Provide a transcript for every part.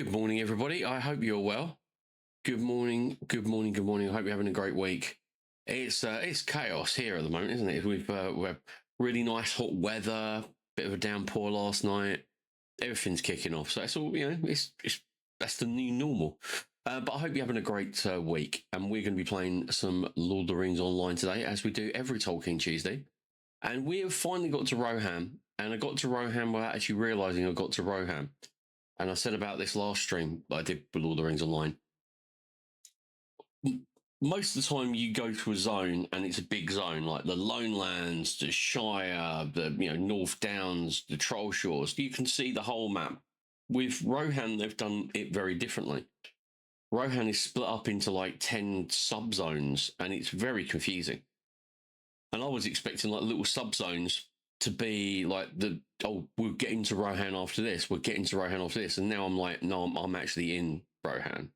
Good morning, everybody. I hope you're well. Good morning, good morning, good morning. I hope you're having a great week. It's chaos here at the moment, isn't it? We've really nice hot weather, bit of a downpour last night. Everything's kicking off, so it's all it's that's the new normal. But I hope you're having a great week, and we're going to be playing some Lord of the Rings online today, as we do every Tolkien Tuesday. And we have finally got to Rohan, and I got to Rohan without actually realising I got to Rohan. And I said about this last stream that I did with Lord of the Rings Online. Most of the time you go to a zone and it's a big zone, like the Lone Lands, the Shire, the North Downs, the Troll Shores. You can see the whole map. With Rohan, they've done it very differently. Rohan is split up into like 10 subzones, and it's very confusing. And I was expecting like little subzones to be like we'll get into Rohan after this, we'll get into Rohan after this, and now I'm like, no, I'm actually in Rohan.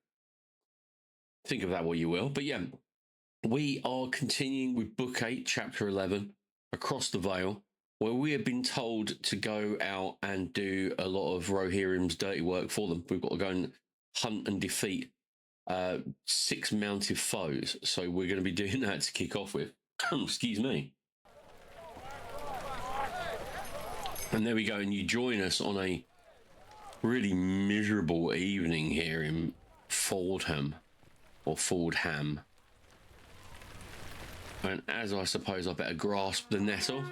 Think of that what you will. But yeah, we are continuing with Book 8, Chapter 11, Across the Vale, where we have been told to go out and do a lot of Rohirrim's dirty work for them. We've got to go and hunt and defeat 6 mounted foes. So we're going to be doing that to kick off with. Excuse me. And there we go, and you join us on a really miserable evening here in Fordham, or Fordham. And as I suppose I better grasp the nettle.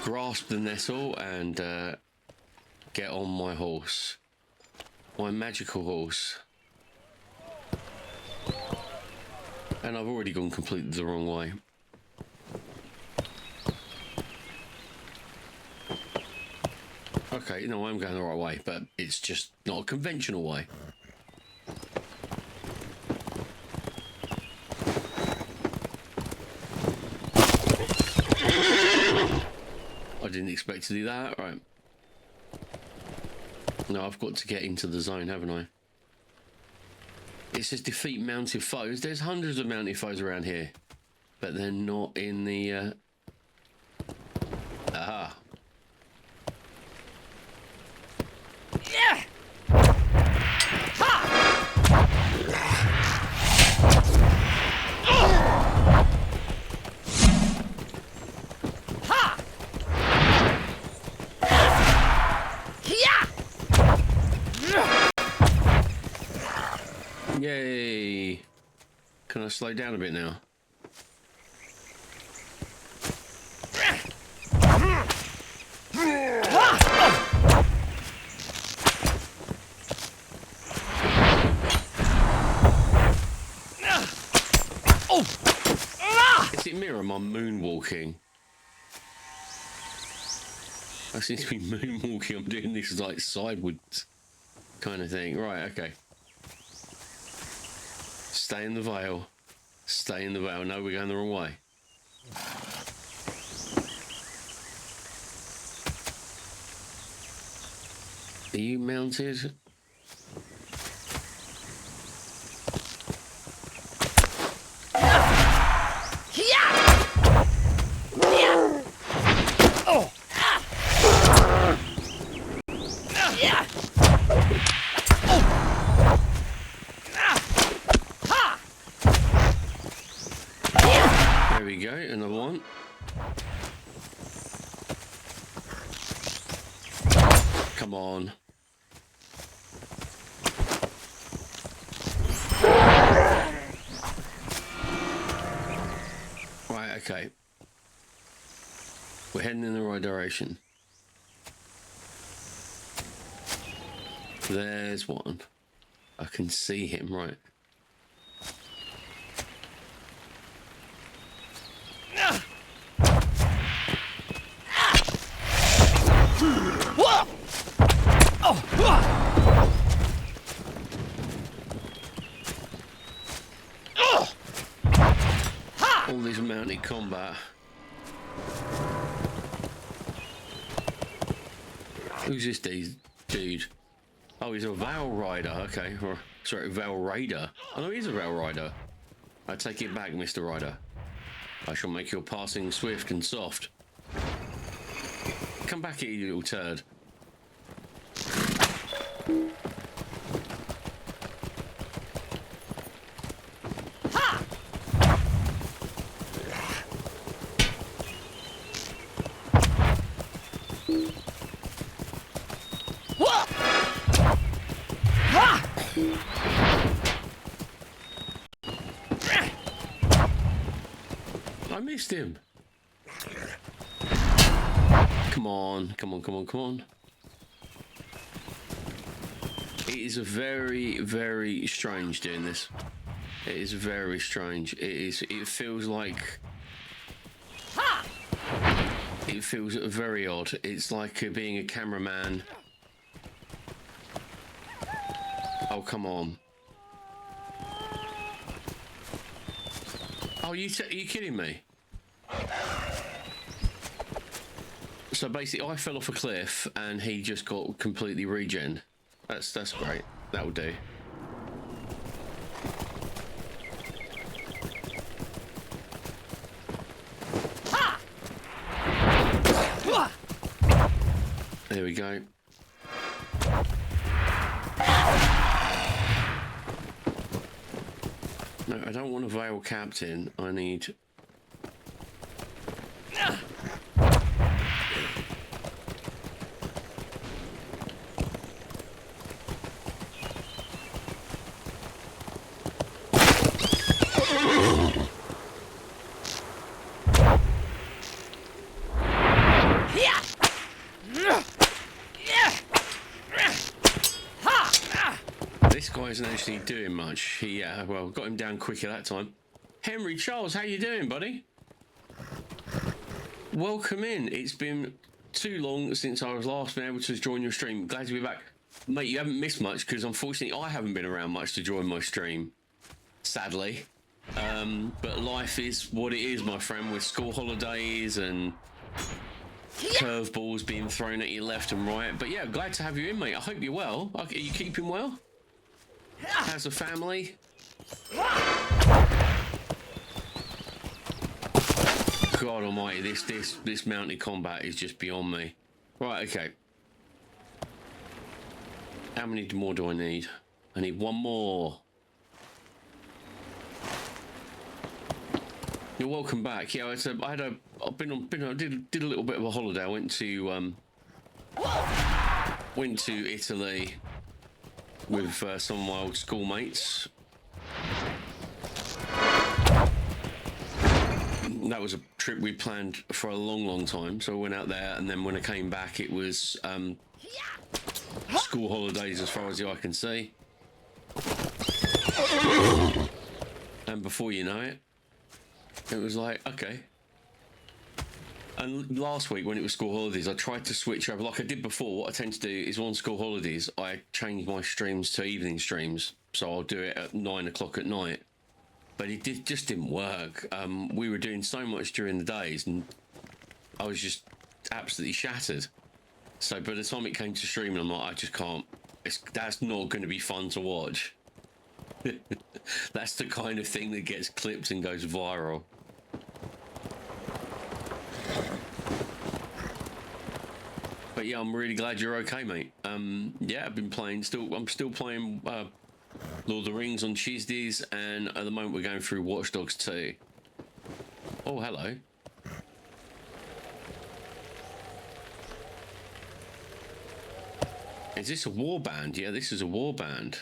Grasp the nettle and get on my horse. My magical horse. And I've already gone completely the wrong way. Okay, no, I'm going the right way, but it's just not a conventional way. I didn't expect to do that. Right. No, I've got to get into the zone, haven't I? It says defeat mounted foes. There's hundreds of mounted foes around here, but they're not in the... Aha. Yeah. Yay! Can I slow down a bit now? Is it mirror? Am I moonwalking? I seem to be moonwalking. I'm doing this like sideways kind of thing. Right, okay. Stay in the Vale. Stay in the Vale. No, we're going the wrong way. Are you mounted? There we go, another one. Come on. Right, okay. We're heading in the right direction. There's one. I can see him, right. All this mounted combat. Who's this dude? Oh, he's a Vale Rider. Okay, or sorry, Vale Raider. Oh no, he's a Vale Rider. I take it back, Mr. Rider. I shall make your passing swift and soft. Come back here, you little turd. I missed him. Come on, come on, come on, come on. It is a very, very strange doing this. It is very strange. It feels like... It feels very odd. It's like being a cameraman. Oh, come on. Oh, are you kidding me? So basically, I fell off a cliff and he just got completely regen. That's great. That'll do. There we go. No, I don't want a Veil Captain. I need... This guy isn't actually doing much. He, well, got him down quicker that time. Henry Charles, how you doing, buddy? Welcome in. It's been too long since I was last been able to join your stream. Glad to be back. Mate, you haven't missed much because unfortunately I haven't been around much to join my stream. Sadly. But life is what it is, my friend, with school holidays and curveballs being thrown at you left and right. But yeah, glad to have you in, mate. I hope you're well. Are you keeping well? How's the family? God almighty, this mounted combat is just beyond me. Right, okay. How many more do I need? I need one more. You're welcome back. Yeah, did a little bit of a holiday. I went to Italy with some of my old schoolmates. That was a trip we planned for a long time. So I went out there, and then when I came back, it was school holidays as far as the eye can see. And before you know it, it was like, okay. And last week when it was school holidays, I tried to switch over like I did before. What I tend to do is on school holidays, I change my streams to evening streams. So I'll do it at 9 o'clock at night. But it just didn't work. We were doing so much during the days and I was just absolutely shattered. So by the time it came to streaming, I'm like, I just can't. That's not going to be fun to watch. That's the kind of thing that gets clipped and goes viral. But yeah, I'm really glad you're okay, mate. Yeah, I've been playing. I'm still playing Lord of the Rings on Tuesdays, and at the moment we're going through Watch Dogs 2. Oh, hello. Is this a warband? Yeah, this is a warband.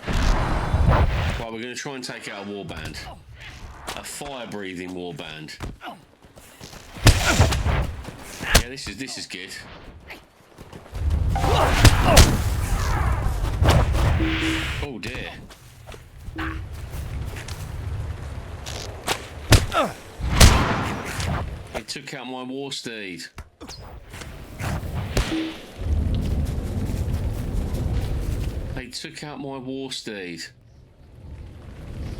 Right, we're going to try and take out a warband. A fire-breathing warband. Yeah, this is good. Oh dear. It took out my war steed. They took out my war steed.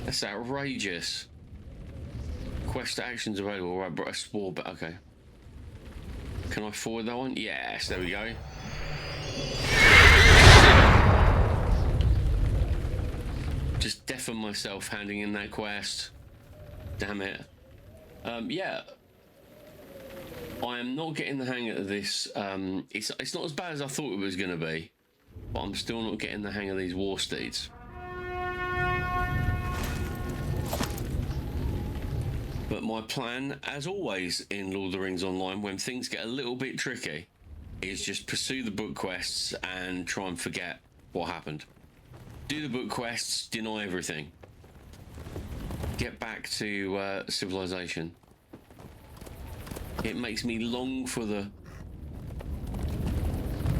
That's outrageous. Quest actions available. Right, but I swore, but okay. Can I forward that one? Yes, there we go. Just deafen myself handing in that quest. Damn it. Yeah. I am not getting the hang of this. It's not as bad as I thought it was going to be, but I'm still not getting the hang of these war steeds. But my plan, as always in Lord of the Rings Online, when things get a little bit tricky, is just pursue the book quests and try and forget what happened. Do the book quests, deny everything. Get back to civilization. It makes me long for the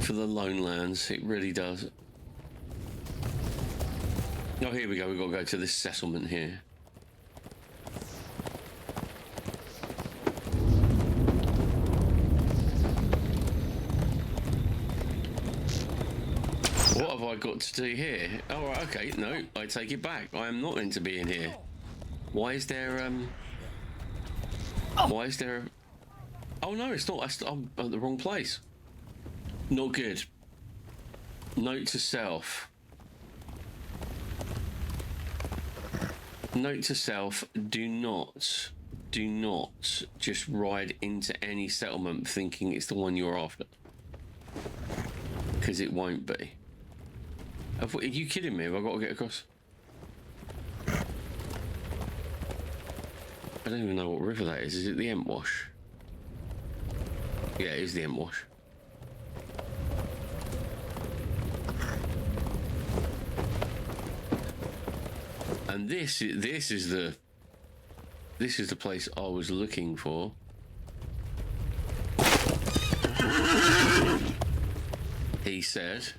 lone lands. It really does. Oh, here we go. We've got to go to this settlement here. What have I got to do here? Oh, right, okay. No, I take it back. I am not meant to be in here. Why is there Why is there? Oh no, it's not. I'm at the wrong place. Not good. Note to self. Note to self: do not just ride into any settlement thinking it's the one you're after, because it won't be. Are you kidding me? Have I got to get across? I don't even know what river that is. Is it the Entwash? Yeah, it is the Entwash. And this is the place I was looking for. He said.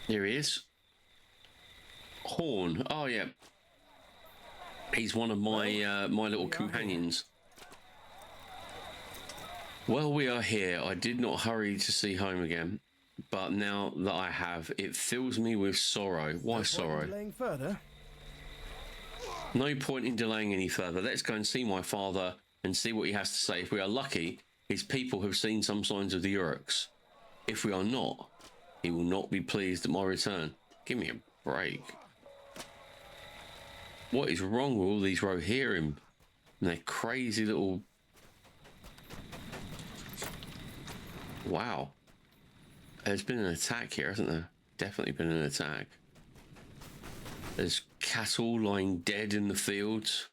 Here he is. Horn. Oh yeah. He's one of my my little companions. Well, we are here. I did not hurry to see home again, but now that I have, it fills me with sorrow. Why sorrow? Delaying further? No point in delaying any further. Let's go and see my father and see what he has to say. If we are lucky, his people have seen some signs of the Uruks. If we are not, he will not be pleased at my return. Give me a break. What is wrong with all these Rohirrim and their crazy little... Wow. There's been an attack here, hasn't there? Definitely been an attack. There's cattle lying dead in the fields.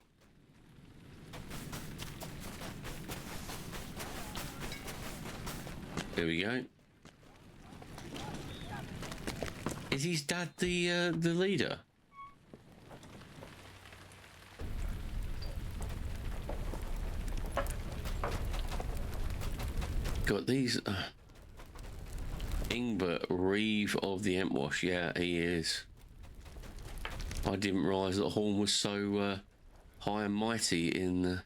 There we go. Is his dad the leader? Got these. Ingbert Reeve of the Entwash. Yeah, he is. I didn't realise that Horn was so high and mighty in the...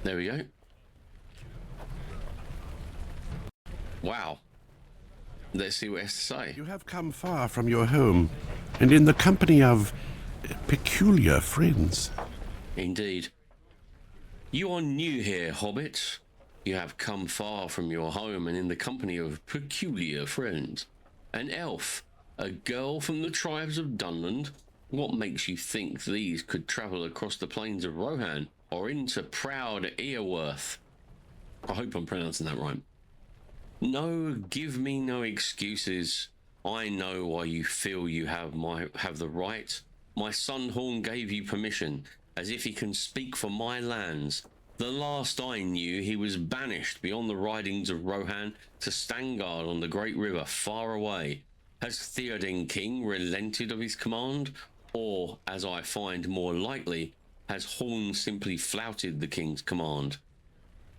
There we go. Wow. Let's see what he has to say. You have come far from your home, and in the company of peculiar friends. Indeed. You are new here, hobbit. You have come far from your home and in the company of peculiar friends. An elf, a girl from the tribes of Dunland. What makes you think these could travel across the plains of Rohan or into proud Earworth? I hope I'm pronouncing that right. No, give me no excuses. I know why you feel you have the right. My son Horn gave you permission, as if he can speak for my lands. The last I knew, he was banished beyond the ridings of Rohan to stand guard on the great river far away. Has Theoden King relented of his command? Or, as I find more likely, has Horn simply flouted the king's command?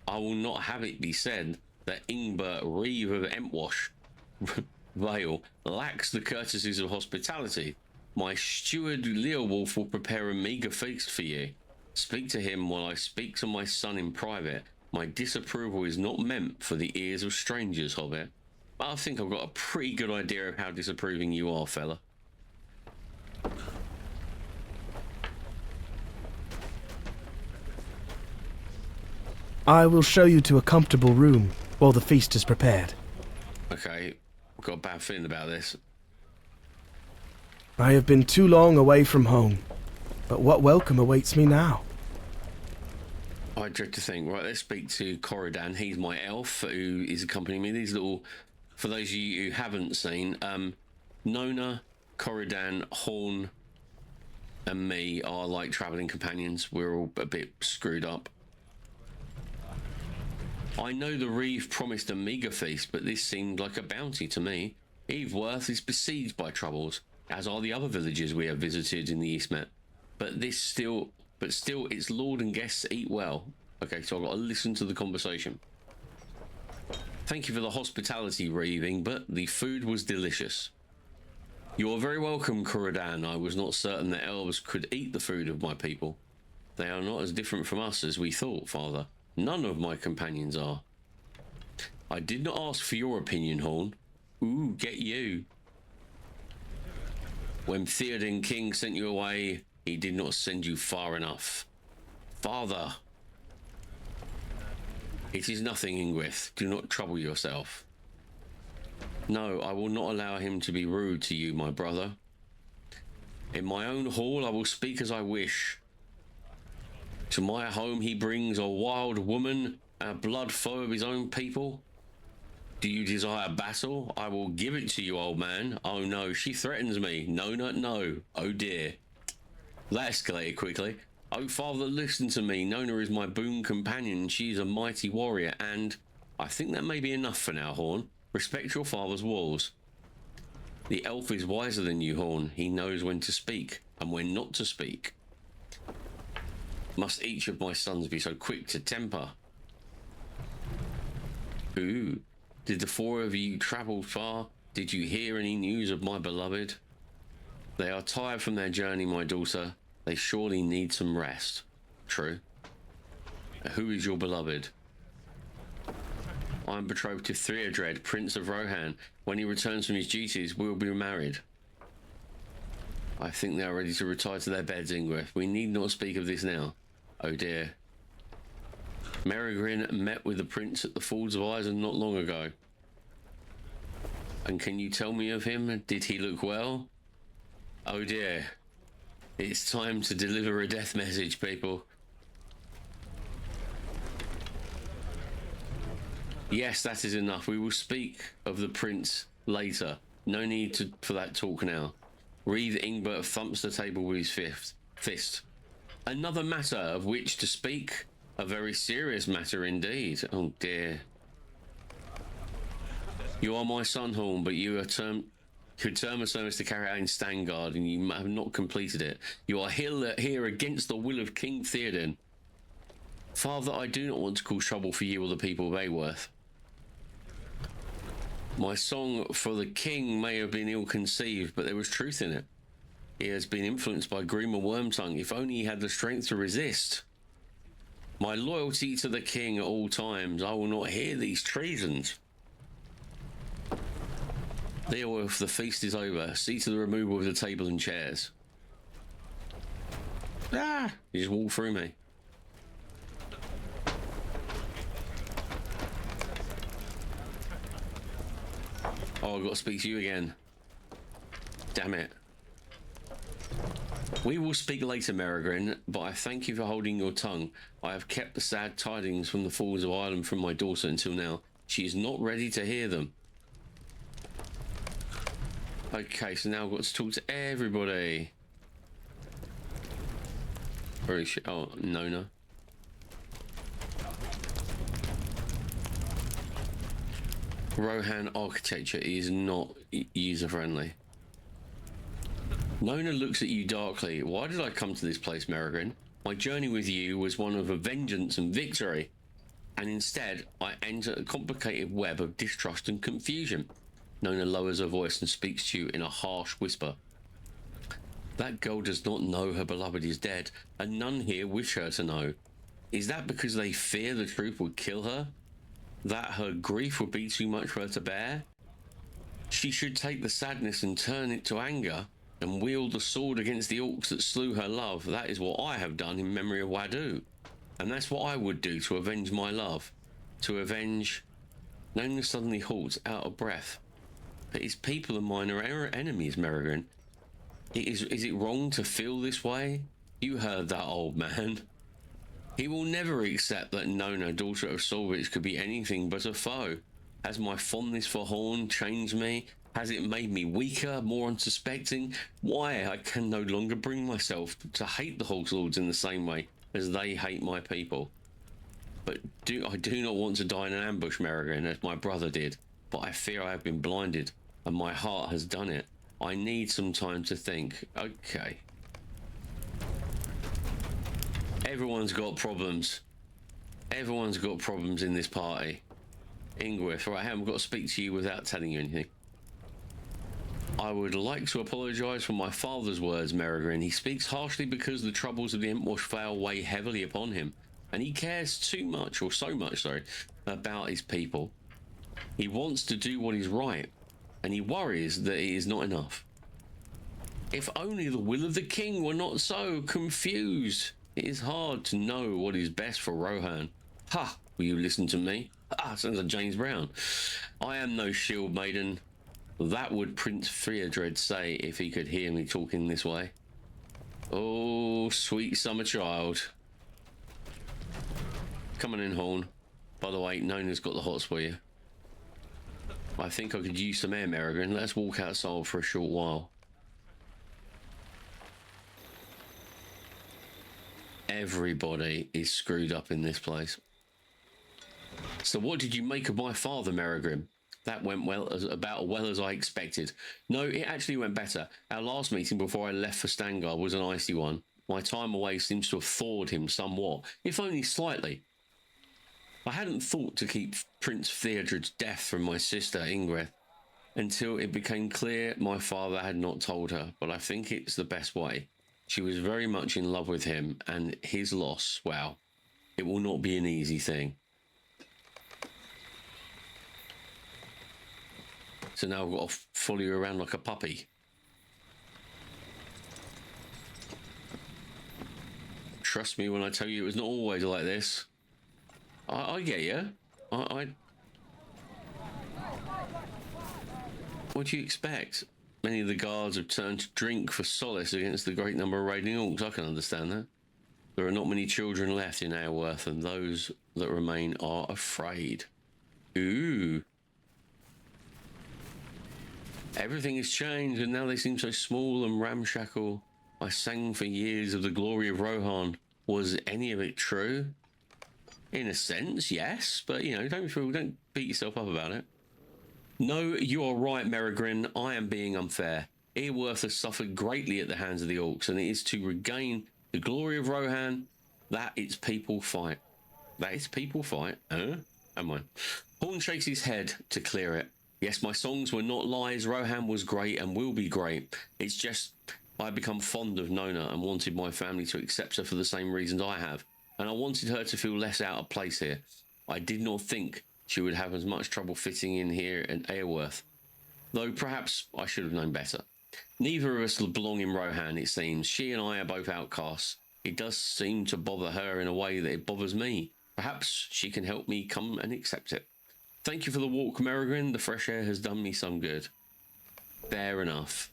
I will not have it be said that Ingbert Reeve of Entwash Vale lacks the courtesies of hospitality. My steward Leowolf will prepare a meagre feast for you. Speak to him while I speak to my son in private. My disapproval is not meant for the ears of strangers, Hobbit. But I think I've got a pretty good idea of how disapproving you are, fella. I will show you to a comfortable room while the feast is prepared. Okay. got a bad feeling about this. I have been too long away from home, but what welcome awaits me now? I dread to think. Right, let's speak to Corridan. He's my elf who is accompanying me. These little, for those of you who haven't seen, Nona, Corridan, Horn, and me are like traveling companions. We're all a bit screwed up. I know the Reeve promised a meager feast, but this seemed like a bounty to me. Eveworth is besieged by troubles, as are the other villages we have visited in the Eastmet. But still, its lord and guests eat well. Okay, so I've got to listen to the conversation. Thank you for the hospitality, Reeving, but the food was delicious. You are very welcome, Corridan. I was not certain that elves could eat the food of my people. They are not as different from us as we thought, Father. None of my companions are. I did not ask for your opinion, Horn. Ooh, get you. When Theoden King sent you away, he did not send you far enough. Father. It is nothing, Ingwith. Do not trouble yourself. No, I will not allow him to be rude to you, my brother. In my own hall, I will speak as I wish. To my home he brings a wild woman, a blood foe of his own people. Do you desire battle? I will give it to you, old man. Oh no, she threatens me. No, no. Oh dear. That escalated quickly. Oh father, listen to me. Nona is my boon companion. She is a mighty warrior, and I think that may be enough for now, Horn. Respect your father's walls. The elf is wiser than you, Horn. He knows when to speak and when not to speak. Must each of my sons be so quick to temper? Ooh, did the four of you travel far? Did you hear any news of my beloved? They are tired from their journey, my daughter. They surely need some rest. True. Who is your beloved? I am betrothed to Theodred, Prince of Rohan. When he returns from his duties, we will be married. I think they are ready to retire to their beds, Ingrid. We need not speak of this now. Oh dear. Merigrin met with the prince at the Falls of Isen not long ago. And can you tell me of him? Did he look well? Oh dear. It's time to deliver a death message, people. Yes, that is enough. We will speak of the prince later. No need for that talk now. Reeve Ingbert thumps the table with his fist. Another matter of which to speak. A very serious matter indeed. Oh dear. You are my son, Horn, but your term of service to carry out in Stangard, and you have not completed it. You are here against the will of King Theoden. Father, I do not want to cause trouble for you or the people of Aworth. My song for the king may have been ill-conceived, but there was truth in it. He has been influenced by Grima Wormtongue. If only he had the strength to resist. My loyalty to the king at all times. I will not hear these treasons. Beowulf, the feast is over. See to the removal of the table and chairs. Ah! You just walked through me. Oh, I've got to speak to you again. Damn it. We will speak later, Merigrin, but I thank you for holding your tongue. I have kept the sad tidings from the Falls of Ireland from my daughter until now. She is not ready to hear them. Okay, so now I've got to talk to everybody. Where is she? Oh, Nona. Rohan architecture is not user-friendly. Nona looks at you darkly. Why did I come to this place, Merigrin? My journey with you was one of vengeance and victory. And instead, I enter a complicated web of distrust and confusion. Nona lowers her voice and speaks to you in a harsh whisper. That girl does not know her beloved is dead, and none here wish her to know. Is that because they fear the truth would kill her? That her grief would be too much for her to bear? She should take the sadness and turn it to anger, and wield the sword against the orcs that slew her love. That is what I have done in memory of Wadu. And that's what I would do to avenge my love. To avenge... Nona suddenly halts, out of breath. But his people and mine are our enemies, Merrigan. Is it wrong to feel this way? You heard that old man. He will never accept that Nona, daughter of Solvich, could be anything but a foe. Has my fondness for Horn changed me? Has it made me weaker, more unsuspecting? Why I can no longer bring myself to hate the Horse Lords in the same way as they hate my people. But I do not want to die in an ambush, Merrigan, as my brother did. But I fear I have been blinded, and my heart has done it. I need some time to think. Okay. Everyone's got problems. Everyone's got problems in this party. Ingrid, right, I haven't got to speak to you without telling you anything. I would like to apologise for my father's words, Merrigan. He speaks harshly because the troubles of the Entwash Vale weigh heavily upon him, and he cares too much, or so much, sorry, about his people. He wants to do what is right, and he worries that it is not enough. If only the will of the king were not so confused. It is hard to know what is best for Rohan. Ha! Will you listen to me? Ah, sounds like James Brown. I am no shield maiden. That would Prince Theodred say if he could hear me talking this way. Oh, sweet summer child. Come on in, Horn. By the way, Nona's got the hots for you. I think I could use some air, Merrigan. Let's walk outside for a short while. Everybody is screwed up in this place. So what did you make of my father, Merrigan? That went about as well as I expected. No, it actually went better. Our last meeting before I left for Stangar was an icy one. My time away seems to have thawed him somewhat, if only slightly. I hadn't thought to keep Prince Theodred's death from my sister, Ingrid, until it became clear my father had not told her, but I think it's the best way. She was very much in love with him, and his loss, well, it will not be an easy thing. So now I've got to follow you around like a puppy. Trust me when I tell you it was not always like this. I get you. What do you expect? Many of the guards have turned to drink for solace against the great number of raiding orcs. I can understand that. There are not many children left in Airworth, and those that remain are afraid. Ooh. Everything has changed, and now they seem so small and ramshackle. I sang for years of the glory of Rohan. Was any of it true? In a sense, yes, but, you know, don't beat yourself up about it. No, you are right, Merrigan. I am being unfair. Airworth has suffered greatly at the hands of the orcs, and it is to regain the glory of Rohan that its people fight. That its people fight? Am I? Horn shakes his head to clear it. Yes, my songs were not lies. Rohan was great and will be great. It's just I've become fond of Nona and wanted my family to accept her for the same reasons I have. And I wanted her to feel less out of place here. I did not think she would have as much trouble fitting in here in Airworth. Though perhaps I should have known better. Neither of us belong in Rohan, it seems. She and I are both outcasts. It does seem to bother her in a way that it bothers me. Perhaps she can help me come and accept it. Thank you for the walk, Merrigan. The fresh air has done me some good. Fair enough.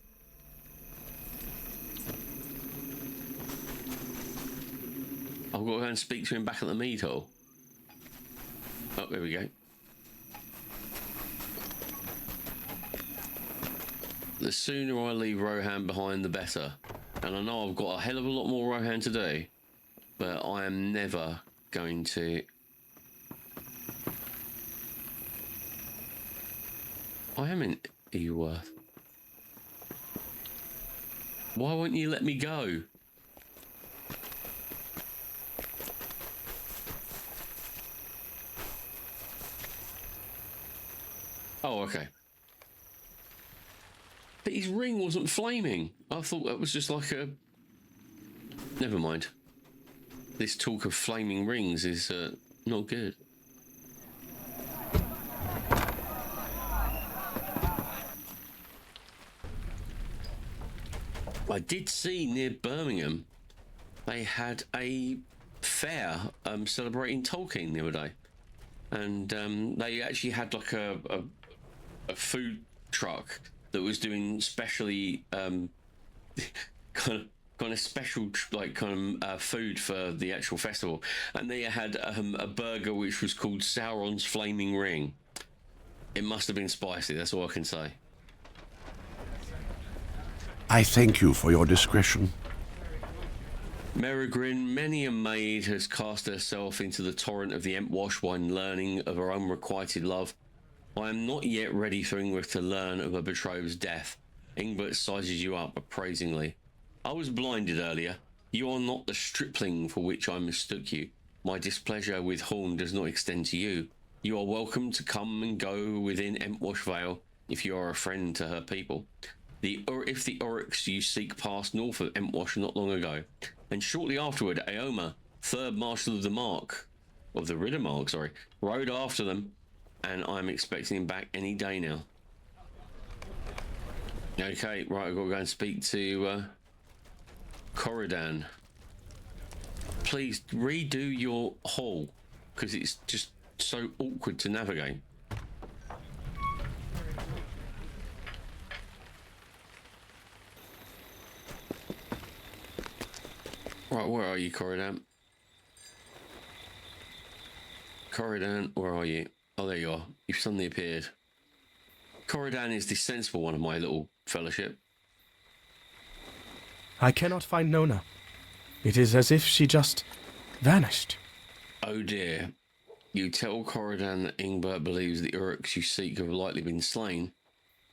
I've got to go and speak to him back at the mead hall. Oh, there we go. The sooner I leave Rohan behind, the better. And I know I've got a hell of a lot more Rohan to do, but I am never going to... I am in Airworth. Why won't you let me go? Oh, okay. But his ring wasn't flaming. I thought that was just like a... Never mind. This talk of flaming rings is not good. I did see near Birmingham they had a fair celebrating Tolkien the other day, and they actually had like a food truck that was doing specially kind of special food for the actual festival, and they had a burger which was called Sauron's Flaming Ring. It must have been spicy, that's all I can say. I thank you for your discretion. Merigrin, many a maid has cast herself into the torrent of the Entwash when learning of her unrequited love. I am not yet ready for Ingrid to learn of her betrothed's death. Ingbert sizes you up appraisingly. I was blinded earlier. You are not the stripling for which I mistook you. My displeasure with Horn does not extend to you. You are welcome to come and go within Entwash Vale if you are a friend to her people. If the Oryx you seek passed north of Entwash not long ago, and shortly afterward Aoma, third marshal of the Riddermark, rode after them, and I'm expecting him back any day now. Okay, right, I've got to go and speak to Corridan. Please redo your hall, because it's just so awkward to navigate. Right, where are you, Corridan? Corridan, where are you? Oh, there you are. You've suddenly appeared. Corridan is the sensible one of my little fellowship. I cannot find Nona. It is as if she just vanished. Oh dear. You tell Corridan that Ingbert believes the Uruks you seek have likely been slain.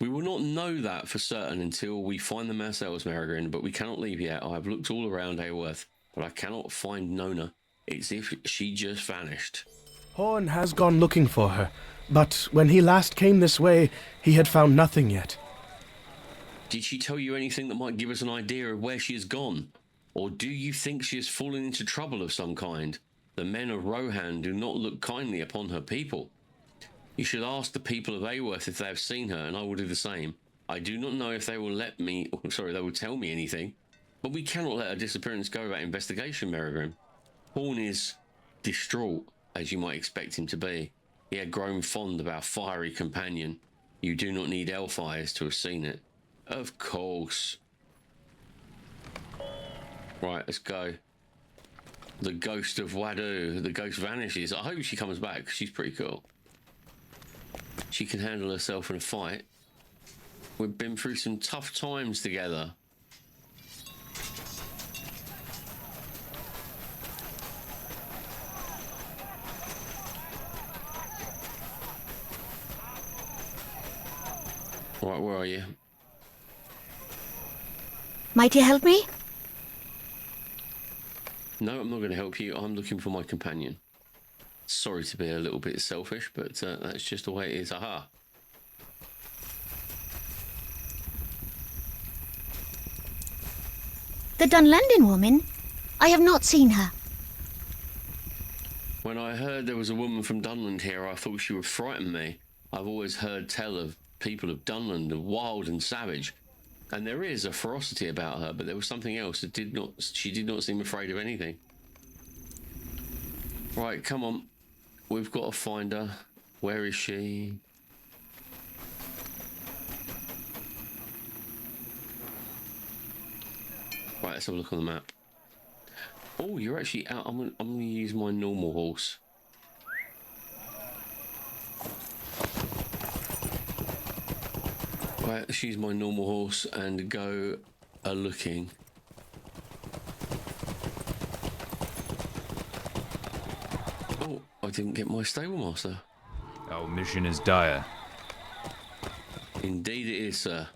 We will not know that for certain until we find them ourselves, Merigrin, but we cannot leave yet. I have looked all around Aworth, but I cannot find Nona. It's as if she just vanished. Horn has gone looking for her, but when he last came this way, he had found nothing yet. Did she tell you anything that might give us an idea of where she has gone? Or do you think she has fallen into trouble of some kind? The men of Rohan do not look kindly upon her people. You should ask the people of Aworth if they have seen her, and I will do the same. I do not know if they will they will tell me anything, but we cannot let her disappearance go without investigation, Merigrim. Horn is distraught, as you might expect him to be. He had grown fond of our fiery companion. You do not need elf eyes to have seen it. Of course. Right, let's go. The ghost of Wadu. The ghost vanishes. I hope she comes back. She's pretty cool. She can handle herself in a fight. We've been through some tough times together. Right, where are you? Might you help me? No, I'm not going to help you. I'm looking for my companion. Sorry to be a little bit selfish, but that's just the way it is. Aha. The Dunlendon woman? I have not seen her. When I heard there was a woman from Dunland here, I thought she would frighten me. I've always heard tell of people of Dunland, of wild and savage, and there is a ferocity about her, but there was something else that she did not seem afraid of anything. Right, come on. We've got to find her. Where is she? Right, let's have a look on the map. Oh, you're actually out. I'm gonna use my normal horse. Right, let's use my normal horse and go a-looking. Oh, I didn't get my stable master. Our mission is dire. Indeed it is, sir.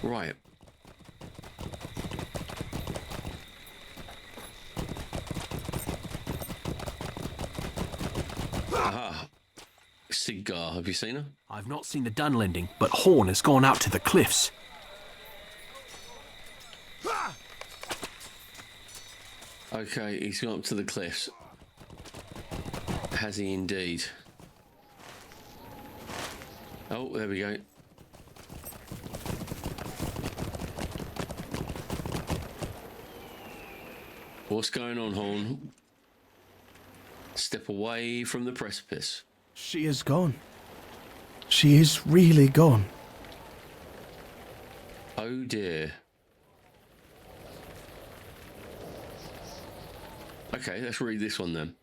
Right. Aha. Siggar, have you seen her? I've not seen the Dunlending, but Horn has gone out to the cliffs. Okay, he's gone up to the cliffs. Has he indeed? Oh, there we go. What's going on, Horn? Step away from the precipice. She is gone. She is really gone. Oh dear. Okay, let's read this one then.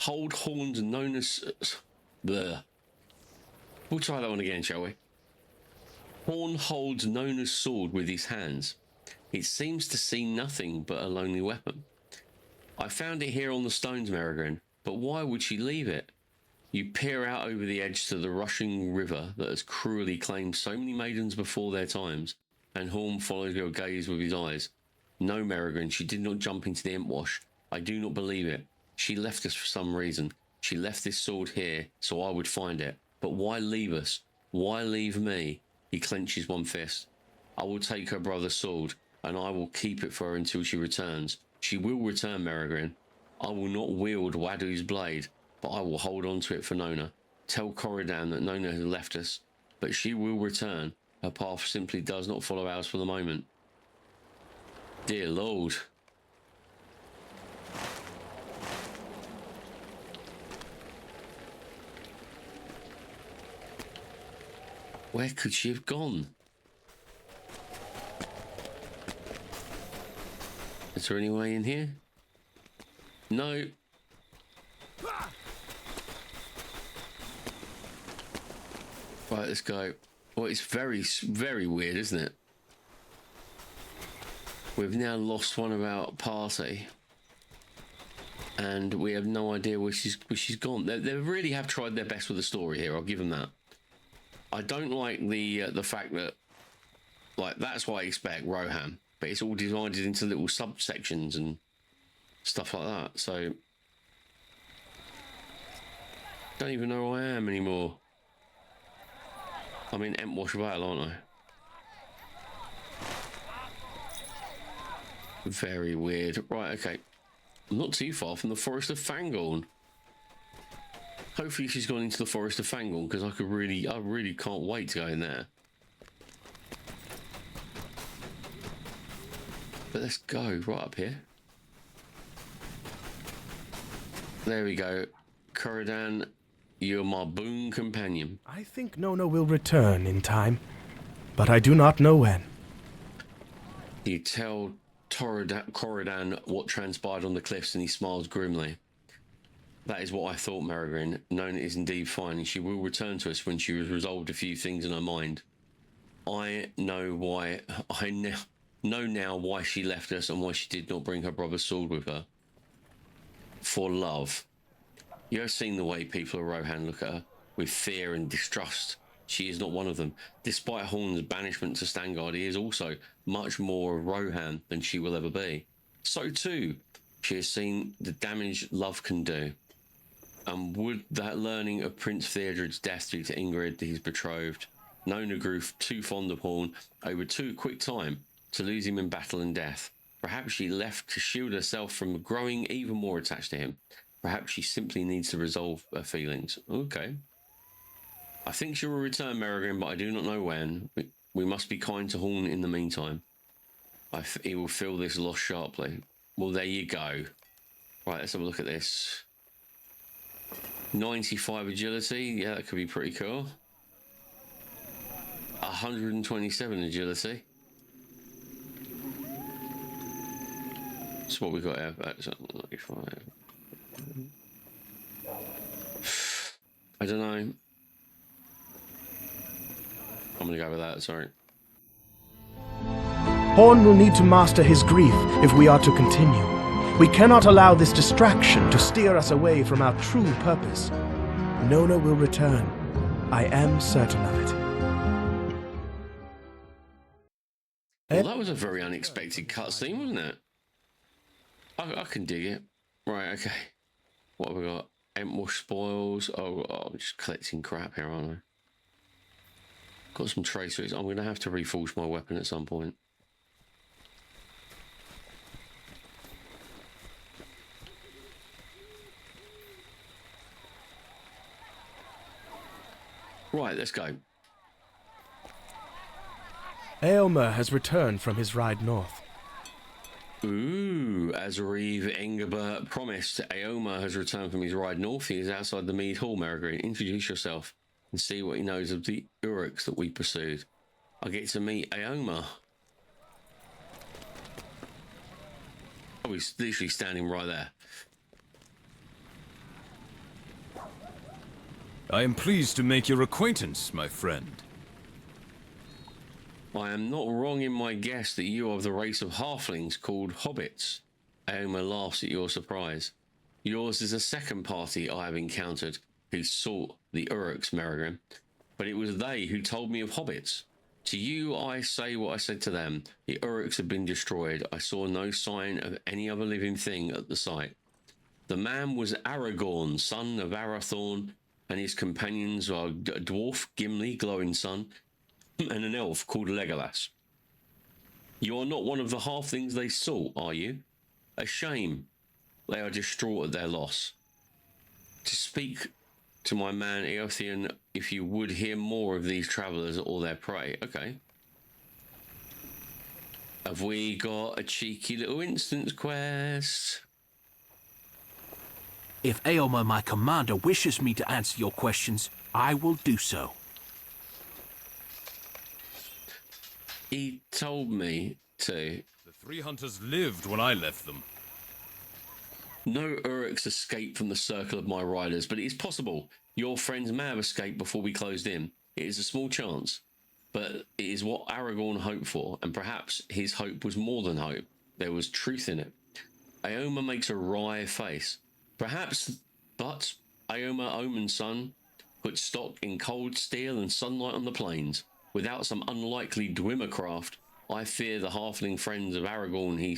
Hold horns known as... Bleh. We'll try that one again, shall we? Horn holds known as sword with his hands. It seems to see nothing but a lonely weapon. I found it here on the stones, Merrigan, but why would she leave it? You peer out over the edge to the rushing river that has cruelly claimed so many maidens before their times, and Horn follows your gaze with his eyes. No, Merrigan, she did not jump into the Entwash. I do not believe it. She left us for some reason. She left this sword here, so I would find it. But why leave us? Why leave me? He clenches one fist. I will take her brother's sword, and I will keep it for her until she returns. She will return, Merrigan. I will not wield Wadu's blade, but I will hold on to it for Nona. Tell Corridan that Nona has left us, but she will return. Her path simply does not follow ours for the moment. Dear Lord. Where could she have gone? Is there any way in here? No. Right, let's go. Well, it's very, very weird, isn't it? We've now lost one of our party, and we have no idea where she's gone. They really have tried their best with the story here. I'll give them that. I don't like the fact that, like, that's what I expect Rohan, but it's all divided into little subsections and stuff like that. So don't even know who I am anymore. I'm in Entwash Battle, aren't I? Very weird. Right, okay. I'm not too far from the Forest of Fangorn. Hopefully she's gone into the Forest of Fangorn, because I really can't wait to go in there. But let's go right up here. There we go. Corridan, you're my boon companion. I think Nona will return in time, but I do not know when. You tell Corridan what transpired on the cliffs, and he smiles grimly. That is what I thought, Merrigan. Nona is indeed fine, and she will return to us when she has resolved a few things in her mind. I know why. I know now why she left us and why she did not bring her brother's sword with her. For love. You have seen the way people of Rohan look at her, with fear and distrust. She is not one of them. Despite Horn's banishment to Stangard, he is also much more of Rohan than she will ever be. So too, she has seen the damage love can do. And would that learning of Prince Theodred's death due to Ingrid, his betrothed, Nona grew too fond of Horn over too quick time to lose him in battle and death. Perhaps she left to shield herself from growing even more attached to him. Perhaps she simply needs to resolve her feelings. Okay. I think she will return, Merrigan, but I do not know when. We must be kind to Horn in the meantime. He will feel this loss sharply. Well, there you go. Right, let's have a look at this. 95 agility. Yeah, that could be pretty cool. 127 agility. That's what we got here. That's 95. I don't know. I'm gonna go with that, sorry. Horn will need to master his grief if we are to continue. We cannot allow this distraction to steer us away from our true purpose. Nona will return. I am certain of it. Well, that was a very unexpected cutscene, wasn't it? I can dig it. Right, okay. What have we got? Entwash spoils. Oh, I'm just collecting crap here, aren't I? Got some traceries. I'm going to have to reforge my weapon at some point. Right, let's go. Aylmer has returned from his ride north. Ooh, as Reeve Engelbert promised, Aoma has returned from his ride north. He is outside the Mead Hall, Merrigan. Introduce yourself. and see what he knows of the Uruks that we pursued. I get to meet Aoma. Oh, he's literally standing right there. I am pleased to make your acquaintance, my friend. I am not wrong in my guess that you are of the race of halflings called hobbits. Aoma laughs at your surprise. Yours is the second party I have encountered who sought the Uruks, Merrigan, but it was they who told me of hobbits. To you I say what I said to them. The Uruks have been destroyed. I saw no sign of any other living thing at the site. The man was Aragorn, son of Arathorn, and his companions are a dwarf, Gimli, glowing sun, and an elf called Legolas. You are not one of the halflings they sought, are you? A shame. They are distraught at their loss. To speak to my man Eothian, if you would hear more of these travellers or their prey. Okay. Have we got a cheeky little instance quest? If Aoma, my commander, wishes me to answer your questions, I will do so. He told me to. The three hunters lived when I left them. No Uruks escaped from the circle of my riders, but it is possible your friends may have escaped before we closed in. It is a small chance, but it is what Aragorn hoped for, and perhaps his hope was more than hope. There was truth in it. Aoma makes a wry face. Perhaps, but Aoma, Omen's son, put stock in cold steel and sunlight on the plains. Without some unlikely Dwemercraft, I fear the halfling friends of Aragorn he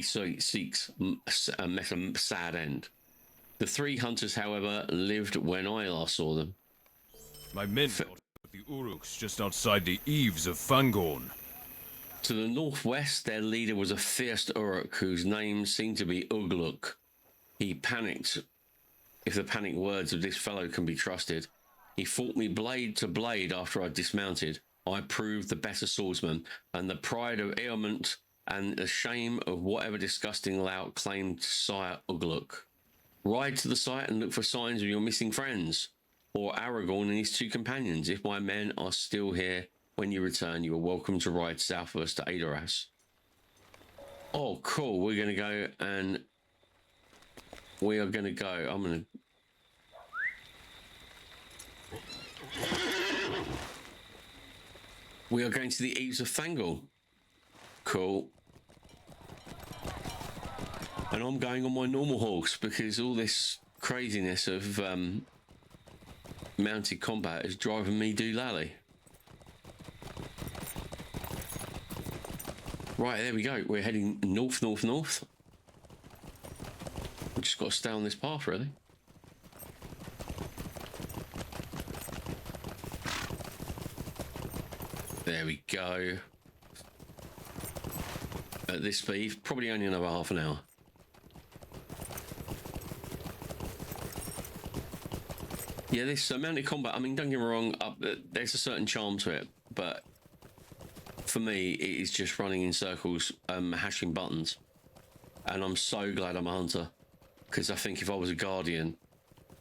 seeks met a sad end. The three hunters, however, lived when I last saw them. My men fought with the Uruks just outside the eaves of Fangorn. To the northwest, their leader was a fierce Uruk whose name seemed to be Ugluk. He panicked, if the panicked words of this fellow can be trusted. He fought me blade to blade after I dismounted. I proved the better swordsman, and the pride of Eamont and the shame of whatever disgusting lout claimed sire Ugluk. Ride to the site and look for signs of your missing friends, or Aragorn and his two companions. If my men are still here when you return, you are welcome to ride south of us to Adoras. Oh, cool. We're going to go and... We are going to go. I'm going to... We are going to the eaves of Fangorn. Cool. And I'm going on my normal horse because all this craziness of mounted combat is driving me doolally. Right, there we go. We're heading north, north, north. We've just got to stay on this path, really. There we go. At this speed, probably only another half an hour. Yeah, this mounted combat, I mean, don't get me wrong, there's a certain charm to it, but for me, it is just running in circles, hashing buttons. And I'm so glad I'm a hunter, because I think if I was a guardian,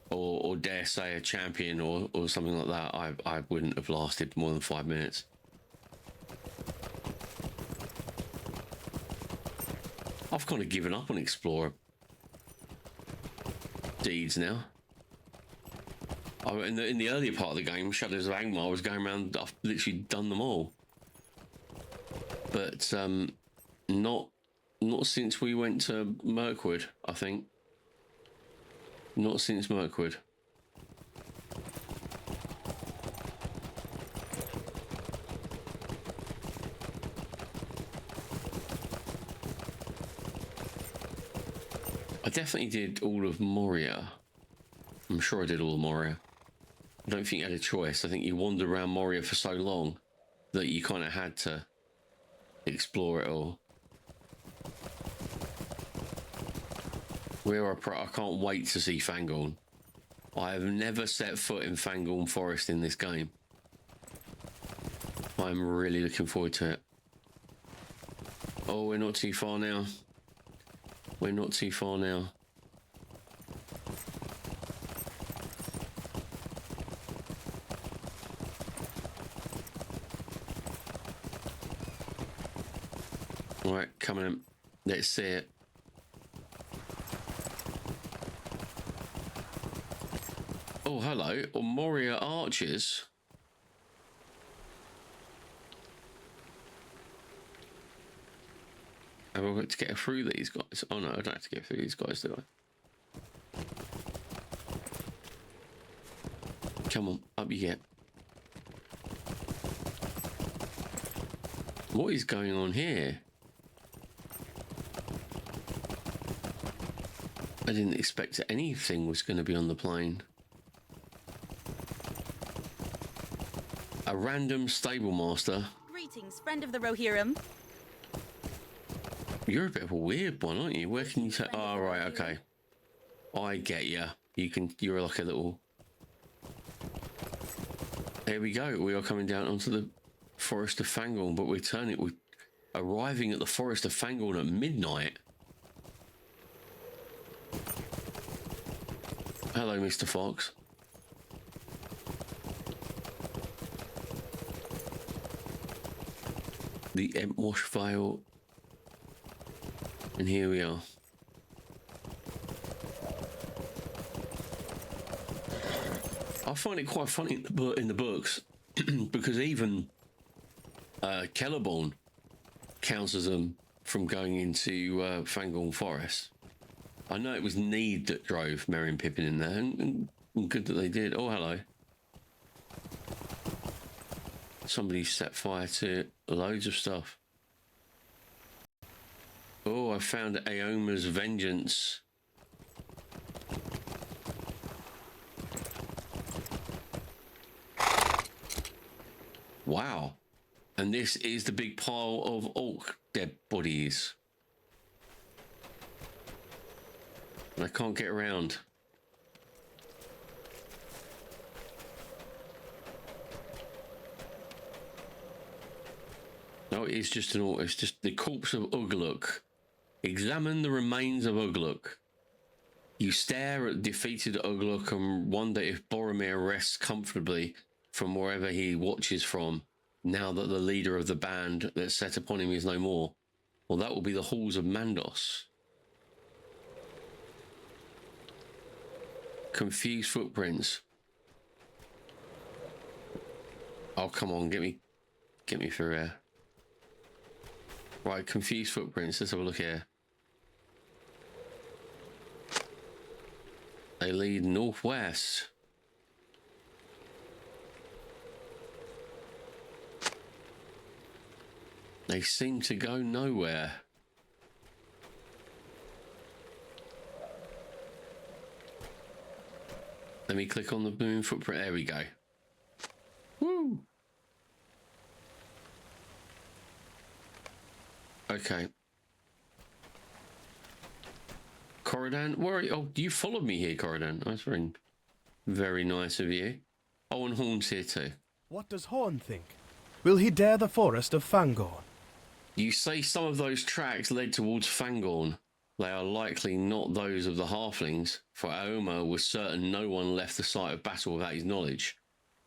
or dare say a champion, or something like that, I wouldn't have lasted more than 5 minutes. I've kind of given up on explorer deeds now. In the earlier part of the game, Shadows of Angmar, I was going around, I've literally done them all. But not since we went to Mirkwood, I think. Not since Mirkwood. I definitely did all of Moria. I'm sure I did all of Moria. I don't think you had a choice. I think you wandered around Moria for so long that you kind of had to explore it all. I can't wait to see Fangorn. I have never set foot in Fangorn Forest in this game. I'm really looking forward to it. Oh, we're not too far now. We're not too far now. Right, coming in. Let's see it. Oh, hello. Moria archers. Have I got to get through these guys? Oh no, I don't have to get through these guys, do I? Come on, up you get. What is going on here? I didn't expect anything was going to be on the plane. A random stable master. Greetings, friend of the Rohirrim. You're a bit of a weird one, aren't you? Where can you say? Oh, right, okay. I get you. You're like a little. There we go. We are coming down onto the Forest of Fangorn, but we're arriving at the Forest of Fangorn at midnight. Hello, Mr. Fox. The Entwash Vale. And here we are. I find it quite funny in the books because even Celeborn counsels them from going into Fangorn Forest. I know it was need that drove Merry and Pippin in there, and good that they did. Oh, hello. Somebody set fire to loads of stuff. Oh, I found Aoma's Vengeance. Wow. And this is the big pile of orc dead bodies. I can't get around. No, it's just an orc. It's just the corpse of Ugluk. Examine the remains of Ugluk. You stare at defeated Ugluk and wonder if Boromir rests comfortably from wherever he watches from, now that the leader of the band that set upon him is no more. Well, that will be the halls of Mandos. Confused footprints. Oh, come on, get me through here. Right, confused footprints. Let's have a look here. They lead northwest. They seem to go nowhere. Let me click on the moon footprint. There we go. Woo! Okay. Corridan, where are you? Oh, you followed me here, Corridan. That's very, very nice of you. Oh, and Horn's here too. What does Horn think? Will he dare the Forest of Fangorn? You say some of those tracks led towards Fangorn. They are likely not those of the halflings, for Aoma was certain no one left the site of battle without his knowledge.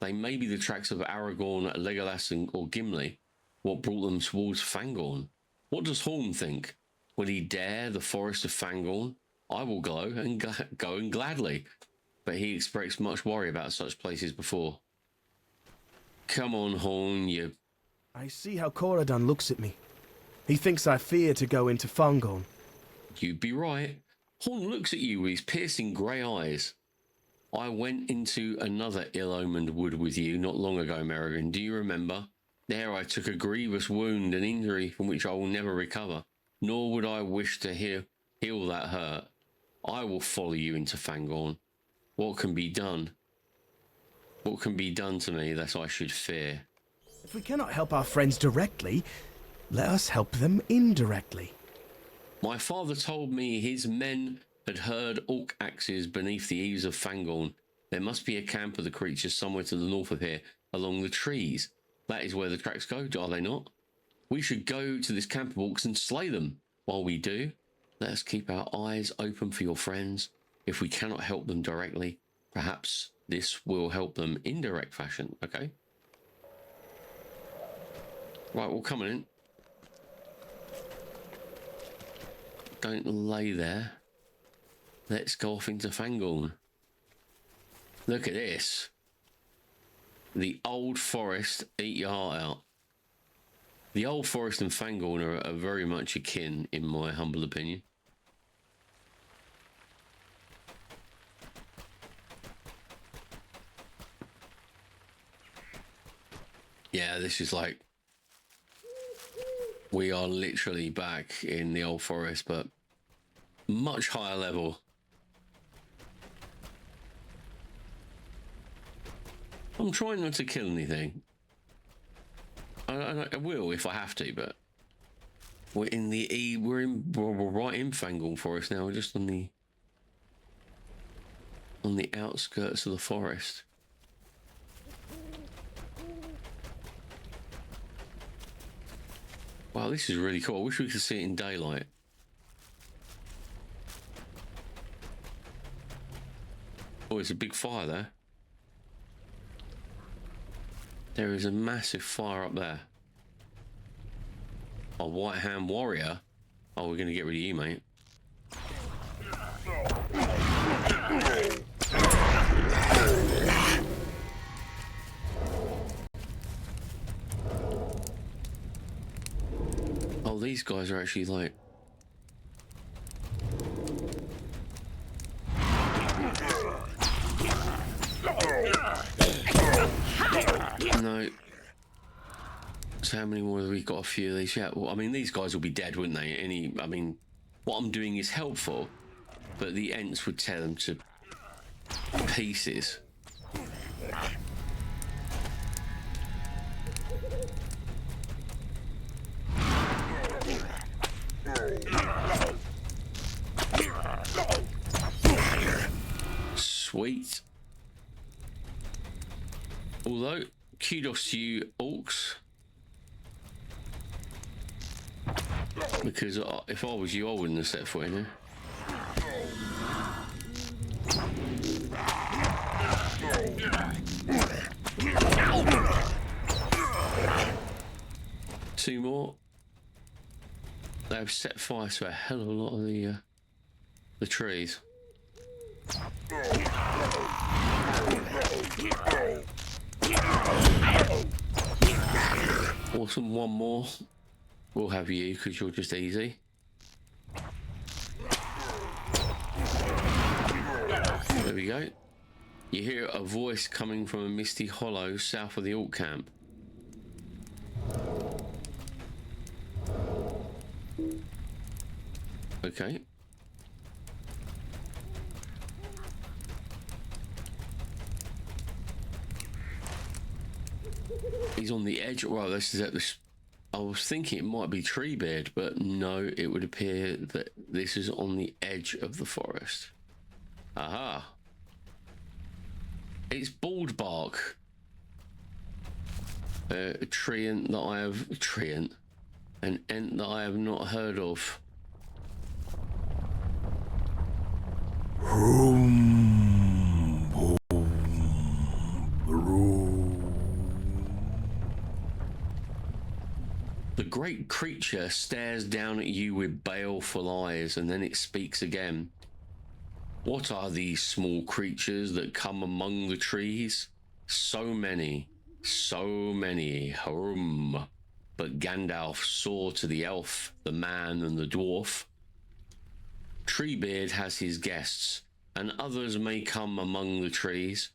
They may be the tracks of Aragorn, Legolas, or Gimli. What brought them towards Fangorn? What does Horn think? Will he dare the Forest of Fangorn? I will go and gladly, but he expressed much worry about such places before. Come on, Horn, you... I see how Corridan looks at me. He thinks I fear to go into Fangorn. You'd be right. Horn looks at you with his piercing grey eyes. I went into another ill-omened wood with you not long ago, Merrigan. Do you remember? There I took a grievous wound, an injury from which I will never recover, nor would I wish to heal that hurt. I will follow you into Fangorn. What can be done? What can be done to me that I should fear? If we cannot help our friends directly, let us help them indirectly. My father told me his men had heard orc axes beneath the eaves of Fangorn. There must be a camp of the creatures somewhere to the north of here, along the trees. That is where the tracks go, are they not? We should go to this camp of orcs and slay them. While we do, let us keep our eyes open for your friends. If we cannot help them directly, perhaps this will help them in indirect fashion, okay? Right, well, coming in. don't lay there. Let's go off into Fangorn. Look at this. The old forest, eat your heart out. The old forest and Fangorn are very much akin, in my humble opinion. Yeah, this is like... We are literally back in the old forest, but much higher level. I'm trying not to kill anything. I will if I have to, but we're in the we're right in Fangorn Forest now. We're just on the outskirts of the forest. Wow, this is really cool. I wish we could see it in daylight. Oh, there's a big fire there. There is a massive fire up there. A white hand warrior. Oh, we're going to get rid of you, mate. Oh, these guys are actually like... No. So how many more have we got? A few of these? Yeah, well, I mean, these guys will be dead, wouldn't they? I mean, what I'm doing is helpful, but the Ents would tear them to pieces. Sweet. Although, kudos to you, orcs. Because if I was you, I wouldn't have set foot in here. Two more. They've set fire to a hell of a lot of the trees. Awesome, one more. We'll have you because you're just easy. There we go. You hear a voice coming from a misty hollow south of the orc camp. Okay. He's on the edge. Well, this is at the... I was thinking it might be Treebeard, but no, it would appear that this is on the edge of the forest. Aha. It's Baldbark. A treant that I have... Treant. An Ent that I have not heard of. The great creature stares down at you with baleful eyes, and then it speaks again. What are these small creatures that come among the trees? So many, Harum. But Gandalf saw to the elf, the man, and the dwarf. Treebeard has his guests, and others may come among the trees.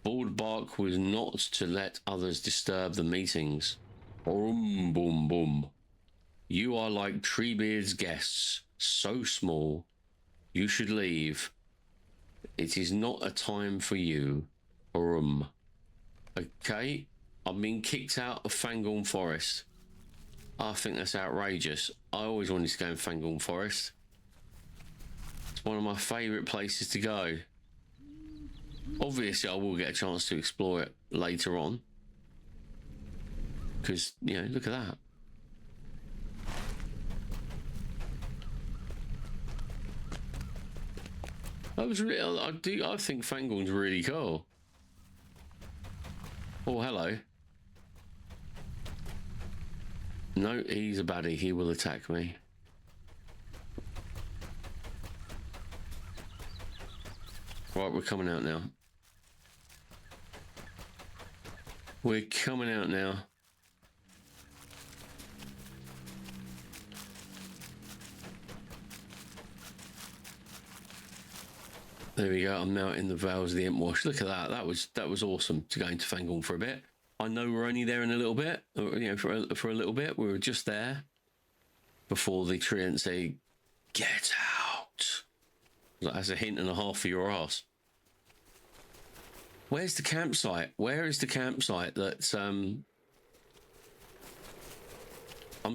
Baldbark was not to let others disturb the meetings. Boom, boom, boom. You are like Treebeard's guests, so small. You should leave. It is not a time for you. Okay, I've been kicked out of Fangorn Forest. I think that's outrageous. I always wanted to go in Fangorn Forest. It's one of my favourite places to go. Obviously, I will get a chance to explore it later on. Because, you know, look at that. I think Fangorn's really cool. Oh, hello. No, he's a baddie. He will attack me. Right, we're coming out now. We're coming out now. There we go. I'm now in the Vales of the Entwash. Look at that. That was awesome to go into Fangorn for a bit. I know we're only there in a little bit. You know, for a little bit. We were just there before the treant say, "Get out." That's a hint and a half for your ass. Where's the campsite? Where is the campsite that I'm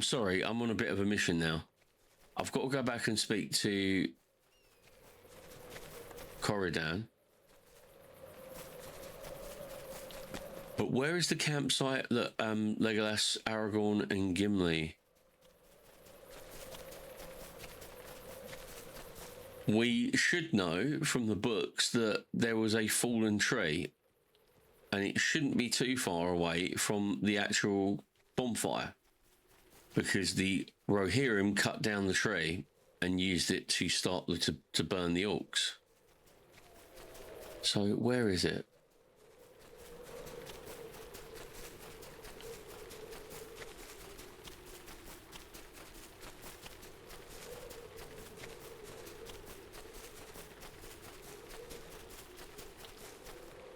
sorry, I'm on a bit of a mission now. I've got to go back and speak to Corridan. But where is the campsite that Legolas, Aragorn and Gimli? We should know from the books that there was a fallen tree and it shouldn't be too far away from the actual bonfire because the Rohirrim cut down the tree and used it to start to burn the orcs. So where is it?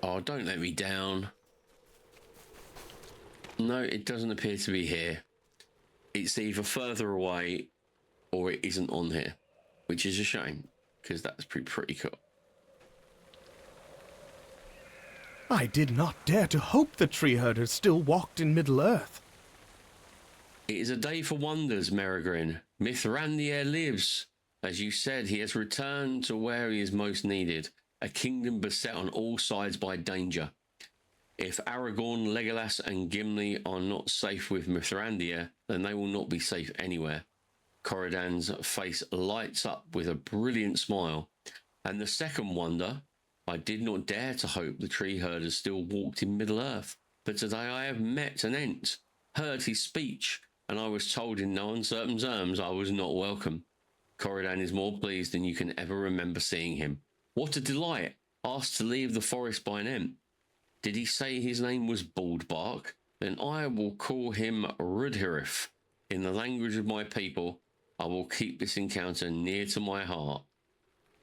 Oh, don't let me down. No, it doesn't appear to be here. It's either further away or it isn't on here, which is a shame because that's pretty cool. I did not dare to hope the tree herders still walked in Middle-earth. It is a day for wonders, Merigrin. Mithrandir lives. As you said, he has returned to where he is most needed. A kingdom beset on all sides by danger. If Aragorn, Legolas and Gimli are not safe with Mithrandir, then they will not be safe anywhere. Corridan's face lights up with a brilliant smile. And the second wonder, I did not dare to hope the tree herders still walked in Middle-earth. But today I have met an Ent, heard his speech, and I was told in no uncertain terms I was not welcome. Corridan is more pleased than you can ever remember seeing him. What a delight, asked to leave the forest by an Ent. Did he say his name was Baldbark? Then I will call him Rudhirif. In the language of my people, I will keep this encounter near to my heart.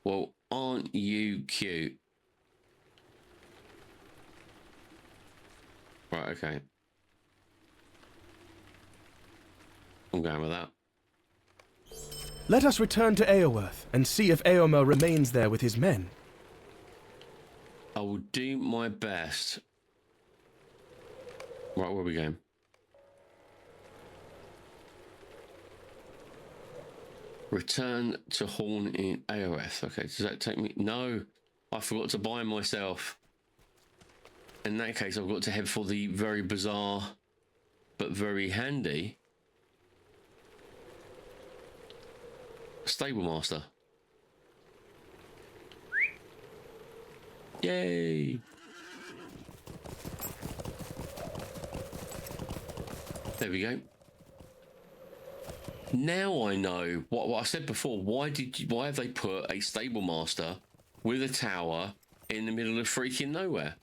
Well, aren't you cute? Right, okay. I'm going with that. Let us return to Eowyrth and see if Eomer remains there with his men. I will do my best. Right, where are we going? Return to Horn in Eowyrth. Okay, does that take me? No, I forgot to buy myself. In that case, I've got to head for the very bizarre but very handy Stable Master. Yay! There we go. Now I know what I said before. Why have they put a stable master with a tower in the middle of freaking nowhere?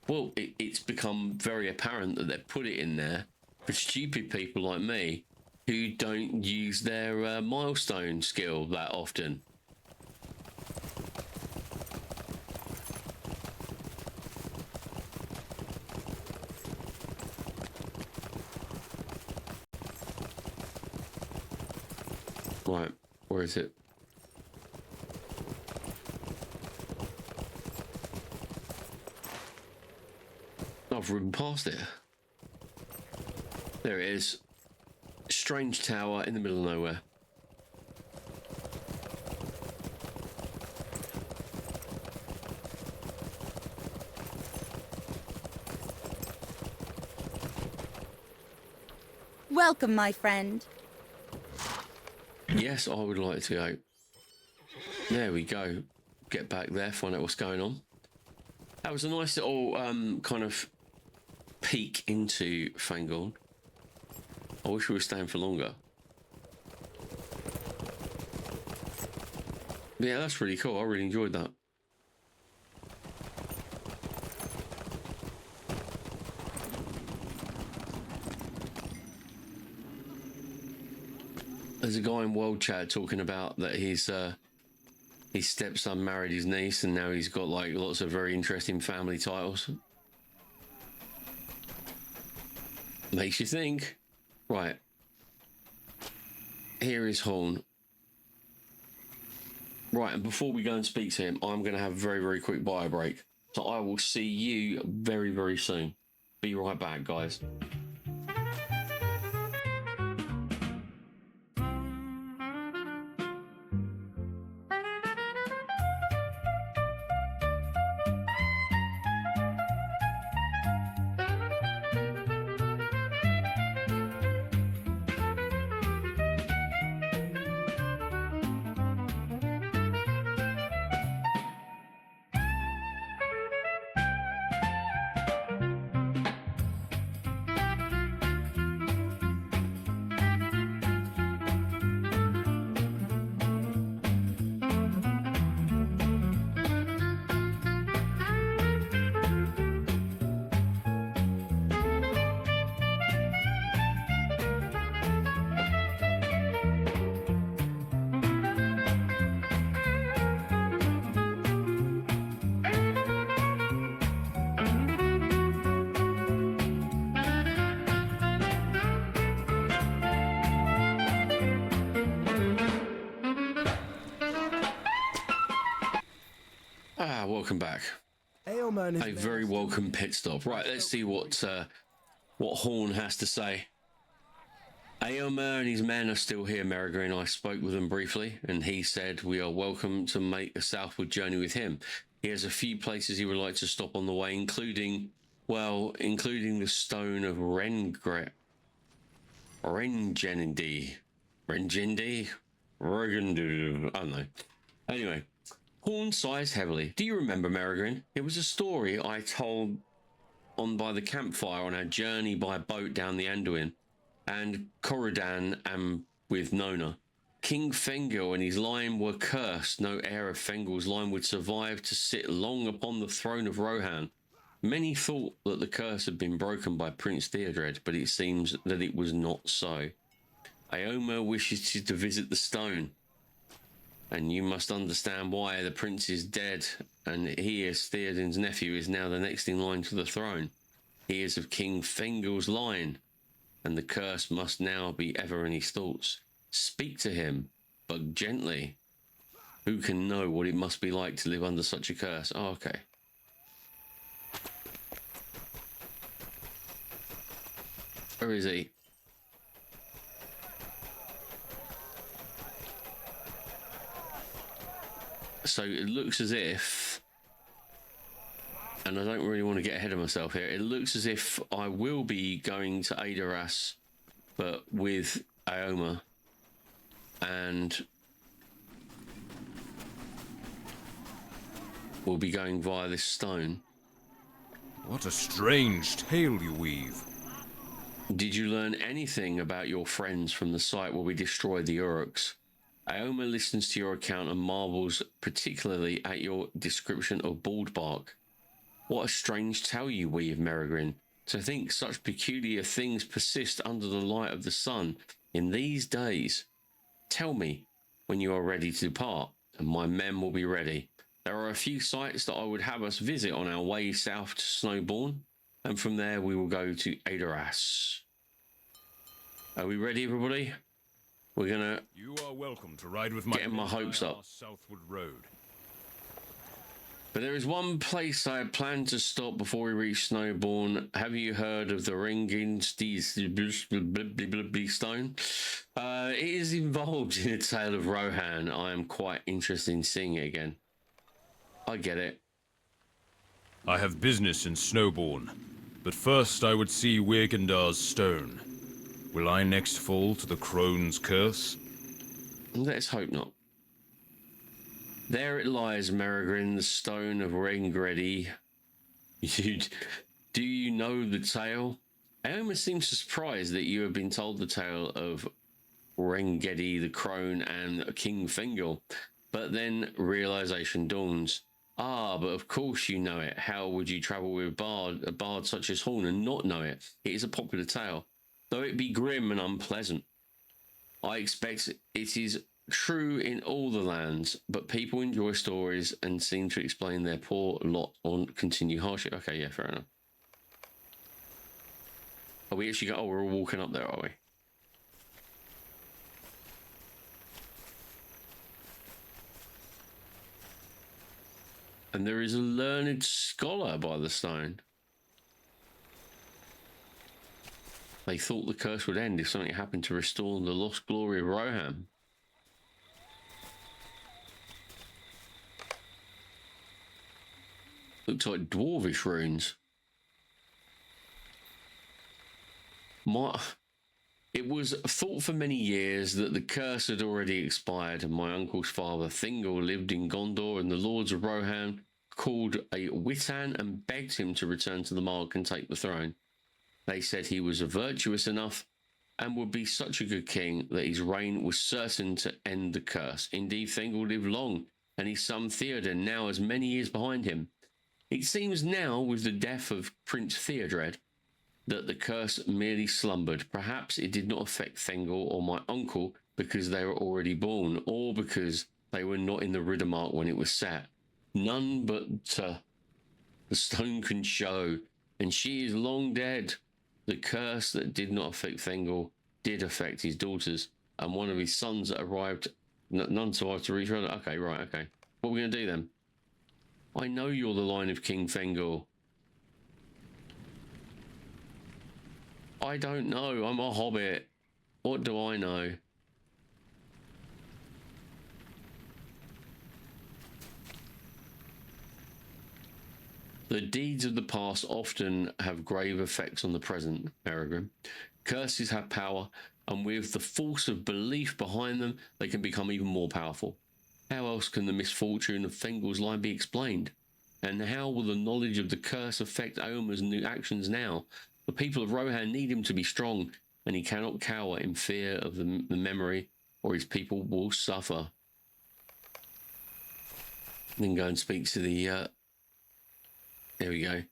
Well, it's become very apparent that they put it in there for stupid people like me who don't use their milestone skill that often. Right, where is it? I've ridden past it. There it is. Strange tower in the middle of nowhere. Welcome, my friend. Yes, I would like to go. There we go. Get back there, find out what's going on. That was a nice little kind of peek into Fangorn. I wish we were staying for longer. Yeah, that's really cool. I really enjoyed that. There's a guy in World Chat talking about that his stepson married his niece, and now he's got like lots of very interesting family titles. Makes you think. Right. Here is Horn. Right, and before we go and speak to him, I'm going to have a very, very quick bio break. So I will see you very, very soon. Be right back, guys. Welcome back. A very welcome pit stop. Right, let's see what Horn has to say. Aomer and his men are still here, Merigrin. I spoke with him briefly, and he said we are welcome to make a southward journey with him. He has a few places he would like to stop on the way, including the stone of Rengendi. I don't know. Anyway. Horn sighs heavily. Do you remember, Merigrin? It was a story I told on by the campfire on our journey by boat down the Anduin and Corridan and with Nona. King Fengel and his line were cursed. No heir of Fengel's line would survive to sit long upon the throne of Rohan. Many thought that the curse had been broken by Prince Theodred, but it seems that it was not so. Aomer wishes to visit the stone. And you must understand why. The prince is dead, and he, as Theoden's nephew, is now the next in line to the throne. He is of King Fengel's line, and the curse must now be ever in his thoughts. Speak to him, but gently. Who can know what it must be like to live under such a curse? Oh, okay. Where is he? So it looks as if, and I don't really want to get ahead of myself here, it looks as if I will be going to Adoras, but with Aomer, and we'll be going via this stone. What a strange tale you weave. Did you learn anything about your friends from the site where we destroyed the Uruks? Aomer listens to your account and marvels particularly at your description of Baldbark. What a strange tale you weave, Merigrin. To think such peculiar things persist under the light of the sun in these days. Tell me when you are ready to depart, and my men will be ready. There are a few sites that I would have us visit on our way south to Snowbourne, and from there we will go to Adoras. Are we ready, everybody? We're gonna. You are welcome to ride with my getting my hopes up. Southward road. But there is one place I plan to stop before we reach Snowbourne. Have you heard of the Ringin Steed stone? It is involved in a tale of Rohan. I am quite interested in seeing it again. I get it. I have business in Snowbourne, but first I would see Wirgendar's stone. Will I next fall to the crone's curse? Let's hope not. There it lies, Merigrin, the stone of Rengendi. Do you know the tale? Aomer seems surprised that you have been told the tale of Rengendi, the crone, and King Fengel. But then realization dawns. Ah, but of course you know it. How would you travel with a bard such as Horn and not know it? It is a popular tale, though it be grim and unpleasant. I expect it is true in all the lands, but people enjoy stories and seem to explain their poor lot or continue hardship. Okay, yeah, fair enough. Are we actually? Oh, we're all walking up there, are we? And there is a learned scholar by the stone. They thought the curse would end if something happened to restore the lost glory of Rohan. Looks like dwarvish runes. It was thought for many years that the curse had already expired, and my uncle's father, Thingol, lived in Gondor, and the lords of Rohan called a Witan and begged him to return to the Mark and take the throne. They said he was virtuous enough and would be such a good king that his reign was certain to end the curse. Indeed, Thingol lived long, and his son Theoden now has many years behind him. It seems now, with the death of Prince Theodred, that the curse merely slumbered. Perhaps it did not affect Thengel or my uncle because they were already born, or because they were not in the Riddermark when it was set. None but the stone can show, and she is long dead. The curse that did not affect Thengel did affect his daughters, and one of his sons that arrived, none survived to reach her. Okay, right, okay. What are we going to do then? I know you're the line of King Thengel. I don't know. I'm a hobbit. What do I know? The deeds of the past often have grave effects on the present, Peregrine. Curses have power, and with the force of belief behind them, they can become even more powerful. How else can the misfortune of Thengel's line be explained? And how will the knowledge of the curse affect Eomer's new actions now? The people of Rohan need him to be strong, and he cannot cower in fear of the memory, or his people will suffer. Then go and speak to the... There we go.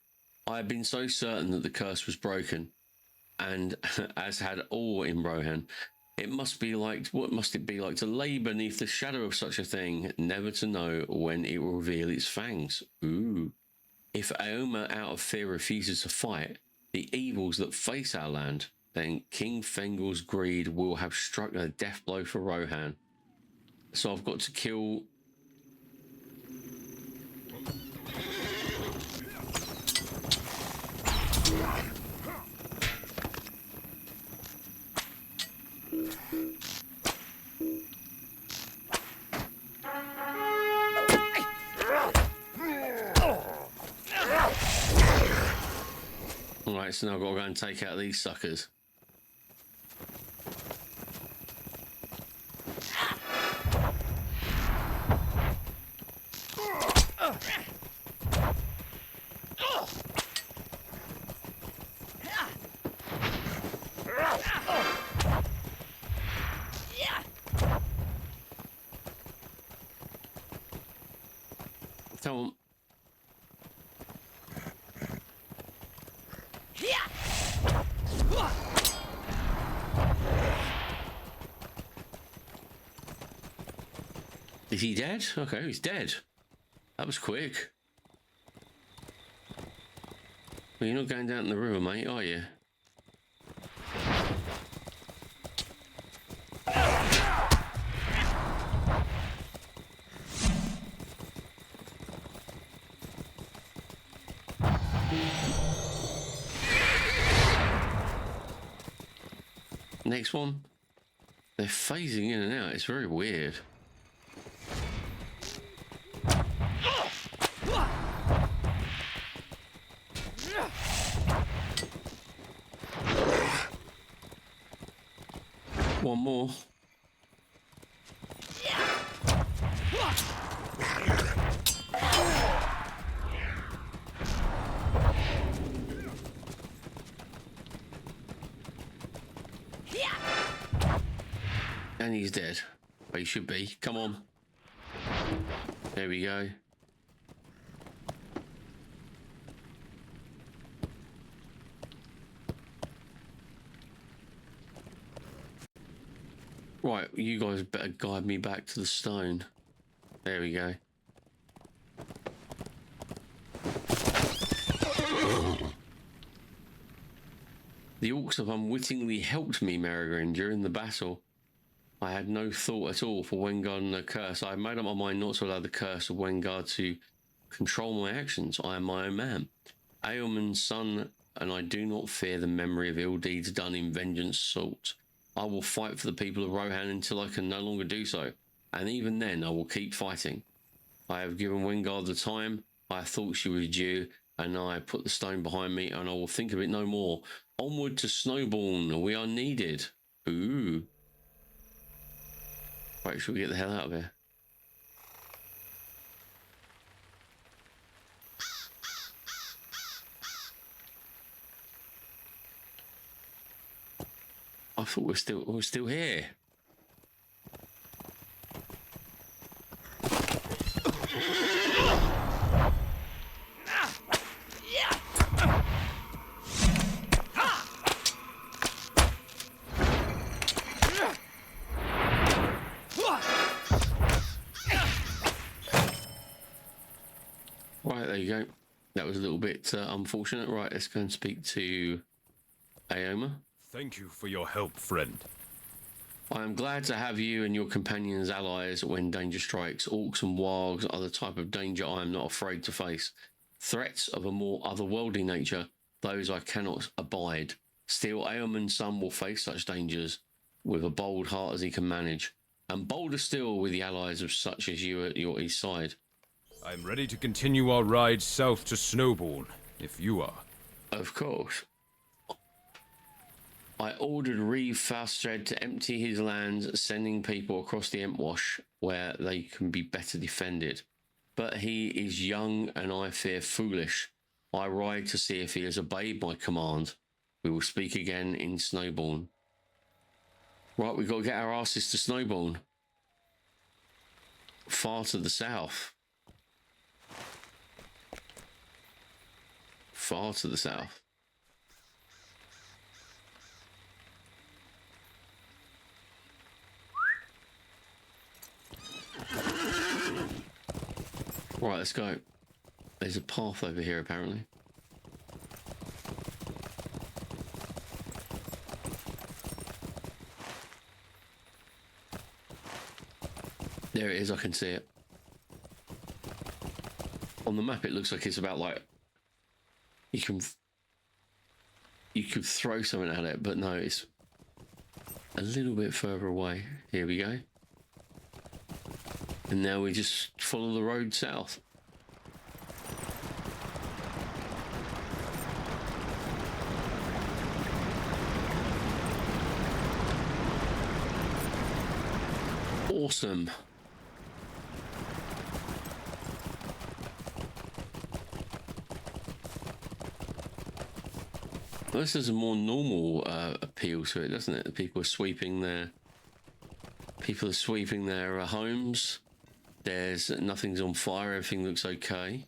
I have been so certain that the curse was broken, and as had all in Rohan. It must be like, what must it be like to lay beneath the shadow of such a thing, never to know when it will reveal its fangs? Ooh. If Aomer out of fear refuses to fight the evils that face our land, then King Fengel's greed will have struck a death blow for Rohan. So I've got to kill... Alright, so now I've got to go and take out these suckers. Come on. Is he dead? Okay, he's dead. That was quick. Well, you're not going down in the river, mate, are you? Next one. They're phasing in and out. It's very weird. One more. And he's dead. But he should be. Come on. There we go. Right, you guys better guide me back to the stone. There we go. The orcs have unwittingly helped me, Merigrin, during the battle. I had no thought at all for Wengard and the curse. I made up my mind not to allow the curse of Wengard to control my actions. I am my own man. Aelman's son, and I do not fear the memory of ill deeds done in vengeance sought. I will fight for the people of Rohan until I can no longer do so, and even then I will keep fighting. I have given Wengard the time I thought she was due, and I put the stone behind me, and I will think of it no more. Onward to Snowbourne, we are needed. Ooh. Right, should we get the hell out of here? I thought we're still here. Right, there you go. That was a little bit unfortunate. Right, let's go and speak to Aoma. Thank you for your help, friend. I am glad to have you and your companions allies when danger strikes. Orcs and wargs are the type of danger I am not afraid to face. Threats of a more otherworldly nature, those I cannot abide. Still, Aelman's son will face such dangers with a bold heart as he can manage, and bolder still with the allies of such as you at your east side. I'm ready to continue our ride south to Snowbourne, if you are. Of course. I ordered Reeve Faustred to empty his lands, sending people across the Entwash where they can be better defended. But he is young and I fear foolish. I ride to see if he has obeyed my command. We will speak again in Snowbourne. Right, we've got to get our asses to Snowbourne. Far to the south. Far to the south. Right, let's go. There's a path over here, apparently. There it is, I can see it. On the map, it looks like it's about like... You could throw something at it, but no, it's a little bit further away. Here we go. And now we just follow the road south. Awesome. Well, this has a more normal appeal to it, doesn't it? The people are sweeping their homes. There's nothing's on fire. Everything looks okay.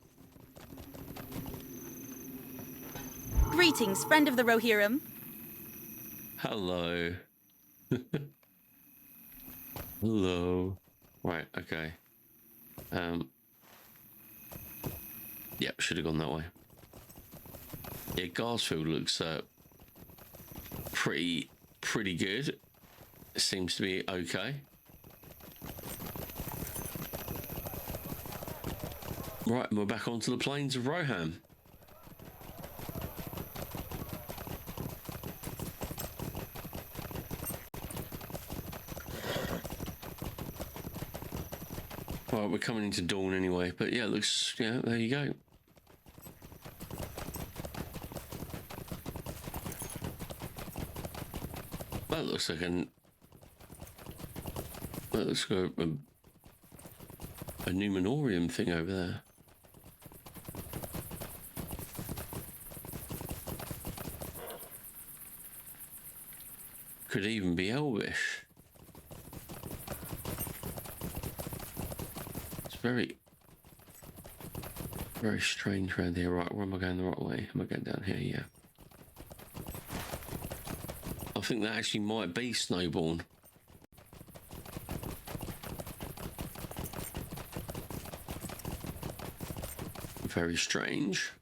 Greetings, friend of the Rohirrim. Hello. Hello. Right. Okay. Yep. Should have gone that way. Yeah, Garsfield looks pretty good. It seems to be okay. Right, and we're back onto the plains of Rohan. Right, we're coming into dawn anyway, but yeah, it looks, yeah, there you go. That looks like a Numenorian thing over there. Could even be Elvish. It's very strange around here. Right, where am I going the right way? Am I going down here? Yeah. I think that actually might be Snowbourne. Very strange.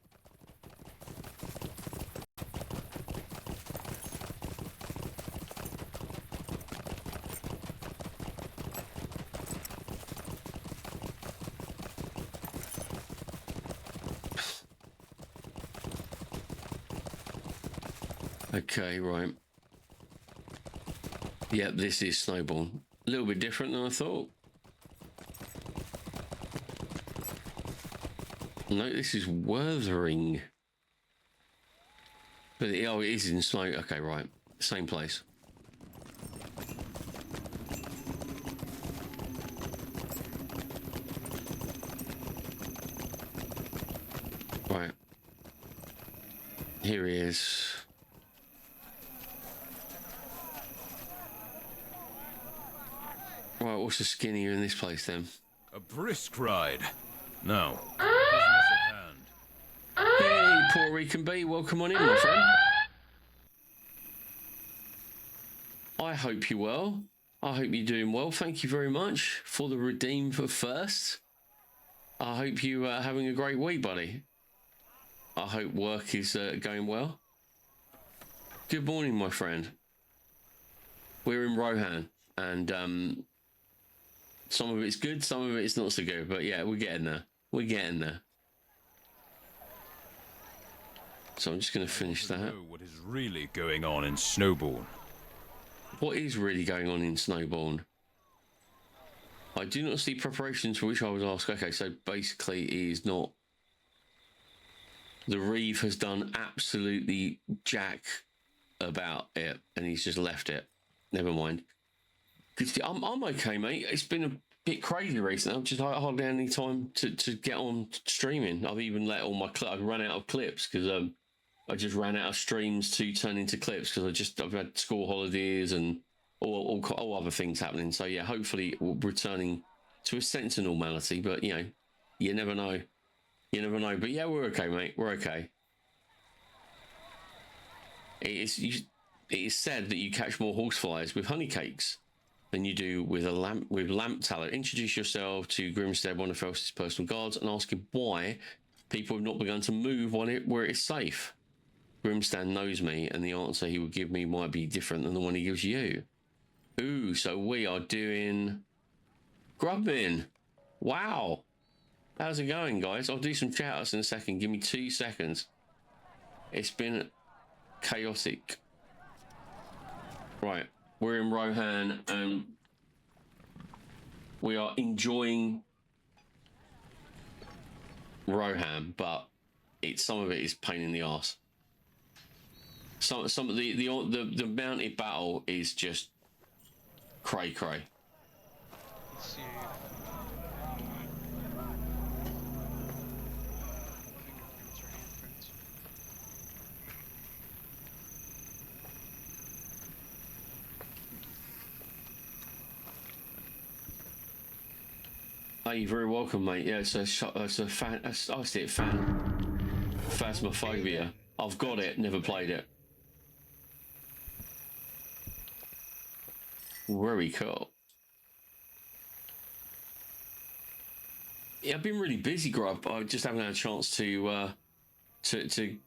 Okay, right. Yep, this is Snowborn. A little bit different than I thought. No, this is Wuthering. But oh, it is in Snow. Okay, right. Same place. Right. Here he is. Right, what's the skinnier in this place then? A brisk ride. Now, business at hand. Hey, Puerto Rican B, welcome on in, my friend. I hope you're well. I hope you're doing well. Thank you very much for the redeem for first. I hope you are having a great week, buddy. I hope work is going well. Good morning, my friend. We're in Rohan, and some of it's good, some of it's not so good, but yeah, we're getting there. We're getting there. So I'm just going to finish that. Know what is really going on in Snowborn? What is really going on in Snowborn? I do not see preparations for which I was asked. Okay, so basically it is not... The Reeve has done absolutely jack about it, and he's just left it. Never mind. I'm okay, mate. It's been a bit crazy recently. I've just hardly had any time to get on streaming. I've even let all my I've run out of clips because I just ran out of streams to turn into clips because I've had school holidays and all other things happening. So yeah, hopefully we're returning to a sense of normality. But you know, you never know. You never know. But yeah, we're okay, mate. We're okay. It is said that you catch more horseflies with honey cakes than you do with lamp tallow. Introduce yourself to Grimstead, one of Felse's personal guards, and ask him why people have not begun to move where it is safe. Grimstead knows me, and the answer he would give me might be different than the one he gives you. Ooh, so we are doing Grubbin. Wow. How's it going, guys? I'll do some shout-outs in a second. Give me 2 seconds. It's been chaotic. Right. We're in Rohan, and we are enjoying Rohan, but some of it is pain in the arse. Some of the mounted battle is just cray. Let's see. Fingerprints or handprints. Hey, you're very welcome, mate. Yeah, it's a fan. I see it, fan. Phasmophobia. I've got it. Never played it. Very cool. Yeah, I've been really busy, Grub. I just haven't had a chance to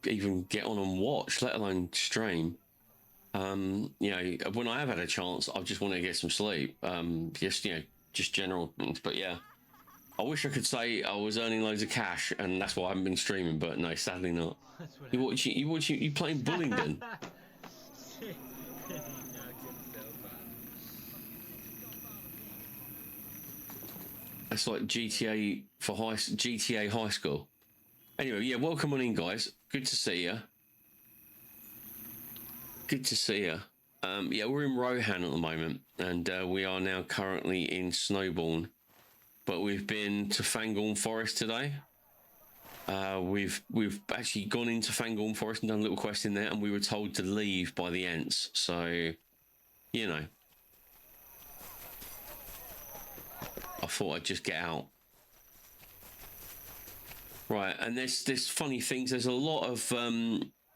even get on and watch, let alone stream. You know, when I have had a chance, I just want to get some sleep. Just general things. But yeah, I wish I could say I was earning loads of cash, and that's why I haven't been streaming. But no, sadly not. You playing Bullingdon? It's like GTA GTA High School. Anyway, yeah, welcome on in, guys. Good to see you. Good to see you. Yeah, we're in Rohan at the moment, and we are now currently in Snowborn. But we've been to Fangorn Forest today. We've actually gone into Fangorn Forest and done a little quest in there, and we were told to leave by the Ents. So, you know, I thought I'd just get out. Right, and there's funny things. There's a lot of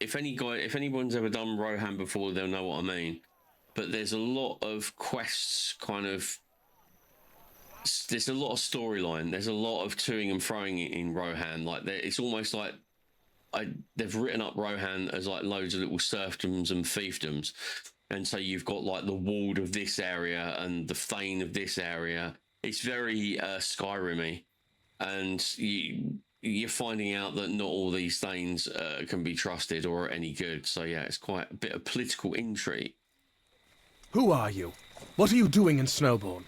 if anyone's ever done Rohan before, they'll know what I mean. But there's a lot of quests kind of there's a lot of storyline. There's a lot of toing and froing in Rohan. Like it's almost like they've written up Rohan as like loads of little serfdoms and fiefdoms, and so you've got like the ward of this area and the thane of this area. It's very Skyrim-y, and you're finding out that not all these thanes can be trusted or are any good. So yeah, it's quite a bit of political intrigue. Who are you? What are you doing in Snowbourne?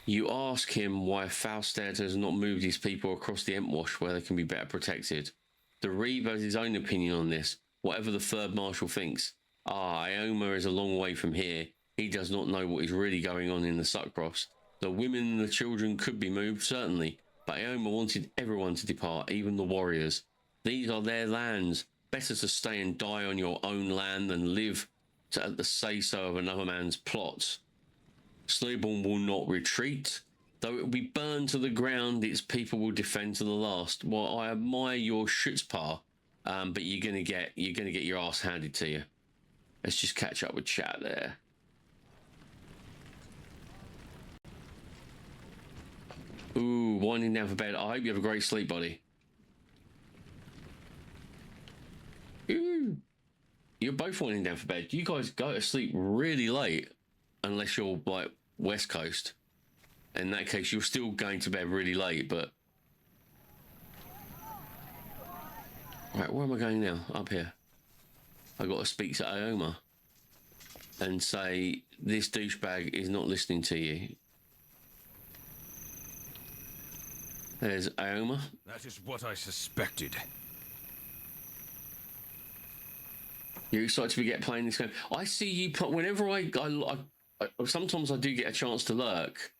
You ask him why Falstad has not moved his people across the Entwash where they can be better protected. The Reeve has his own opinion on this, whatever the Third Marshal thinks. Ioma is a long way from here. He does not know what is really going on in the Suckcross. The women and the children could be moved, certainly, but Ioma wanted everyone to depart, even the warriors. These are their lands. Better to stay and die on your own land than live at the say-so of another man's plots. Snowbourne will not retreat. Though it will be burned to the ground, its people will defend to the last. Well, I admire your chutzpah, but you're gonna get your ass handed to you. Let's just catch up with chat there. Ooh, winding down for bed. I hope you have a great sleep, buddy. Ooh, you're both winding down for bed. You guys go to sleep really late, unless you're like West Coast. In that case, you're still going to bed really late, but... Right, where am I going now? Up here. I got to speak to Ioma and say, this douchebag is not listening to you. There's Ioma. That is what I suspected. You're excited to get playing this game. I see you put... Whenever I sometimes I do get a chance to lurk.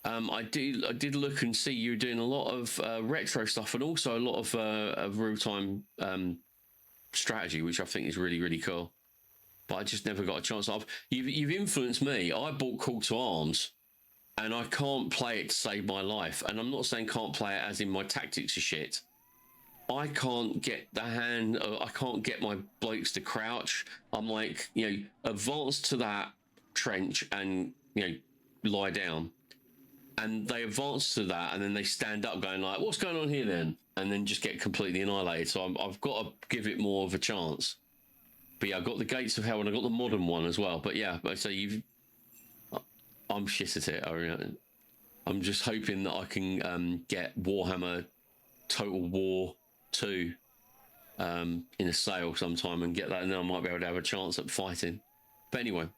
I did look and see you doing a lot of retro stuff and also a lot of real-time strategy, which I think is really, really cool. But I just never got a chance. You've influenced me. I bought Call to Arms, and I can't play it to save my life. And I'm not saying can't play it as in my tactics are shit. I can't get I can't get my blokes to crouch. I'm like, advance to that trench and, lie down. And they advance to that, and then they stand up going like, what's going on here then? And then just get completely annihilated. So I've got to give it more of a chance. But yeah, I've got the Gates of Hell, and I've got the modern one as well. But yeah, so I'm shit at it. I'm just hoping that I can get Warhammer Total War 2 in a sale sometime and get that, and then I might be able to have a chance at fighting. But anyway,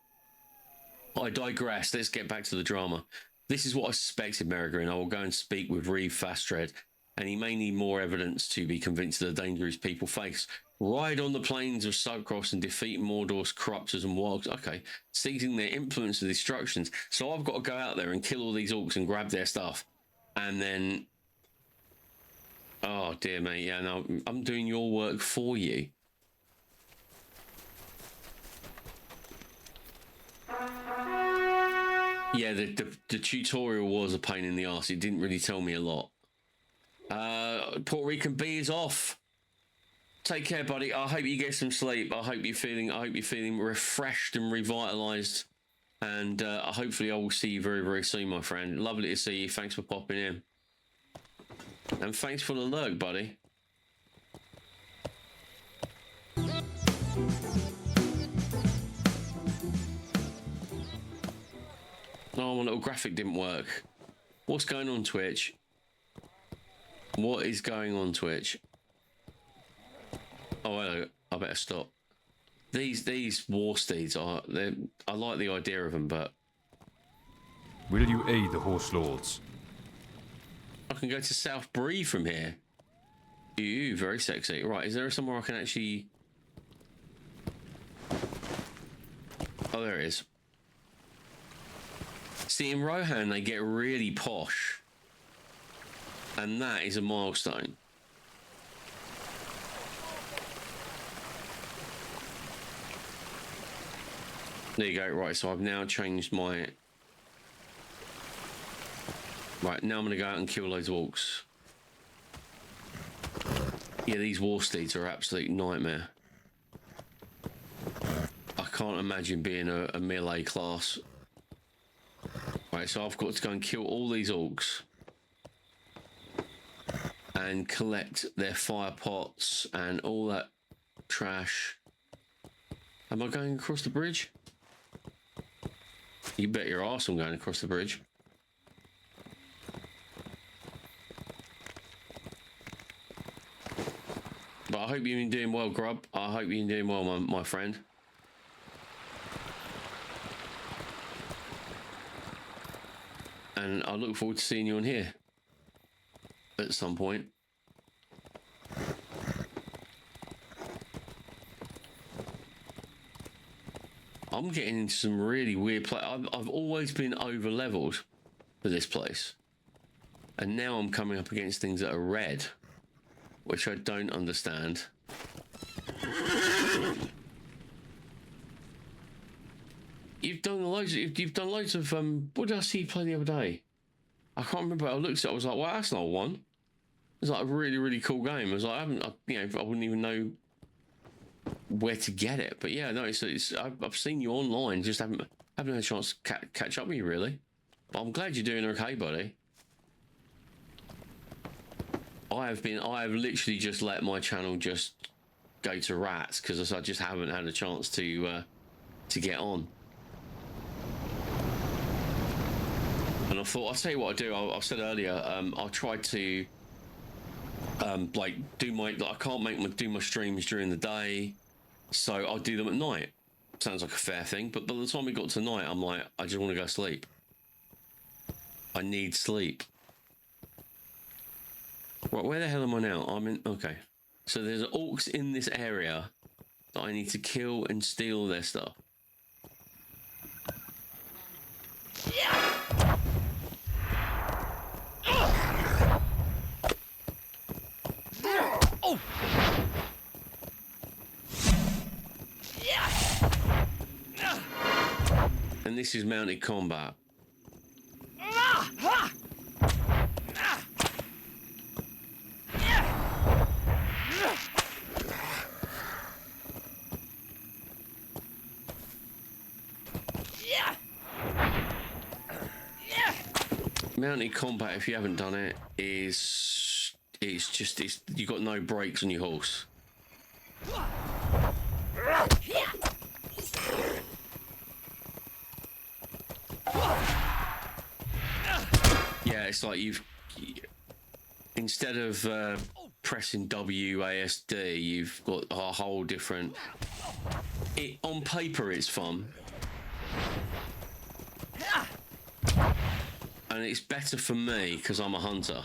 I digress. Let's get back to the drama. This is what I suspected, Merigrin. I will go and speak with Reeve Fastred, and he may need more evidence to be convinced of the danger his people face. Ride on the plains of Suckcross and defeat Mordor's corruptors and wargs. Okay, seizing their influence and destructions. So I've got to go out there and kill all these orcs and grab their stuff. And then... Oh, dear mate. Yeah, no, I'm doing your work for you. Yeah, the tutorial was a pain in the arse. It didn't really tell me a lot. Puerto Rican B is off. Take care, buddy. I hope you get some sleep. I hope you're feeling refreshed and revitalized. And hopefully I will see you very, very soon, my friend. Lovely to see you. Thanks for popping in. And thanks for the lurk, buddy. Oh, my little graphic didn't work. What's going on, Twitch? What is going on, Twitch? Oh, hello. I better stop. These war steeds are... I like the idea of them, but... Will you aid the horse lords? I can go to South Bree from here. Ooh, very sexy. Right, is there somewhere I can actually... Oh, there it is. See, in Rohan, they get really posh. And that is a milestone. There you go. Right, so I've now changed my... Right, now I'm going to go out and kill loads of orcs. Yeah, these war steeds are an absolute nightmare. I can't imagine being a melee class. Right, so I've got to go and kill all these orcs and collect their fire pots and all that trash. Am I going across the bridge? You bet your arse I'm going across the bridge. But I hope you've been doing well, Grub. I hope you've been doing well, my friend. And I look forward to seeing you on here at some point. I'm getting into some really weird play. I've always been over leveled for this place, and now I'm coming up against things that are red, which I don't understand. You've done loads of what did I see you play the other day? I can't remember. I looked at it, I was like, wow, that's not one. It's like a really, really cool game. I was like, I wouldn't even know where to get it. But yeah, no, I've seen you online, just haven't had a chance to catch up with you really. But I'm glad you're doing okay, buddy. I have literally just let my channel just go to rats because I just haven't had a chance to get on. And I thought, I'll tell you what I do. I said earlier, I'll try to like I can't do my streams during the day, so I'll do them at night. Sounds like a fair thing, but by the time we got to night, I'm like, I just want to go sleep. I need sleep. Right, where the hell am I now? I'm in. Okay, so there's orcs in this area that I need to kill and steal their stuff. And this is mounted combat. Mounted combat, if you haven't done it, it's you got no brakes on your horse. Yeah, it's like instead of pressing WASD, you've got a whole different. On paper, it's fun. And it's better for me because I'm a hunter.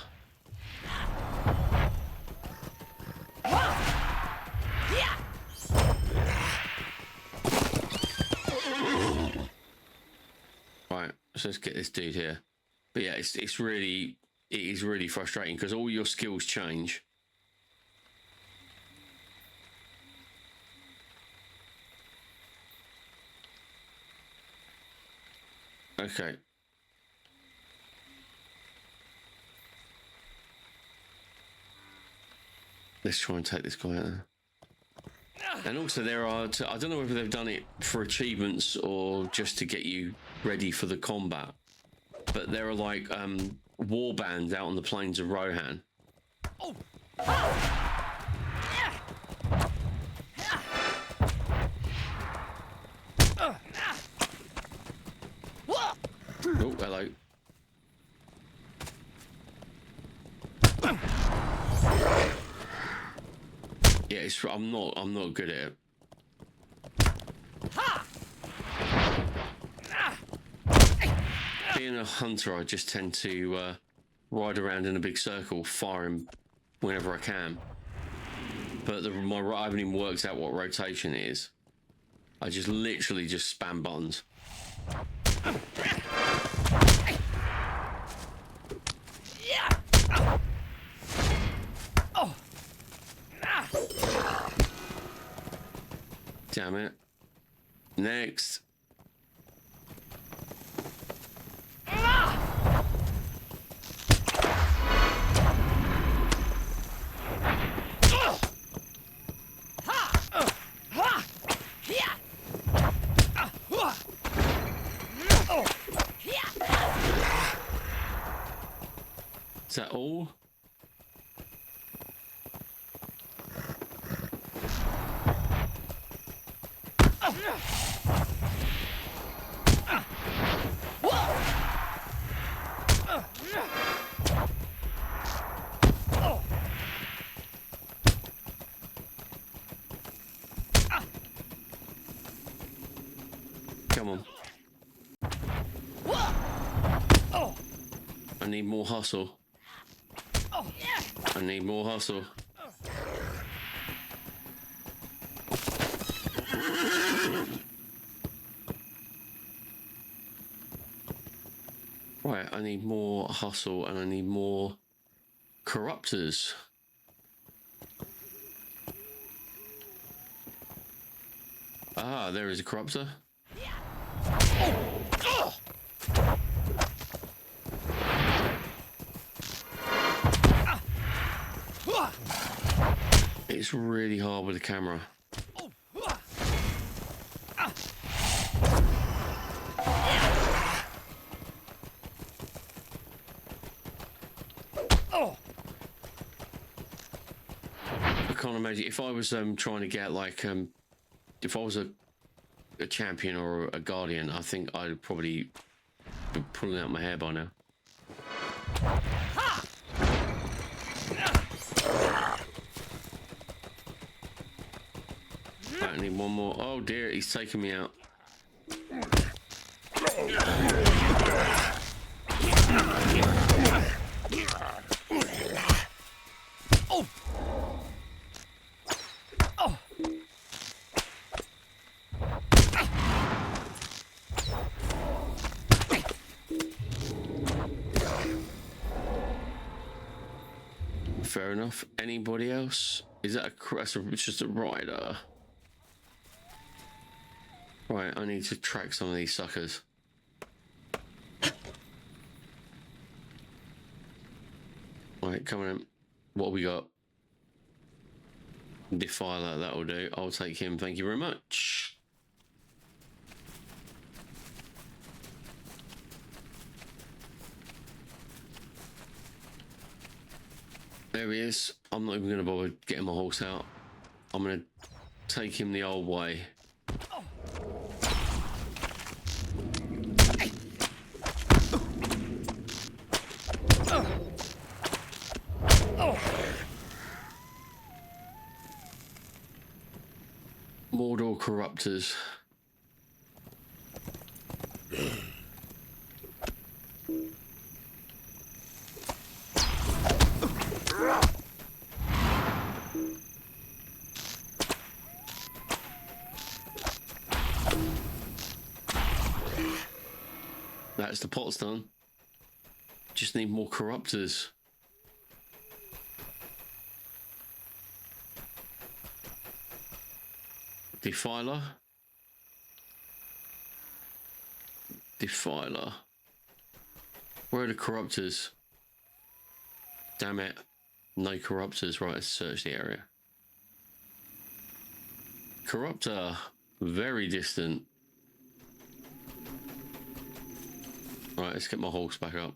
Right, so let's get this dude here. But yeah, it is really frustrating because all your skills change. Okay. Let's try and take this guy out there. And also there are, I don't know whether they've done it for achievements or just to get you ready for the combat, but there are like war bands out on the plains of Rohan. Oh. Oh, hello. Yeah, I'm not good at it. Being a hunter, I just tend to ride around in a big circle, firing whenever I can. But I haven't even worked out what rotation is. I just literally just spam buttons. Damn it. Next. Is that all? Come on. I need more hustle. I need more hustle. Right, I need more hustle and I need more corruptors. Ah, there is a corruptor. It's really hard with the camera. I can't imagine if I was trying to get like if I was a champion or a guardian, I think I'd probably be pulling out my hair by now. I need one more. Oh dear, he's taking me out. Fair enough. Anybody else? Is that it's just a rider? Right, I need to track some of these suckers. Right, come on in. What have we got? Defiler, that'll do. I'll take him, thank you very much. There he is. I'm not even going to bother getting my horse out. I'm going to take him the old way. Mordor corruptors. That's the pot's done. Just need more corruptors. Defiler. Defiler. Where are the corruptors? Damn it. No corruptors. Right, let's search the area. Corruptor. Very distant. Right, let's get my horse back up.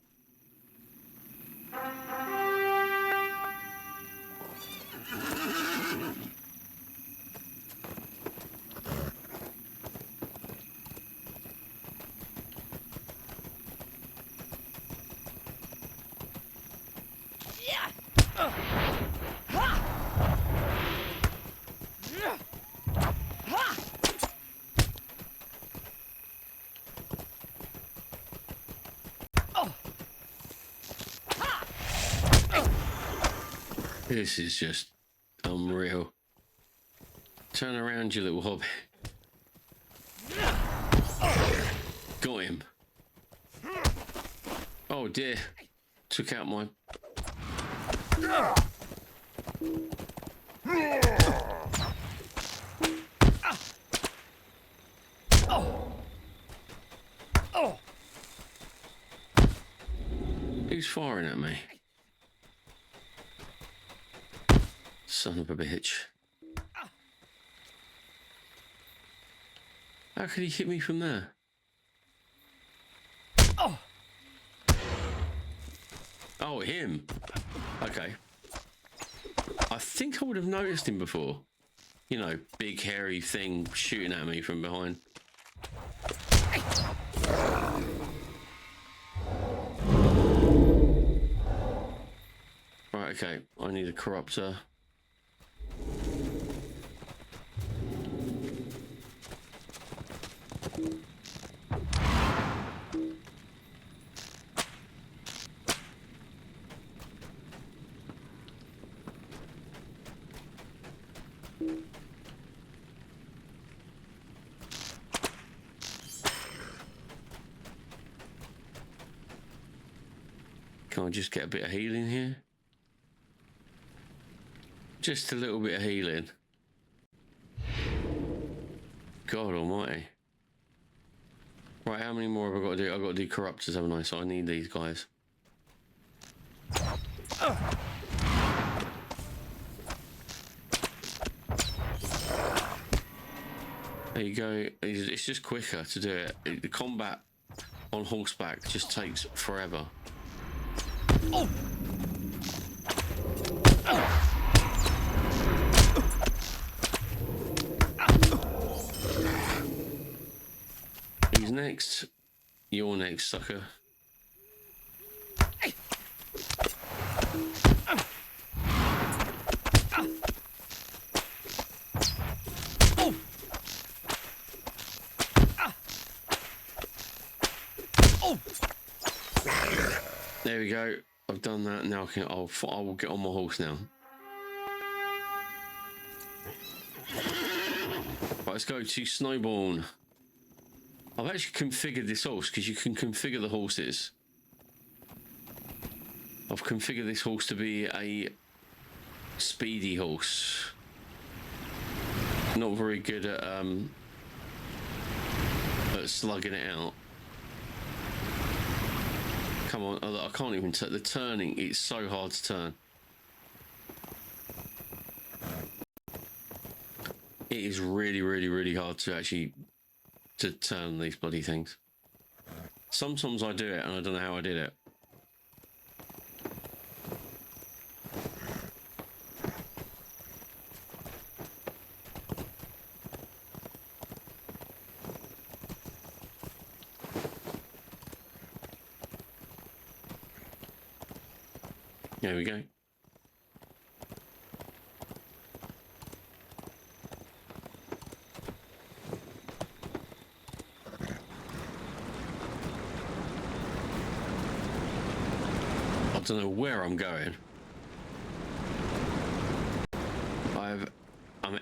This is just unreal. Turn around, you little hobbit. Got him. Oh dear. Took out my... Who's firing at me? Son of a bitch. How could he hit me from there? Oh, him. Okay. I think I would have noticed him before. You know, big hairy thing shooting at me from behind. Right, okay. I need a corruptor. Can I just get a bit of healing here? Just a little bit of healing. God almighty. Right, how many more have I got to do? I've got to do corruptors, haven't I? So I need these guys. There you go. It's just quicker to do it. The combat on horseback just takes forever. Oh. He's next. You're next, sucker. There we go. I've done that. Now I will get on my horse now. Right, let's go to Snowborn. I've actually configured this horse because you can configure the horses. I've configured this horse to be a speedy horse. Not very good at slugging it out. Come on, I can't even the turning. It's so hard to turn. It is really, really, really hard to actually turn these bloody things. Sometimes I do it and I don't know how I did it. There we go. I don't know where I'm going. I'm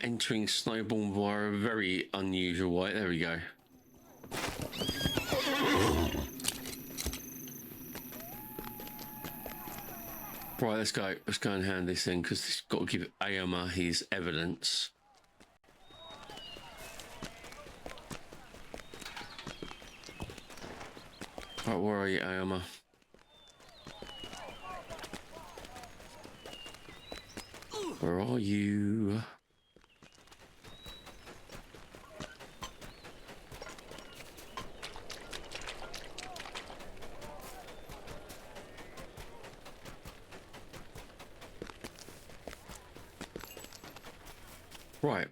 entering Snowborn via a very unusual way. There we go. Right, let's go. Let's go and hand this in because it's got to give Aoma his evidence. Right, where are you, Aoma? Where are you? Right.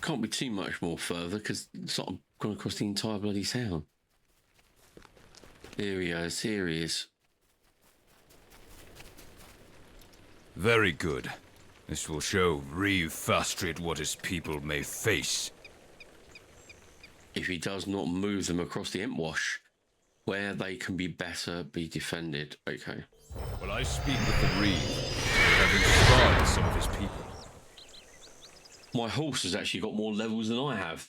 Can't be too much more further because it's sort of gone across the entire bloody town. Here he is, here he is. Very good. This will show Reeve Fastrid what his people may face. If he does not move them across the Impwash, where they can be defended. Okay. Well, I speak with the Reeve. They have inspired some of his people. My horse has actually got more levels than I have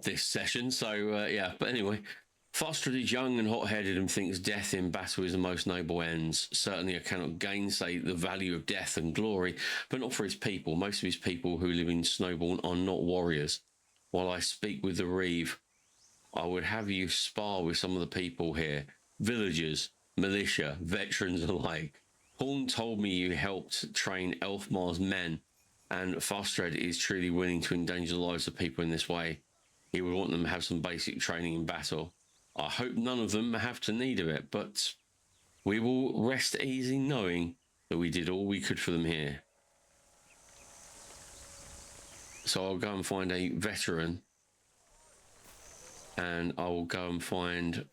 this session, so yeah. But anyway, Fastrid is young and hot-headed and thinks death in battle is the most noble ends. Certainly I cannot gainsay the value of death and glory, but not for his people. Most of his people who live in Snowborn are not warriors. While I speak with the Reeve, I would have you spar with some of the people here. Villagers, militia, veterans alike. Horn told me you helped train Elfmar's men, and Fastrid is truly willing to endanger the lives of people in this way. He would want them to have some basic training in battle. I hope none of them have to need of it, but We will rest easy knowing that we did all we could for them here. So I'll go and find a veteran, and I will go and find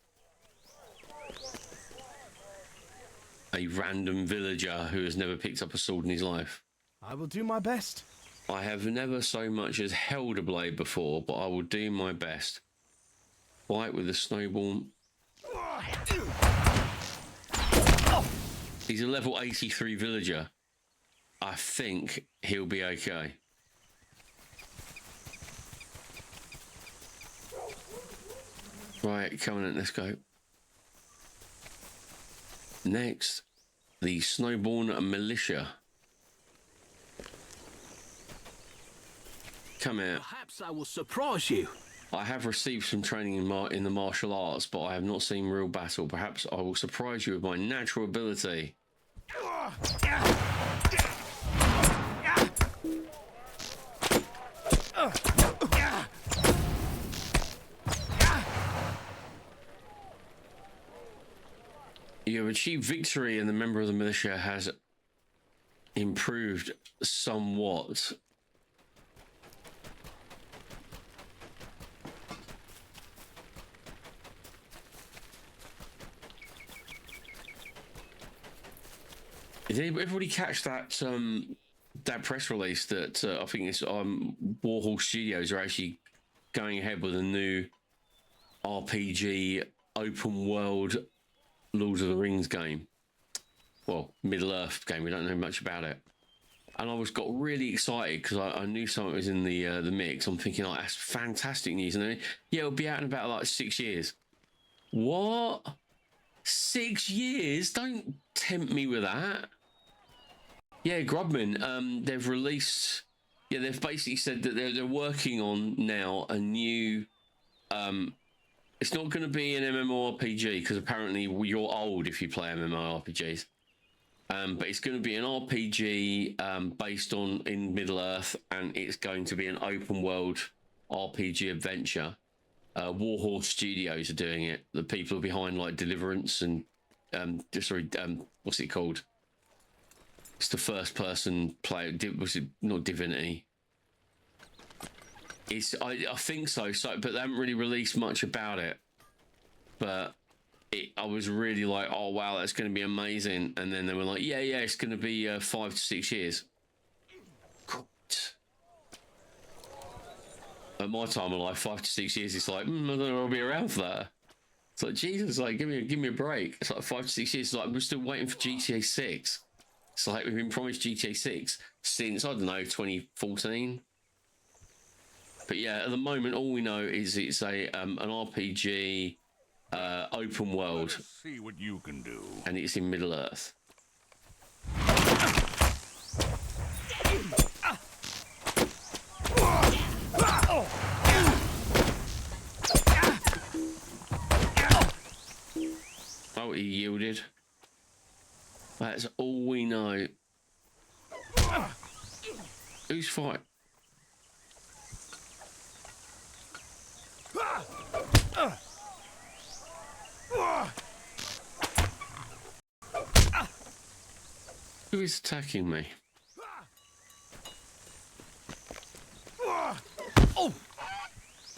a random villager who has never picked up a sword in his life. I will do my best. I have never so much as held a blade before, but I will do my best. Fight with a snowball. He's a level 83 villager. I think he'll be okay. Right, come on, let's go. Next, the Snowborn Militia. Come out. Perhaps I will surprise you. I have received some training in the martial arts, but I have not seen real battle. Perhaps I will surprise you with my natural ability. You have achieved victory, and the member of the militia has improved somewhat. Did everybody catch that that press release that I think it's Warhol Studios are actually going ahead with a new RPG open world Lord of the Rings game? Well, Middle Earth game. We don't know much about it, and I got really excited because I knew something was in the mix. I'm thinking, like, that's fantastic news, and then, yeah, it'll be out in about like 6 years. What? 6 years? Don't tempt me with that. Yeah, Grubman, they've released... Yeah, they've basically said that they're working on now a new... it's not going to be an MMORPG, because apparently you're old if you play MMORPGs. But it's going to be an RPG based in Middle-earth, and it's going to be an open-world RPG adventure. Warhorse Studios are doing it. The people behind, like, Deliverance and... what's it called? It's the first-person play. Was it not Divinity? I think so. But they haven't really released much about it. But I was really like, oh wow, that's going to be amazing. And then they were like, yeah, it's going to be 5 to 6 years. God. At my time of life, 5 to 6 years, it's like, I don't know, I'll be around for that. It's like, Jesus, like, give me a break. It's like 5 to 6 years. It's like, we're still waiting for GTA 6. It's like we've been promised GTA 6 since, I don't know, 2014. But yeah, at the moment, all we know is it's an RPG open world. Let's see what you can do. And it's in Middle Earth. Oh, he yielded. That's all we know. Who's fight? Who is attacking me?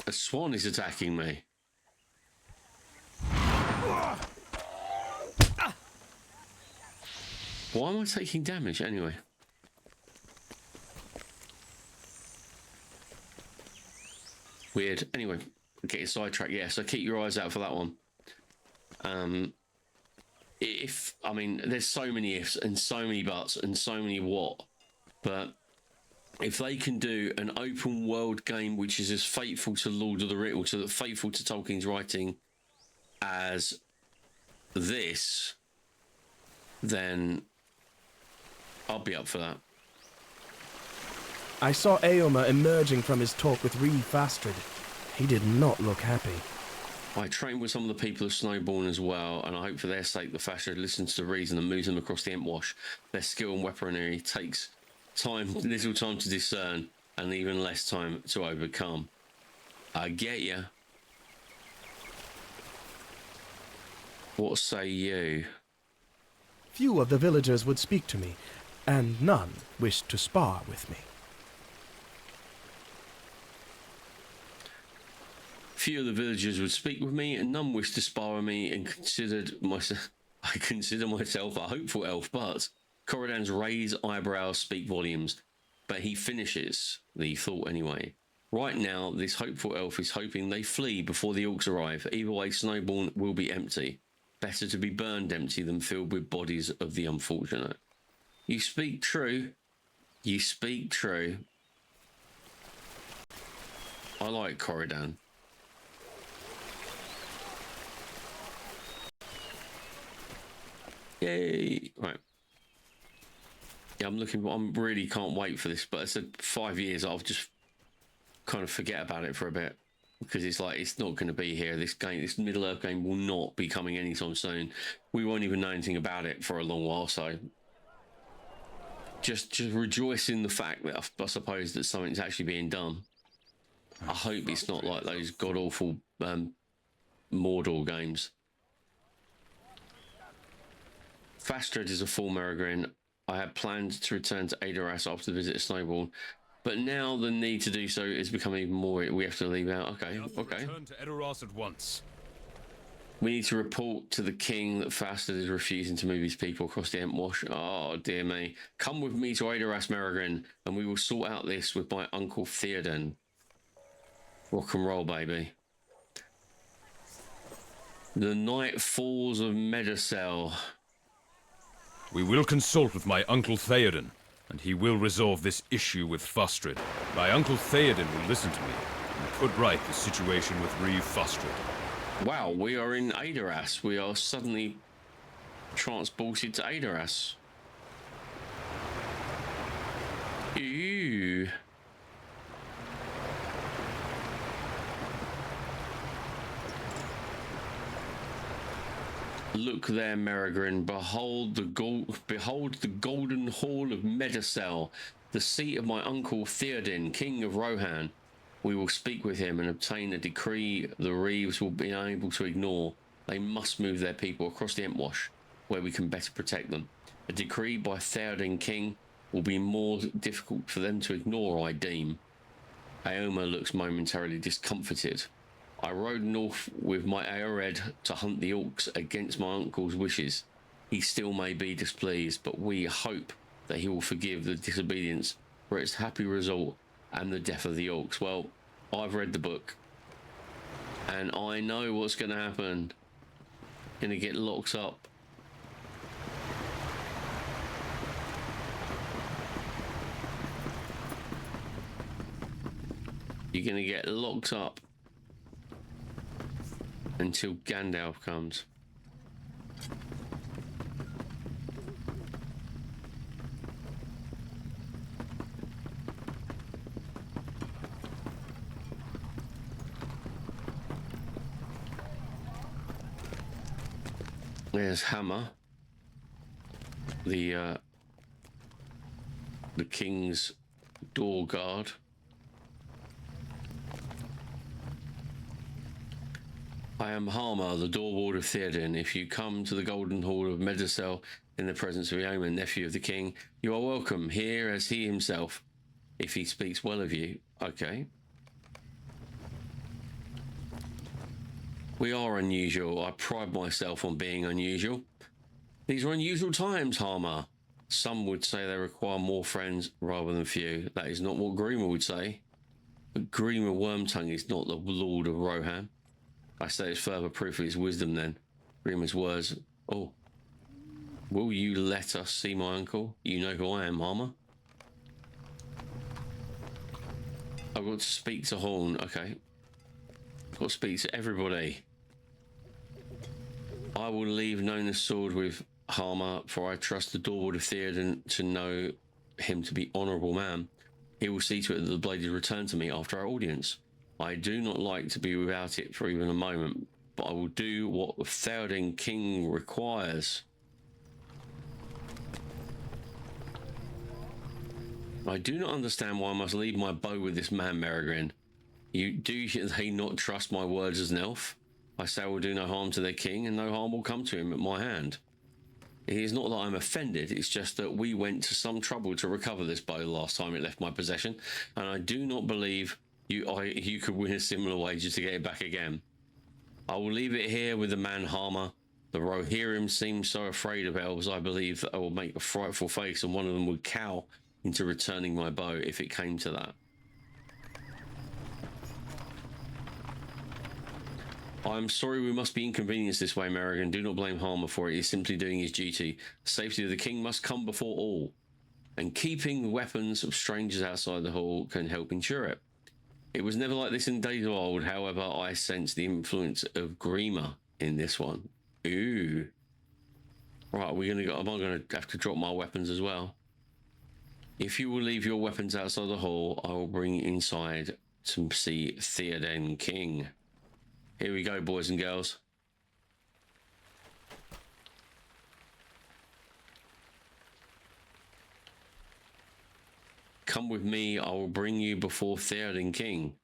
A swan is attacking me. Why am I taking damage anyway? Weird. Anyway, getting sidetracked. Yeah, so keep your eyes out for that one. I mean, there's so many ifs and so many buts and so many what, but if they can do an open world game which is as faithful to Lord of the Rings, or faithful to Tolkien's writing as this, then I'll be up for that. I saw Aoma emerging from his talk with Reeve Fastred. He did not look happy. I trained with some of the people of Snowborn as well, and I hope for their sake the Fastred listens to the reason and moves them across the Entwash. Their skill and weaponry takes little time to discern, and even less time to overcome. I get ya. What say you? Few of the villagers would speak to me, and none wished to spar with me. Few of the villagers would speak with me, and none wished to spar with me, and I consider myself a hopeful elf, but Corridan's raised eyebrows speak volumes. But he finishes the thought anyway. Right now, this hopeful elf is hoping they flee before the orcs arrive. Either way, Snowbourne will be empty. Better to be burned empty than filled with bodies of the unfortunate. You speak true. You speak true. I like Corridan. Yay! Right. Yeah, I really can't wait for this, but I said 5 years, I'll just kind of forget about it for a bit. Because it's like, it's not going to be here. This Middle-earth game will not be coming anytime soon. We won't even know anything about it for a long while, so... Just rejoice in the fact that I suppose that something's actually being done. I hope it's not like those god-awful Mordor games. Fastred is a full Merigrin. I had planned to return to Adoras after the visit to Snowball, but now the need to do so is becoming even more. We have to leave out. Okay. Return to Edoras at once. We need to report to the king that Fastred is refusing to move his people across the Entwash. Oh, dear me. Come with me to Adoras, Merigrin, and we will sort out this with my uncle Theoden. Rock and roll, baby. The Night Falls of Medicel. We will consult with my uncle Theoden, and he will resolve this issue with Fastred. My uncle Theoden will listen to me and put right the situation with Reeve Fastred. Wow, we are in Adoras. We are suddenly transported to Adoras. Ew. Look there, Merigrin. Behold the golden hall of Medicel, the seat of my uncle Theoden, king of Rohan. We will speak with him and obtain a decree the Reeves will be unable to ignore. They must move their people across the Entwash, where we can better protect them. A decree by Theoden King will be more difficult for them to ignore, I deem. Aoma looks momentarily discomfited. I rode north with my Aored to hunt the orcs against my uncle's wishes. He still may be displeased, but we hope that he will forgive the disobedience for its happy result and the death of the orcs. Well, I've read the book, and I know what's going to happen. Gonna get locked up. You're gonna get locked up until Gandalf comes. There's Hammer, the king's door guard. I am Harmer, the door ward of Theoden. If you come to the Golden Hall of Medicel in the presence of Eomer, nephew of the king, you are welcome here as he himself, if he speaks well of you. Okay. We are unusual. I pride myself on being unusual. These are unusual times, Harmer. Some would say they require more friends rather than few. That is not what Grima would say. But Grima Wormtongue is not the Lord of Rohan. I say it's further proof of his wisdom then. Grima's words. Oh. Will you let us see my uncle? You know who I am, Harmer. I've got to speak to Horn. Okay. I've got to speak to everybody. I will leave Nona's sword with Harmer, for I trust the Dorward of Theoden to know him to be honourable man. He will see to it that the blade is returned to me after our audience. I do not like to be without it for even a moment, but I will do what the Theoden King requires. I do not understand why I must leave my bow with this man, Merigrin. Do they not trust my words as an elf? I say I will do no harm to their king, and no harm will come to him at my hand. It is not that I'm offended, it's just that we went to some trouble to recover this bow last time it left my possession, and I do not believe you could win a similar wager to get it back again. I will leave it here with the man Harmer. The Rohirrim seem so afraid of elves, I believe that I will make a frightful face, and one of them would cower into returning my bow if it came to that. I'm sorry we must be inconvenienced this way, Merrigan. Do not blame Harmer for it. He is simply doing his duty. The safety of the king must come before all, and keeping weapons of strangers outside the hall can help ensure it. It was never like this in days of old. However, I sense the influence of Grima in this one. Ooh. Right, am I going to have to drop my weapons as well? If you will leave your weapons outside the hall, I will bring you inside to see Theoden King. Here we go, boys and girls. Come with me, I will bring you before Theoden King.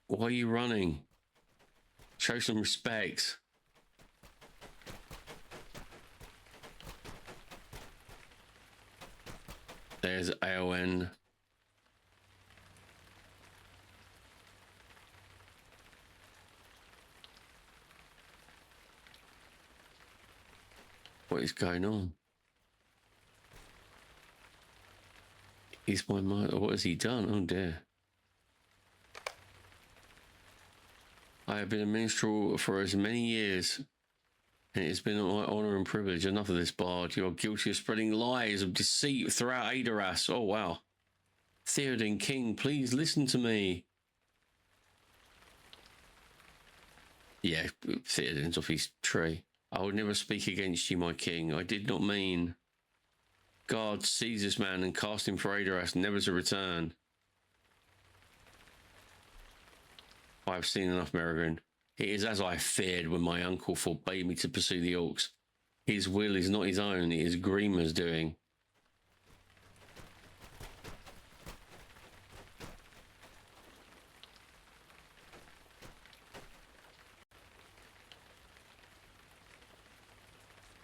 Why are you running? Show some respect. There's Aowen. What is going on? He's my mind. What has he done? Oh dear. I have been a minstrel for as many years, and it has been my honour and privilege. Enough of this, bard. You are guilty of spreading lies of deceit throughout Adoras. Oh wow. Theoden King, please listen to me. Yeah, Theoden's off his tree. I would never speak against you, my king. I did not mean. God, seize this man and cast him for Adoras, never to return. I have seen enough, Merrigan. It is as I feared when my uncle forbade me to pursue the orcs. His will is not his own, it is Grima's doing.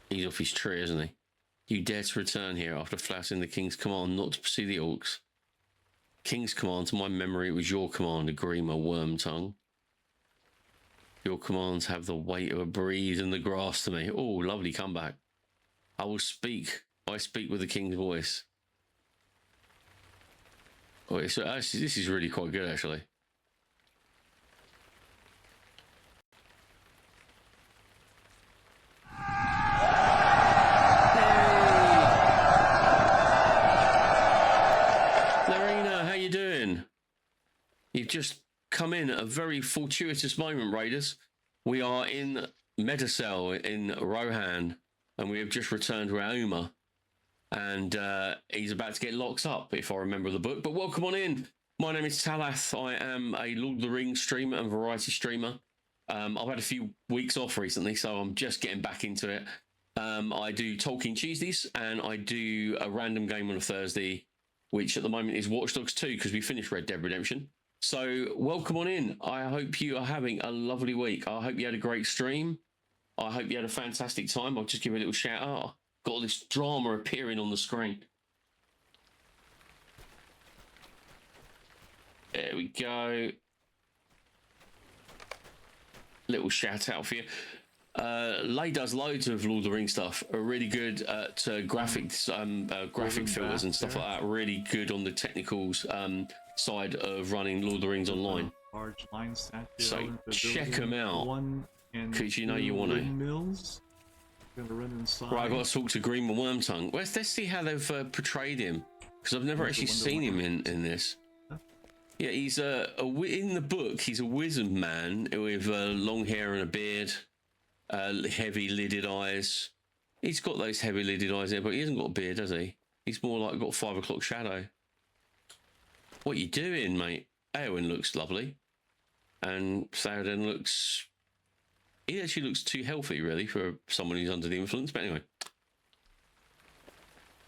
He's off his tree, isn't he? You dare to return here after flouting the king's command not to pursue the orcs. King's command, to my memory, it was your command, Grima Wormtongue. Your commands have the weight of a breeze in the grass to me. Oh, lovely comeback. I will speak. I speak with the king's voice. Oh, so actually, this is really quite good, actually. You've just come in at a very fortuitous moment, Raiders. We are in Medicel in Rohan, and we have just returned to Auma, and he's about to get locked up, if I remember the book. But welcome on in. My name is Talath. I am a Lord of the Rings streamer and variety streamer. I've had a few weeks off recently, so I'm just getting back into it. I do Tolkien Tuesdays, and I do a random game on a Thursday, which at the moment is Watch Dogs 2, because we finished Red Dead Redemption. So welcome on in. I hope you are having a lovely week. I hope you had a great stream. I hope you had a fantastic time. I'll just give a little shout out. Got all this drama appearing on the screen. There we go. Little shout out for you. Lay does loads of Lord of the Rings stuff. Are really good at graphics, graphic filters and stuff like that. Really good on the technicals side of running Lord of the Rings online. Large line statue. So check them out, because you know you want to. Mills. Gonna run inside. Right, I've got to talk to Green Wormtongue. Let's see how they've portrayed him, because I've never actually seen him in this. Yeah, he's in the book. He's a wizard man with long hair and a beard. Heavy lidded eyes. He's got those heavy lidded eyes there, but he hasn't got a beard, has he? He's more like got 5 o'clock shadow. What you doing, mate? Eowyn looks lovely, and Theoden looks. He actually looks too healthy, really, for someone who's under the influence. But anyway,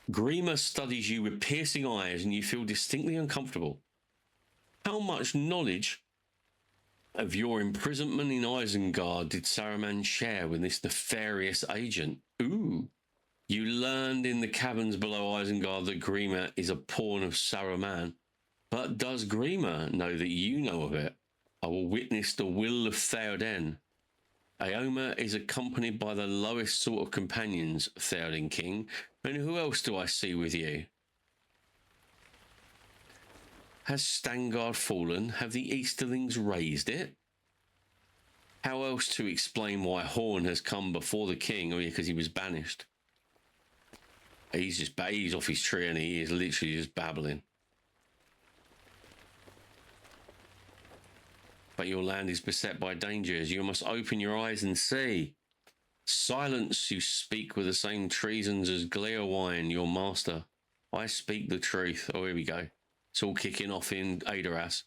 Grima studies you with piercing eyes, and you feel distinctly uncomfortable. How much knowledge of your imprisonment in Isengard did Saruman share with this nefarious agent? Ooh. You learned in the caverns below Isengard that Grima is a pawn of Saruman. But does Grima know that you know of it? I will witness the will of Theoden. Aoma is accompanied by the lowest sort of companions, Theoden King. And who else do I see with you? Has Stangard fallen? Have the Easterlings raised it? How else to explain why Horn has come before the king? Oh yeah, because he was banished. He's off his tree and he is literally just babbling. But your land is beset by dangers. You must open your eyes and see. Silence, you speak with the same treasons as Gleowine, your master. I speak the truth. Oh, here we go. It's all kicking off in Adoras.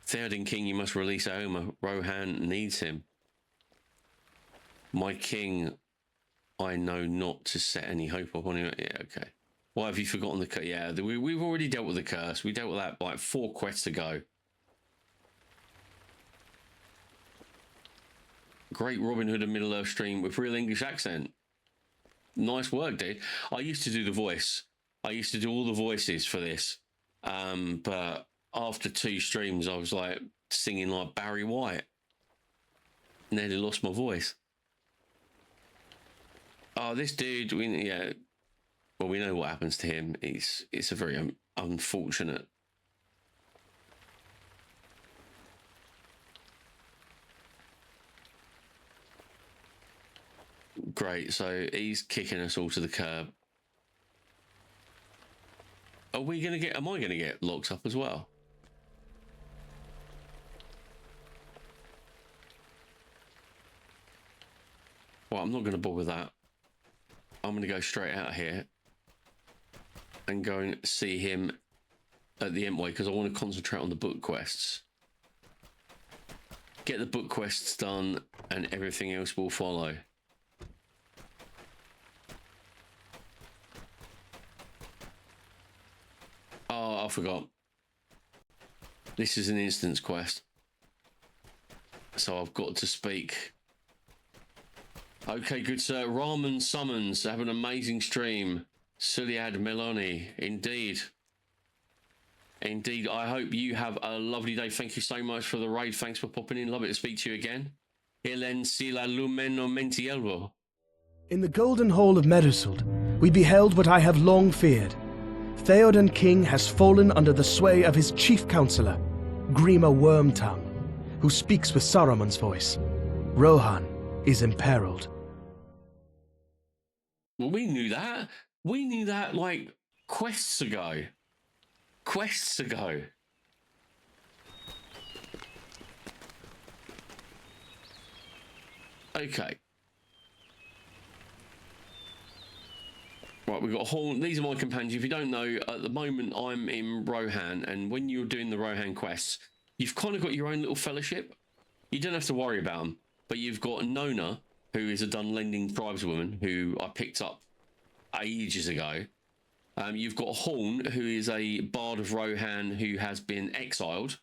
Theoden King, you must release Aoma. Rohan needs him. My king, I know not to set any hope upon him. Yeah, okay. Why have you forgotten the curse? Yeah, we've already dealt with the curse. We dealt with that like 4 quests ago. Great Robin Hood and Middle-earth stream with real English accent. Nice work, dude. I used to do the voice. I used to do all the voices for this. But after 2 streams, I was like singing like Barry White. Nearly lost my voice. Oh, this dude, yeah. Well, we know what happens to him. It's a very unfortunate. Great, so he's kicking us all to the curb. Are we gonna get? Am I gonna get locked up as well? Well, I'm not gonna bother with that. I'm gonna go straight out here and go and see him at the Entway because I want to concentrate on the book quests. Get the book quests done, and everything else will follow. Oh, I forgot. This is an instance quest. So I've got to speak. Okay, good sir. Ramen Summons. Have an amazing stream. Suliad Meloni. Indeed. Indeed. I hope you have a lovely day. Thank you so much for the raid. Thanks for popping in. Love it to speak to you again. Helen Sila Lumeno Mentielvo. In the Golden Hall of Meduseld, we beheld what I have long feared. Theoden King has fallen under the sway of his chief counselor, Grima Wormtongue, who speaks with Saruman's voice. Rohan is imperiled. Well, we knew that. We knew that like quests ago. Quests ago. Okay. Right, we've got a whole... These are my companions. If you don't know, at the moment I'm in Rohan, and when you're doing the Rohan quests, you've kind of got your own little fellowship. You don't have to worry about them. But you've got Nona, who is a Dunlending tribeswoman, who I picked up ages ago. You've got Horn, who is a bard of Rohan who has been exiled.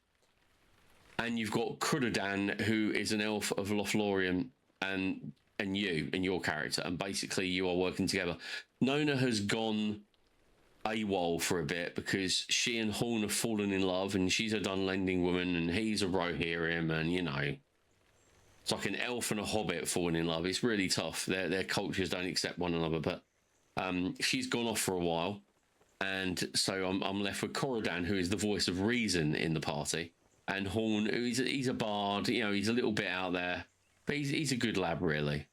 And you've got Cruddadan, who is an elf of Lothlorien, and you and your character, and basically you are working together. Nona has gone AWOL for a bit because she and Horn have fallen in love, and she's a Dunlending woman and he's a Rohirrim, and you know, it's like an elf and a hobbit falling in love. It's really tough. Their cultures don't accept one another. But she's gone off for a while, and so I'm left with Corridan, who is the voice of reason in the party, and Horn, who he's a bard. You know, he's a little bit out there, but he's a good lad, really.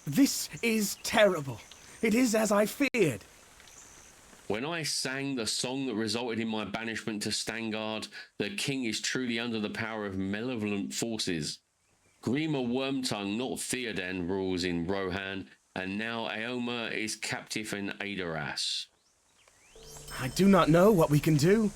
This is terrible. It is as I feared. When I sang the song that resulted in my banishment to Stangard, the king is truly under the power of malevolent forces. Grima Wormtongue, not Theoden, rules in Rohan, and now Aoma is captive in Adoras. I do not know what we can do.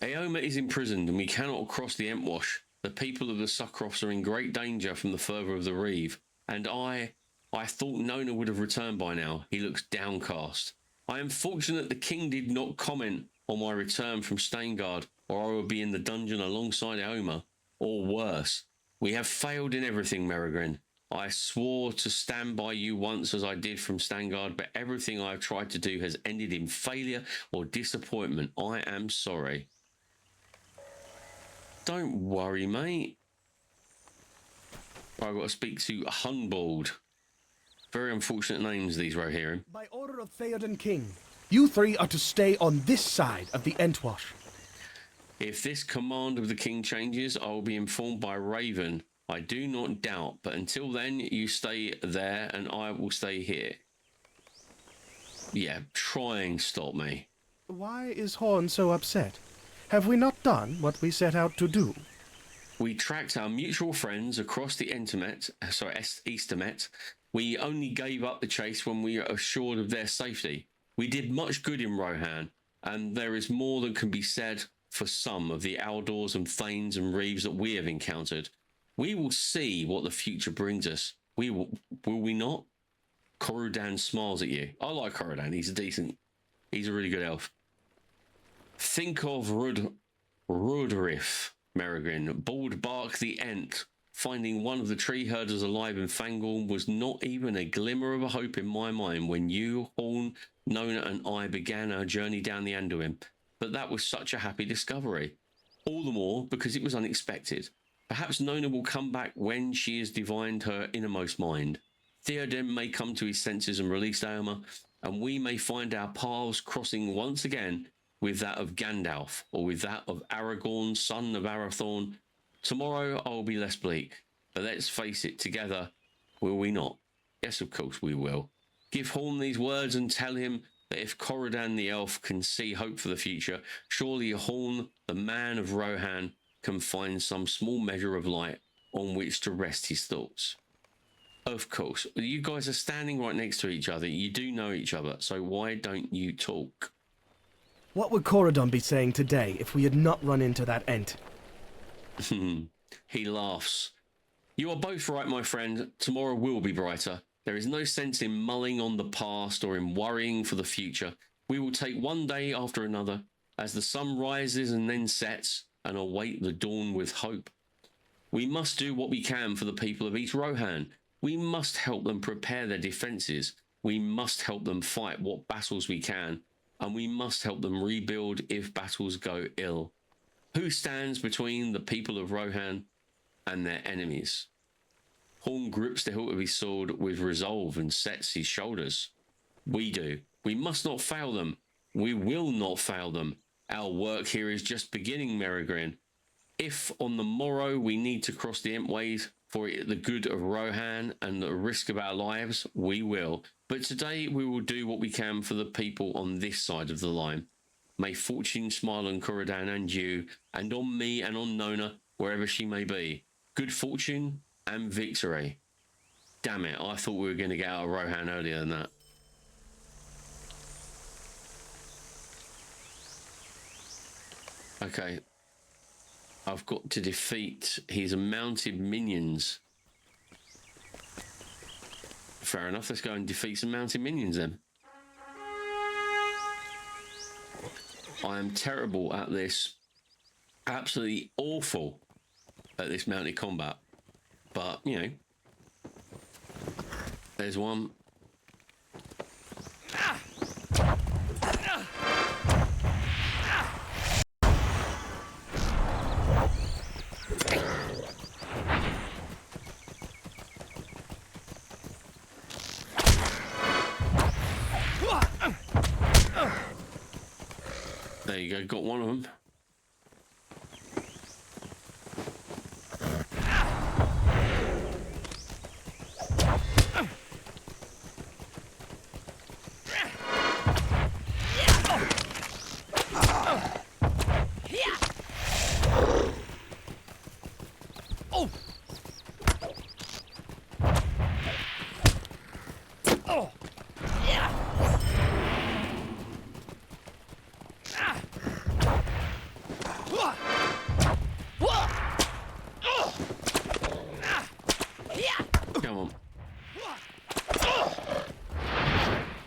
Aoma is imprisoned, and we cannot cross the Entwash. The people of the Suckroffs are in great danger from the further of the Reeve, and I thought Nona would have returned by now. He looks downcast. I am fortunate the king did not comment on my return from Stangard. or I will be in the dungeon alongside Eoma, or worse. We have failed in everything, Merigrin. I swore to stand by you once as I did from Stangard, but everything I have tried to do has ended in failure or disappointment. I am sorry. Don't worry, mate. I've got to speak to Hunbald. Very unfortunate names, these Rohirrim. By order of Theoden King, you three are to stay on this side of the Entwash. If this command of the king changes, I will be informed by Raven. I do not doubt, but until then, you stay there and I will stay here. Yeah, try and stop me. Why is Horn so upset? Have we not done what we set out to do? We tracked our mutual friends across the Eastermet. We only gave up the chase when we were assured of their safety. We did much good in Rohan, and there is more than can be said for some of the Aldors and Thanes and Reeves that we have encountered. We will see what the future brings us. Will we not? Corridan smiles at you. I like Corridan. He's a really good elf. Think of Rudrif, Merigrin, Bald Bark the Ent. Finding one of the tree herders alive in Fangorn was not even a glimmer of a hope in my mind when you, Horn, Nona and I began our journey down the Anduin. But that was such a happy discovery. All the more because it was unexpected. Perhaps Nona will come back when she has divined her innermost mind. Theoden may come to his senses and release Eoma, and we may find our paths crossing once again with that of Gandalf, or with that of Aragorn, son of Arathorn. Tomorrow I will be less bleak, but let's face it together, will we not? Yes, of course we will. Give Horn these words and tell him that if Corridan the elf can see hope for the future, surely Horn, the man of Rohan, can find some small measure of light on which to rest his thoughts. Of course, you guys are standing right next to each other. You do know each other, so why don't you talk? What would Corridon be saying today if we had not run into that Ent? He laughs. You are both right, my friend. Tomorrow will be brighter. There is no sense in mulling on the past or in worrying for the future. We will take one day after another as the sun rises and then sets and await the dawn with hope. We must do what we can for the people of East Rohan. We must help them prepare their defences. We must help them fight what battles we can, and we must help them rebuild if battles go ill. Who stands between the people of Rohan and their enemies? Horn grips the hilt of his sword with resolve and sets his shoulders. We do. We must not fail them. We will not fail them. Our work here is just beginning, Merigrin. If on the morrow we need to cross the Entways for the good of Rohan and the risk of our lives, we will. But today we will do what we can for the people on this side of the line. May fortune smile on Corridan and you, and on me and on Nona, wherever she may be. Good fortune and victory. Damn it, I thought we were going to get out of Rohan earlier than that. Okay. I've got to defeat his mounted minions. Fair enough, let's go and defeat some mounted minions then. I am terrible at this. Absolutely awful at this mounted combat. But, you know, there's one. There you go, got one of them.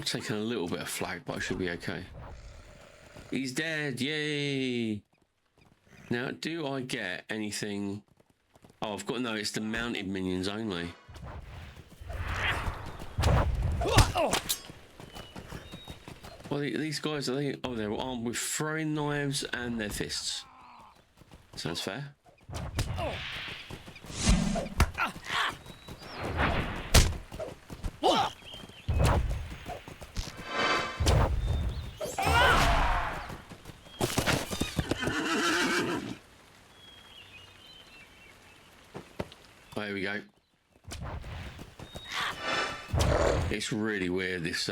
Taking a little bit of flak, but I should be okay. He's dead, yay! Now, do I get anything? Oh, I've got no. It's the mounted minions only. Well, these guys are they? Oh, they're armed with throwing knives and their fists. Sounds fair. There we go. It's really weird, this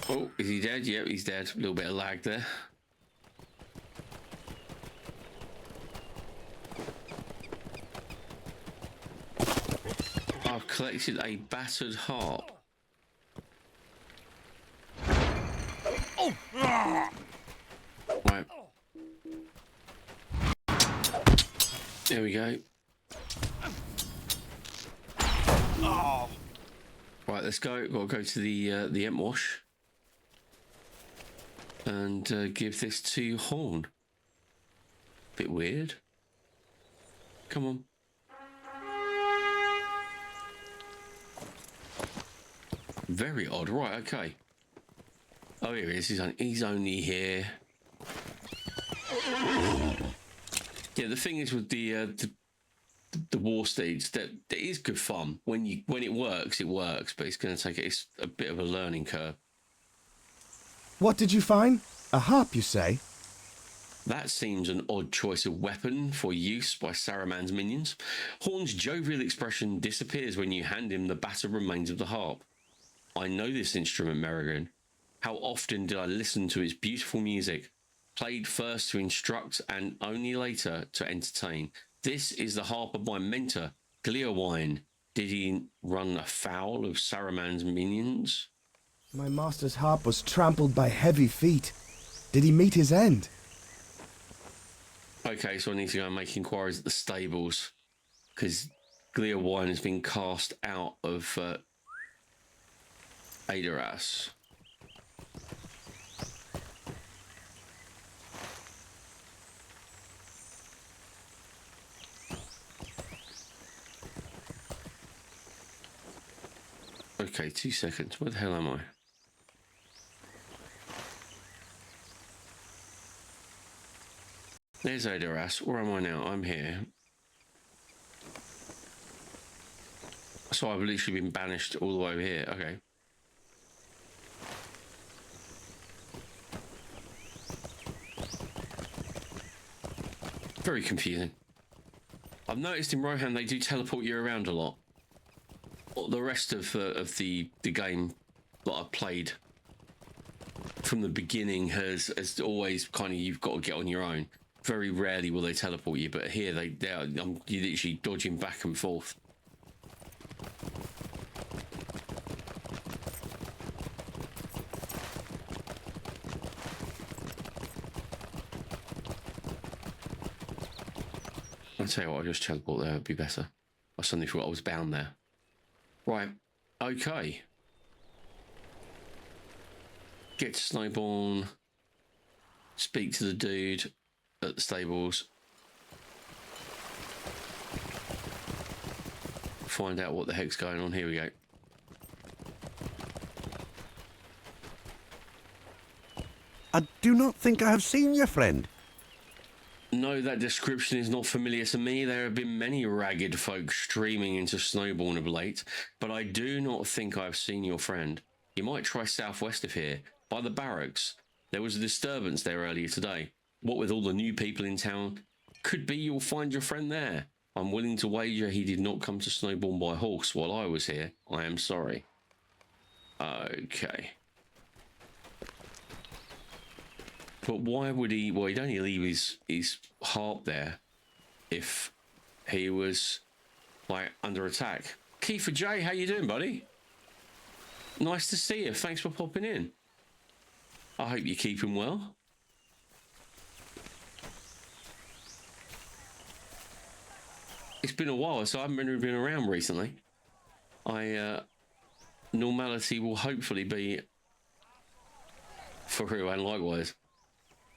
Oh, is he dead? Yep, he's dead. A little bit of lag there. I've collected a battered harp. Right. There we go. Right, let's go. Got to go to the Emp Wash and give this to Horn. Bit weird. Come on. Very odd. Right. Okay. Oh, here he is. He's only here. Yeah, the thing is with the war steeds that it is good fun when it works, but it's going to take it's a bit of a learning curve. What did you find? A harp, you say? That seems an odd choice of weapon for use by Saruman's minions. Horn's jovial expression disappears when you hand him the battered remains of the harp. I know this instrument, Merrigan. How often did I listen to its beautiful music, played first to instruct and only later to entertain. This is the harp of my mentor, Gleowine. Did he run afoul of Saruman's minions? My master's harp was trampled by heavy feet. Did he meet his end? Okay, so I need to go and make inquiries at the stables, because Gleowine has been cast out of Adaras. Okay, 2 seconds. Where the hell am I? There's Adaras. Where am I now? I'm here. So I've literally been banished all the way over here. Okay. Very confusing. I've noticed in Rohan they do teleport you around a lot. The rest of the game that I've played from the beginning has always kind of you've got to get on your own. Very rarely will they teleport you, but here you're literally dodging back and forth. I'll tell you what, I'll just teleport there, it'd be better. I suddenly thought I was bound there. Right, okay. Get to Snowbourne. Speak to the dude at the stables. Find out what the heck's going on. Here we go. I do not think I have seen your friend. No, that description is not familiar to me. There have been many ragged folk streaming into Snowbourne of late, but I do not think I've seen your friend. You might try southwest of here, by the barracks. There was a disturbance there earlier today. What with all the new people in town, could be you'll find your friend there. I'm willing to wager he did not come to Snowbourne by horse while I was here. I am sorry. Okay. But why would he... Well, he'd only leave his harp there if he was, like, under attack. Kiefer J, how you doing, buddy? Nice to see you. Thanks for popping in. I hope you're keeping well. It's been a while, so I haven't really been around recently. Normality will hopefully be for real, and likewise.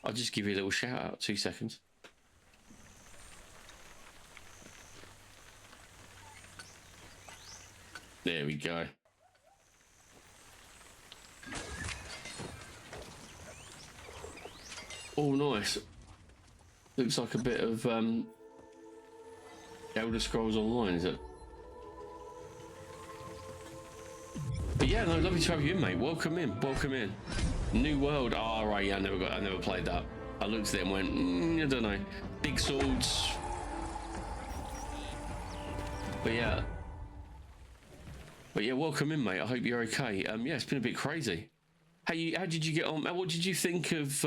I'll just give you a little shout out. 2 seconds. There we go. Oh, nice. Looks like a bit of Elder Scrolls Online, is it? But yeah, no, lovely to have you in, mate. Welcome in, welcome in. New world. Oh, right, yeah, I never played that. I looked at it and went, I don't know. Big swords. But yeah, welcome in, mate. I hope you're okay. Yeah, it's been a bit crazy. How did you get on? What did you think of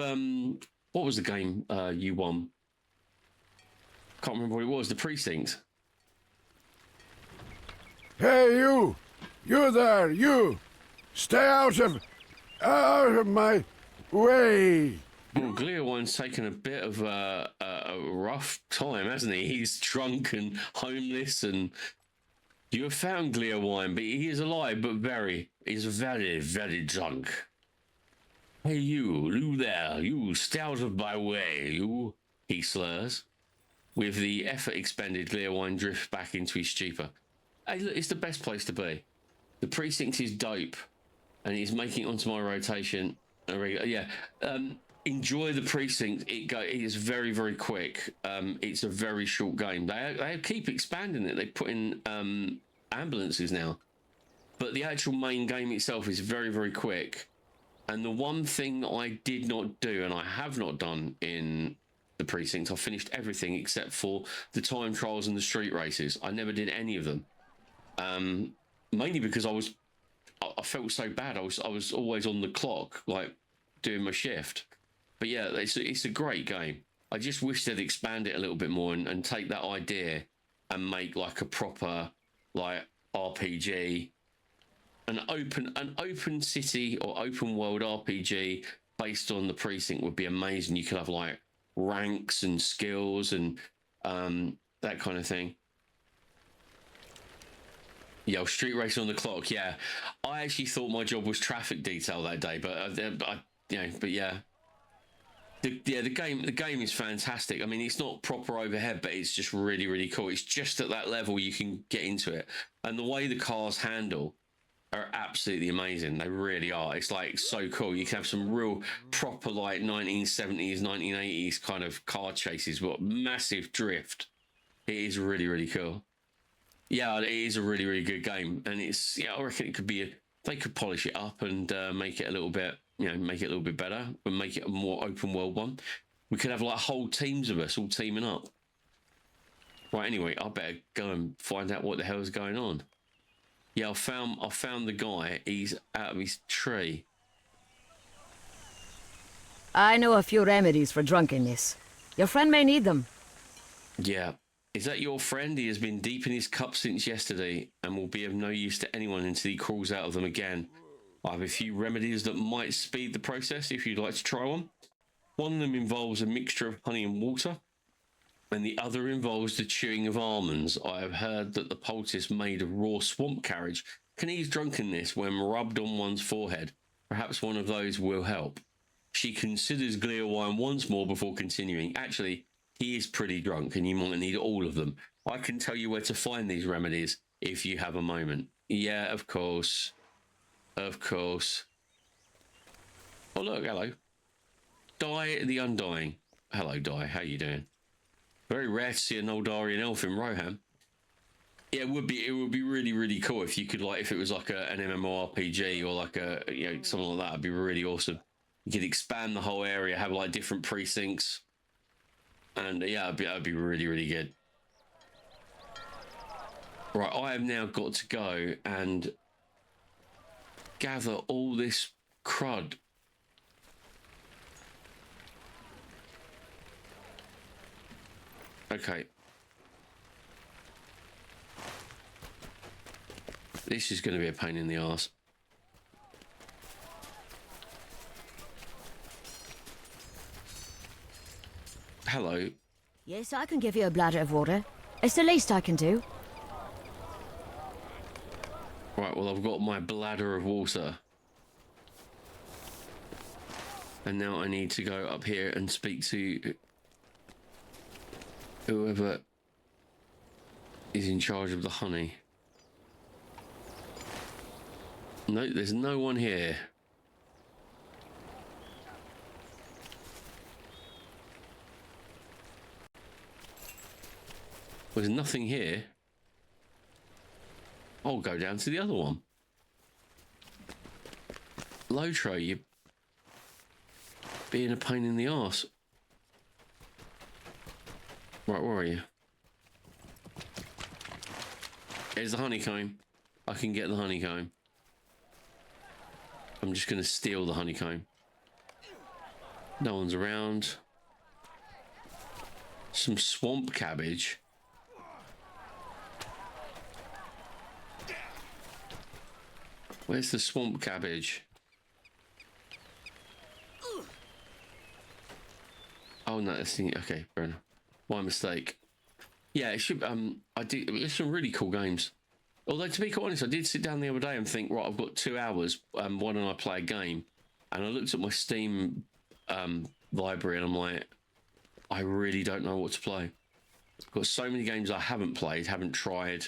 what was the game you won? Can't remember what it was. The Precincts. Hey, you! You there, you! Stay out of my way! Well, Gleowine's taken a bit of a rough time, hasn't he? He's drunk and homeless, and you have found Gleowine, but he is alive, but he's very, very drunk. Hey, you there, you stay out of my way, you, he slurs. With the effort expended, Gleowine drifts back into his stupor. Hey, look, it's the best place to be. The Precinct is dope, and he's making it onto my rotation. Yeah, enjoy the Precinct. It is very, very quick. It's a very short game. They keep expanding it. They put in ambulances now, but the actual main game itself is very, very quick. And the one thing that I did not do, and I have not done in the Precinct, I finished everything except for the time trials and the street races. I never did any of them, mainly because I felt so bad. I was always on the clock, like doing my shift. But yeah, it's a great game. I just wish they'd expand it a little bit more and take that idea and make like a proper like RPG, an open city or open world RPG based on the Precinct would be amazing. You could have like ranks and skills and that kind of thing. Yo, street racing on the clock. Yeah, I actually thought my job was traffic detail that day, but yeah. The game is fantastic. I mean, it's not proper overhead, but it's just really, really cool. It's just at that level you can get into it, and the way the cars handle are absolutely amazing. They really are. It's like so cool. You can have some real proper like 1970s, 1980s kind of car chases, but massive drift. It is really, really cool. Yeah, it is a really, really good game, and I reckon it could be they could polish it up and make it a little bit, make it a little bit better, and make it a more open world one. We could have like whole teams of us all teaming up. Right. Anyway, I better go and find out what the hell is going on. Yeah, I found the guy. He's out of his tree. I know a few remedies for drunkenness. Your friend may need them. Yeah. Is that your friend? He has been deep in his cup since yesterday and will be of no use to anyone until he crawls out of them again. I have a few remedies that might speed the process if you'd like to try one. One of them involves a mixture of honey and water, and the other involves the chewing of almonds. I have heard that the poultice made of raw swamp carriage can ease drunkenness when rubbed on one's forehead. Perhaps one of those will help. She considers Gleowine once more before continuing. Actually, he is pretty drunk and you might need all of them. I can tell you where to find these remedies if you have a moment. Yeah, of course. Of course. Oh, look, hello. Di the Undying. Hello, Di. How you doing? Very rare to see an Noldarian elf in Rohan. Yeah, it would be really, really cool if you could, like, if it was like an MMORPG or like a, something like that. It'd be really awesome. You could expand the whole area, have like different precincts. And yeah, that'd be really, really good. Right, I have now got to go and gather all this crud. Okay. This is going to be a pain in the arse. Hello. Yes, I can give you a bladder of water. It's the least I can do. Right, well, I've got my bladder of water. And now I need to go up here and speak to whoever is in charge of the honey. No, there's no one here. There's nothing here. I'll go down to the other one. Lotro, you being a pain in the arse. Right, where are you? Here's the honeycomb. I can get the honeycomb. I'm just going to steal the honeycomb. No one's around. Some swamp cabbage. Where's the swamp cabbage? Oh no, that's the, okay, fair enough. My mistake. Yeah, it should. I did. There's some really cool games. Although to be quite honest, I did sit down the other day and think, right, I've got 2 hours. Why don't I play a game? And I looked at my Steam library and I'm like, I really don't know what to play. I've got so many games I haven't played, haven't tried.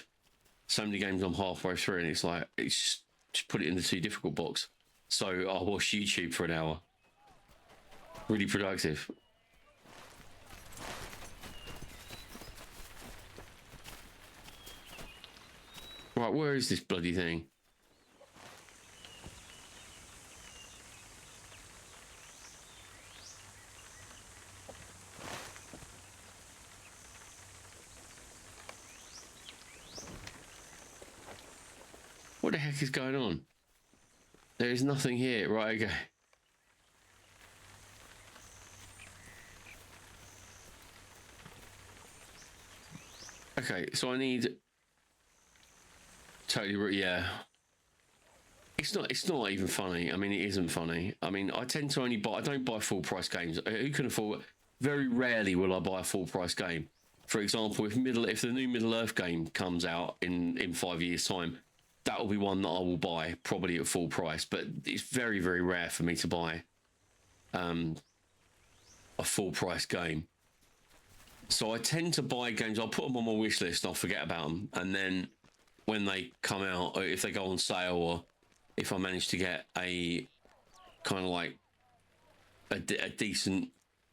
So many games I'm halfway through, and it's like it's just put it in the too difficult box. So I'll watch YouTube for an hour. Really productive. Right, where is this bloody thing? What the heck is going on? There is nothing here. Right, okay. Okay, so I need... Totally, yeah. It's not even funny. I mean, it isn't funny. I mean, I tend to only buy... I don't buy full price games. Who can afford... Very rarely will I buy a full price game. For example, if the new Middle Earth game comes out in 5 years' time, that will be one that I will buy, probably at full price. But it's very, very rare for me to buy a full price game. So I tend to buy games. I'll put them on my wish list and I'll forget about them. And then when they come out, or if they go on sale, or if I manage to get a kind of like a decent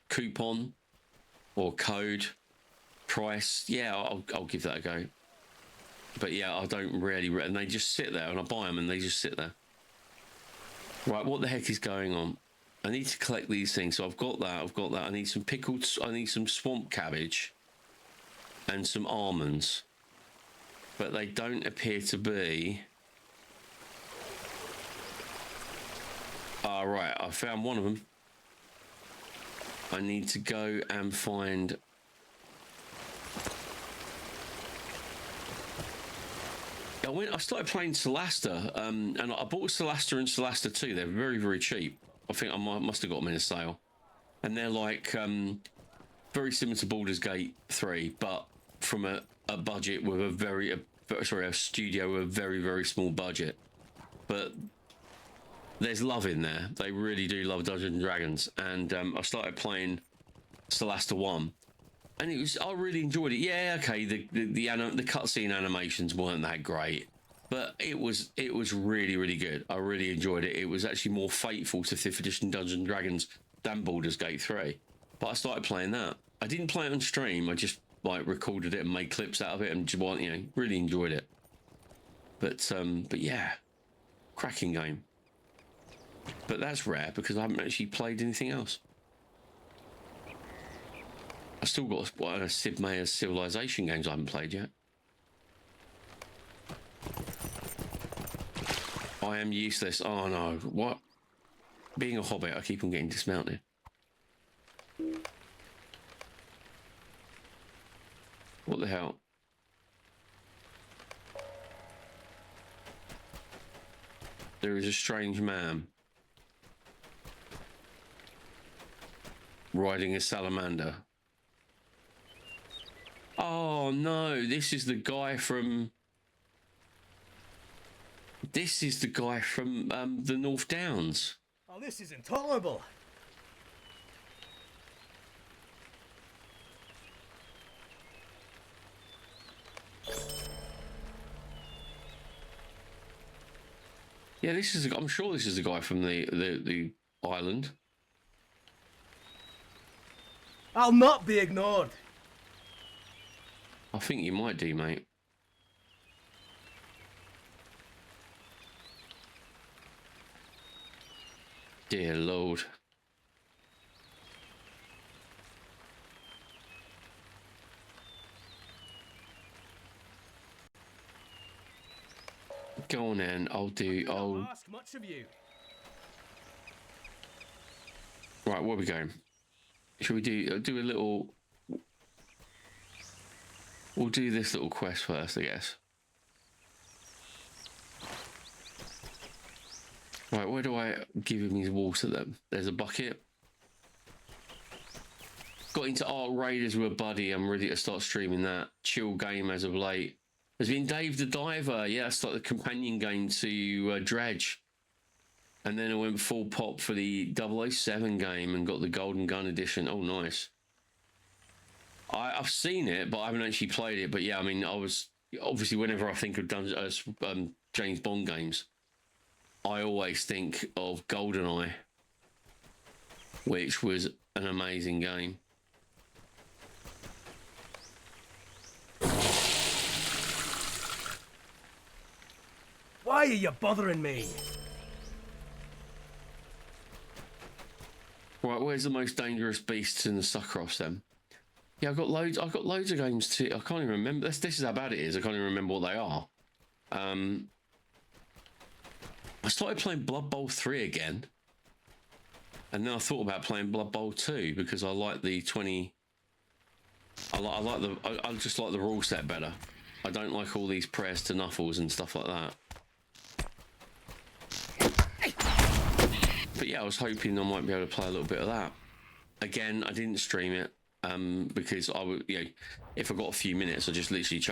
coupon or code price, yeah, I'll give that a go. But yeah, I don't really, and they just sit there, and I buy them and they just sit there. Right, what the heck is going on? I need to collect these things. So I've got that. I need some pickled, I need some swamp cabbage and some almonds. But they don't appear to be. All right, I found one of them. I need to go and find... I started playing Solasta, and I bought Solasta and Solasta 2. They're very, very cheap. I think I must have got them in a sale. And they're like very similar to Baldur's Gate 3, but from a budget with a studio with a very, very small budget. But there's love in there. They really do love Dungeons and Dragons. And I started playing Solasta 1. And I really enjoyed it. Yeah, okay, the cutscene animations weren't that great, but it was really, really good. I really enjoyed it. It was actually more faithful to 5th edition Dungeons and Dragons than Baldur's Gate 3. But I started playing that. I didn't play it on stream. I just like recorded it and made clips out of it, and just really enjoyed it. But yeah, cracking game. But that's rare because I haven't actually played anything else. I've still got Sid Meier's Civilization games I haven't played yet. I am useless. Oh no, what? Being a hobbit, I keep on getting dismounted. What the hell? There is a strange man riding a salamander. Oh no, this is the guy from... This is the guy from the North Downs. Oh, this is intolerable. Yeah, this is. I'm sure this is the guy from the island. I'll not be ignored. I think you might do, mate. Dear Lord. Go on then, I'll ask much of you. Right, where are we going? Should we do a little... We'll do this little quest first, I guess. Right, where do I give him his water then? There's a bucket. Got into Ark Raiders with a buddy. I'm ready to start streaming that. Chill game as of late. There's been Dave the Diver. Yeah, that's like the companion game to Dredge. And then I went full pop for the 007 game and got the Golden Gun edition. Oh, nice. I've seen it, but I haven't actually played it. But yeah, I mean, I was... Obviously, whenever I think of James Bond games, I always think of GoldenEye, which was an amazing game. Why are you bothering me? Right, where's the most dangerous beasts in the Suckross then? Yeah, I've got loads of games too. I can't even remember. This is how bad it is. I can't even remember what they are. I started playing Blood Bowl 3 again. And then I thought about playing Blood Bowl 2 because I like the 20... I just like the rule set better. I don't like all these prayers to Nuffles and stuff like that. But yeah, I was hoping I might be able to play a little bit of that. Again, I didn't stream it because I would, you know, if I got a few minutes, I just literally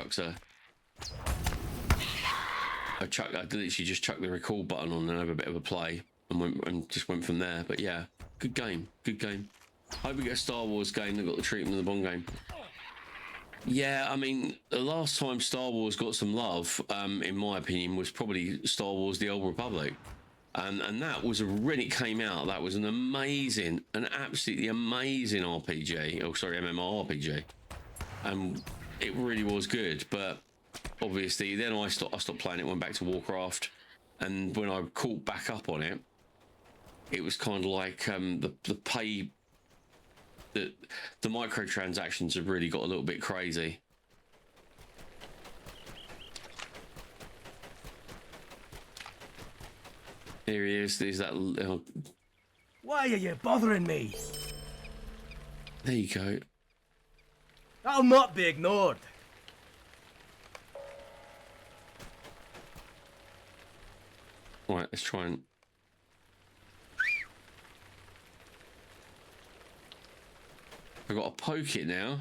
I literally just chucked the record button on and have a bit of a play and just went from there. But yeah, good game, good game. Hope we get a Star Wars game that got the treatment of the Bond game. Yeah, I mean, the last time Star Wars got some love, in my opinion, was probably Star Wars: The Old Republic. And that was when it came out, that was an absolutely amazing RPG. Oh, sorry, MMORPG. And it really was good. But obviously, then I stopped playing it, went back to Warcraft. And when I caught back up on it, it was kind of like the microtransactions have really got a little bit crazy. Here he is. There's that. Why are you bothering me? There you go. I'll not be ignored. Right, let's try and... I've got to poke it now.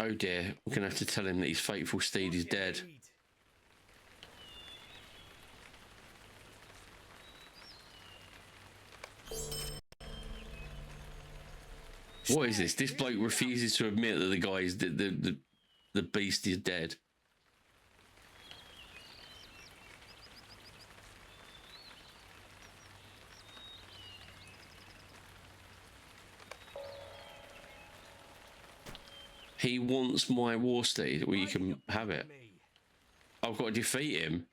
Oh dear, I'm going to have to tell him that his faithful steed is dead. What is this? This bloke refuses to admit that the guy is the beast is dead. He wants my war steed. Well, you can have it. I've got to defeat him.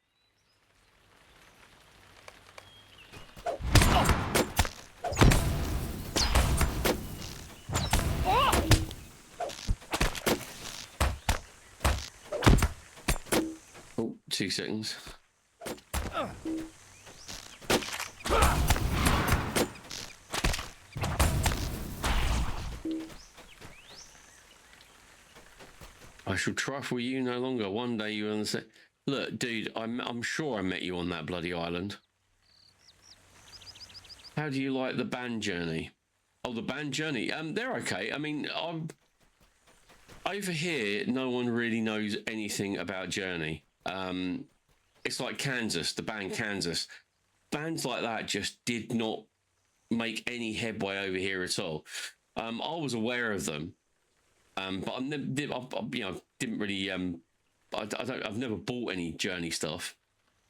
Oh, 2 seconds. I shall trifle you no longer. One day you understand. Look, dude, I'm sure I met you on that bloody island. How do you like the band Journey? Oh, the band Journey. They're okay. I mean, over here, no one really knows anything about Journey. It's like Kansas, the band Kansas. Bands like that just did not make any headway over here at all. I was aware of them, but I didn't really. I've never bought any Journey stuff.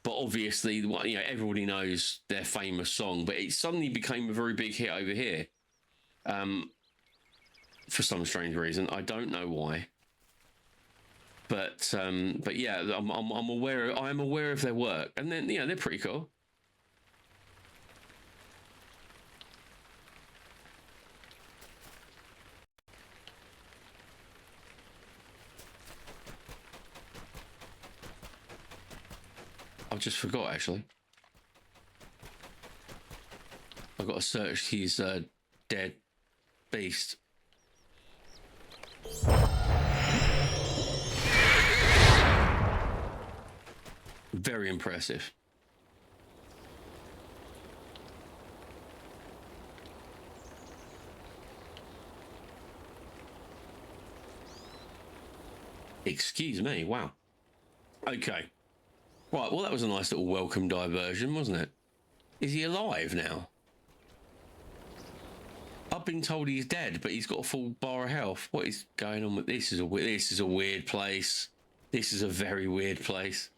But obviously, everybody knows their famous song. But it suddenly became a very big hit over here. For some strange reason, I don't know why. But yeah, I'm aware. I am aware of their work, and then they're pretty cool. I just forgot actually. I've got to search his dead beast. Very impressive. Excuse me, wow. Okay. Right, well that was a nice little welcome diversion, wasn't it? Is he alive now? I've been told he's dead, but he's got a full bar of health. What is going on with this? This is a weird place. This is a very weird place.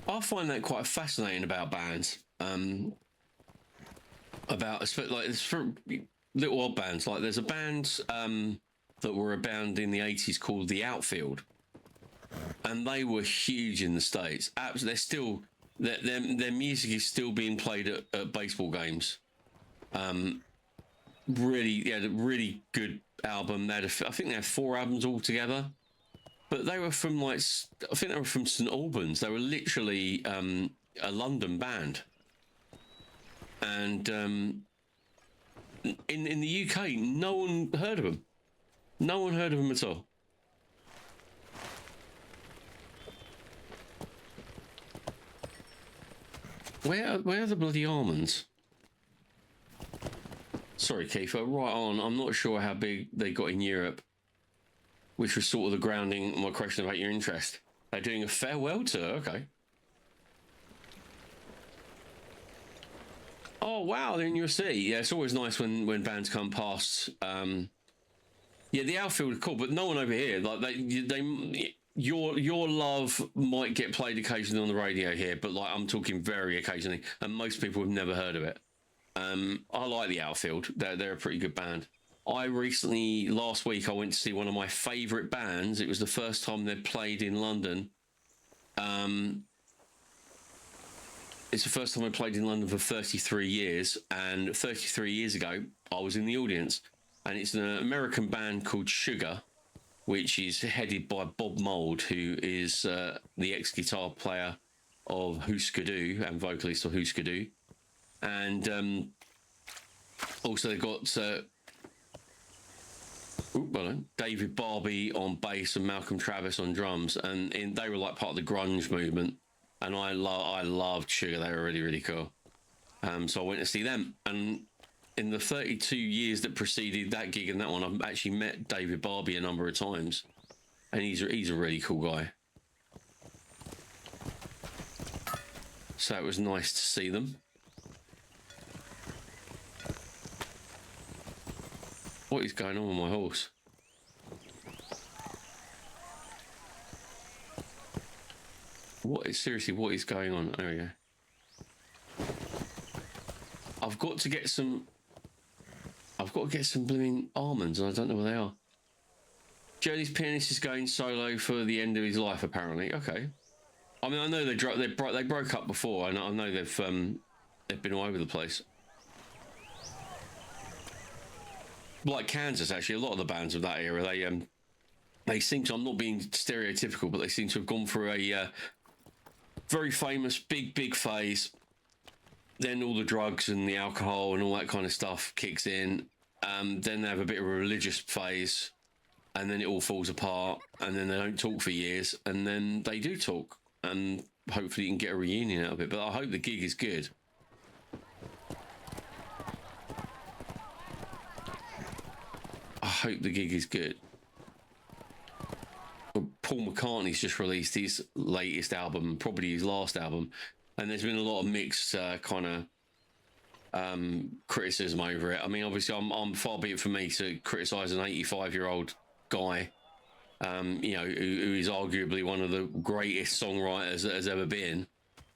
I find that quite fascinating about bands. It's for little odd bands. Like there's a band that were a band in the 80s called The Outfield, and they were huge in the States. They're still their music is still being played at baseball games. Really, yeah, really good album. I think they had 4 albums altogether. But they were from I think they were from St Albans. They were literally a London band, and in the UK, no one heard of them. No one heard of them at all. Where are the bloody almonds? Sorry, Kiefer. Right on. I'm not sure how big they got in Europe, which was sort of the grounding my question about your interest. They're doing a farewell tour, okay. Oh wow, they're in your city. Yeah, it's always nice when bands come past. Yeah, the Outfield is cool, but no one over here. Like your love might get played occasionally on the radio here, but like I'm talking very occasionally, and most people have never heard of it. I like the Outfield. They're a pretty good band. Last week, I went to see one of my favourite bands. It was the first time they'd played in London. It's the first time I played in London for 33 years, and 33 years ago, I was in the audience. And it's an American band called Sugar, which is headed by Bob Mould, who is the ex-guitar player of Husker Du and vocalist of Husker Du. And also they've got David Barbie on bass and Malcolm Travis on drums, and they were like part of the grunge movement. And I loved Sugar. They were really, really cool. So I went to see them, and in the 32 years that preceded that gig and that one, I've actually met David Barbie a number of times, and he's a really cool guy. So it was nice to see them. What is going on with my horse? What is going on? There we go. I've got to get some blooming almonds, and I don't know where they are. Journey's pianist is going solo for the end of his life, apparently. Okay. I mean, I know they broke up before. I know they've been all over the place. Like Kansas, actually, a lot of the bands of that era, they seem to, I'm not being stereotypical, but they seem to have gone through a very famous big phase. then all the drugs and the alcohol and all that kind of stuff kicks in. Then they have a bit of a religious phase, and then it all falls apart, and then they don't talk for years, and then they do talk, and hopefully you can get a reunion out of it. But I hope the gig is good. I hope the gig is good. Paul McCartney's just released his latest album, probably his last album, and there's been a lot of mixed kind of criticism over it. I mean, obviously, I'm far be it from me to criticise an 85-year-old guy, you know, who is arguably one of the greatest songwriters that has ever been.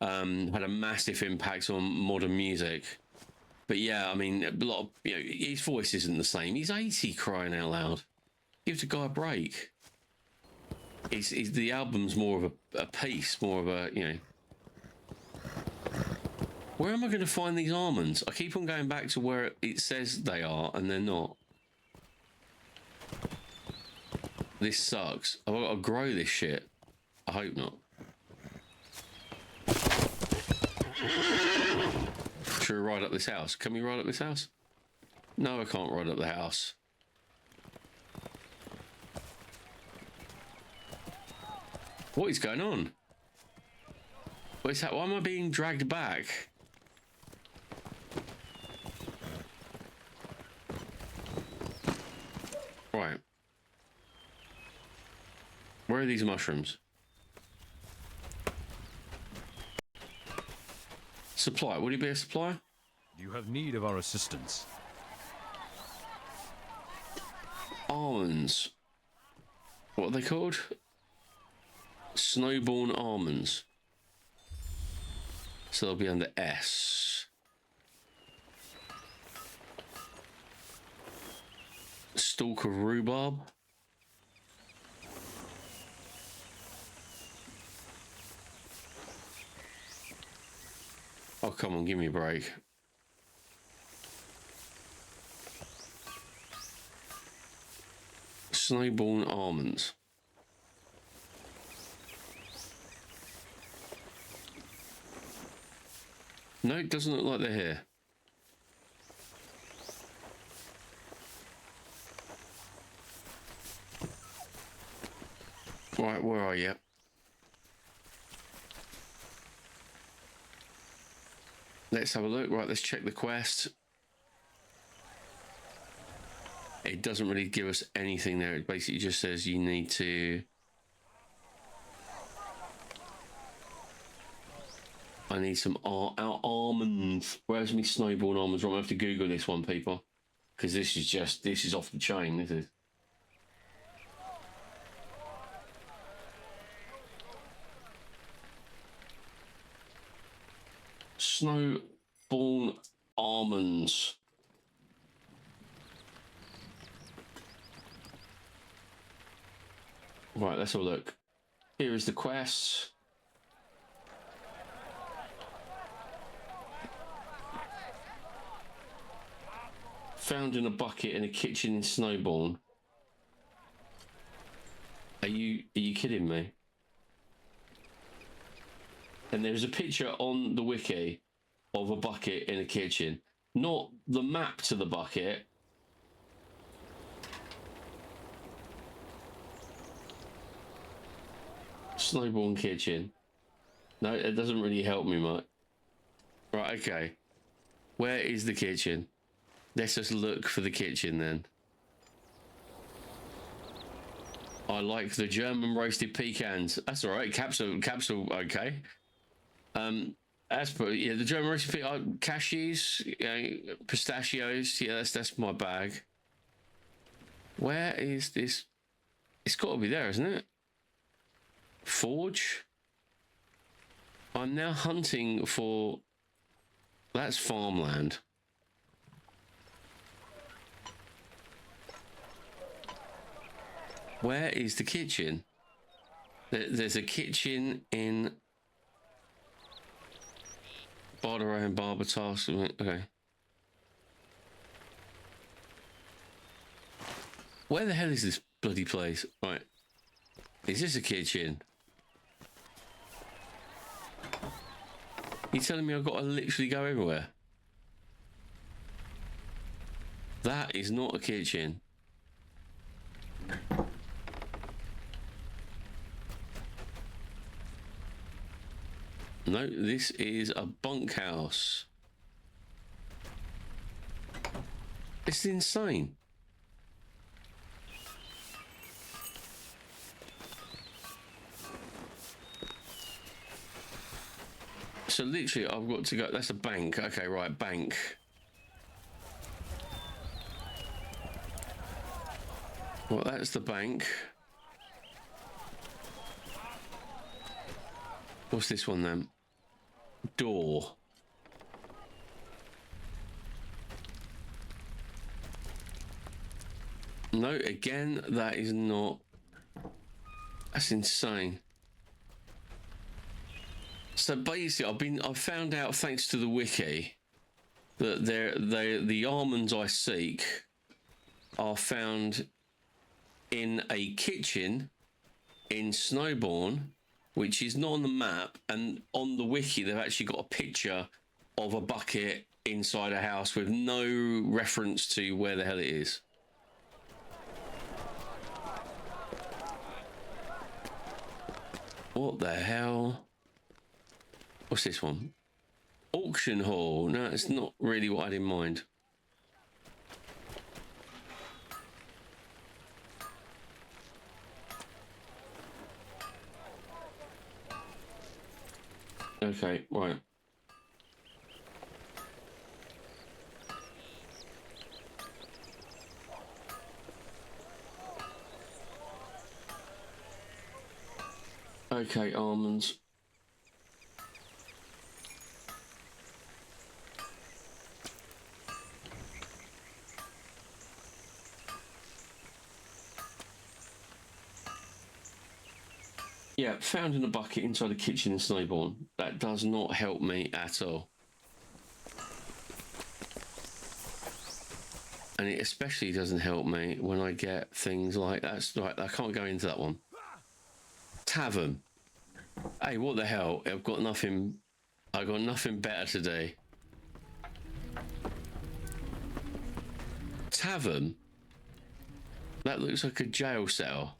Had a massive impact on modern music. But yeah, I mean, a lot of, you know, his voice isn't the same. He's 80, crying out loud. Give the guy a break. The album's more of a piece, more of a, you know. Where am I going to find these almonds? I keep on going back to where it says they are, and they're not. This sucks. I've got to grow this shit. I hope not. Should we ride up this house? Can we ride up this house? No, I can't ride up the house. What is going on? What is that? Why am I being dragged back? Right. Where are these mushrooms? Supply. Would he be a supplier? You have need of our assistance. Almonds. What are they called? Snowborn almonds. So they'll be under S. Stalk of rhubarb. Oh, come on, give me a break. Snowborn almonds. No, it doesn't look like they're here. Right, where are you? Let's have a look. Right, let's check the quest. It doesn't really give us anything there. It basically just says you need to... I need some almonds. Where's me snowborn almonds? Right, I have to Google this one, people. Because this is off the chain, this is. Snowborn almonds. Right, let's have a look. Here is the quest. Found in a bucket in a kitchen in Snowborn. Are you kidding me? And there's a picture on the wiki of a bucket in a kitchen, not the map to the bucket. Snowborn kitchen. No, it doesn't really help me much. Right, okay. Where is the kitchen? Let's just look for the kitchen then. I like the German roasted pecans. That's all right. Capsule, okay. As per, yeah, the German roasted cashews, pistachios. Yeah, that's my bag. Where is this? It's got to be there, isn't it? Forge. I'm now hunting for... That's farmland. Where is the kitchen? There's a kitchen in Bardero and Barbatos. Okay. Where the hell is this bloody place? Right. Is this a kitchen? You telling me I've got to literally go everywhere? That is not a kitchen. No, this is a bunkhouse. It's insane. So literally, I've got to go. That's a bank. Okay, right, bank. Well, that's the bank. What's this one then? Door. No, again, that is not. That's insane. So basically, I've found out thanks to the wiki that the almonds I seek are found in a kitchen in Snowbourne, which is not on the map, and on the wiki they've actually got a picture of a bucket inside a house with no reference to where the hell it is. What the hell? What's this one? Auction hall. No, it's not really what I had in mind. Okay, right. Okay, almonds. Yeah, found in a bucket inside a kitchen in Snowbourne. That does not help me at all. And it especially doesn't help me when I get things like that's right. I can't go into that one. Tavern. Hey, what the hell? I've got nothing better to do. Tavern. That looks like a jail cell.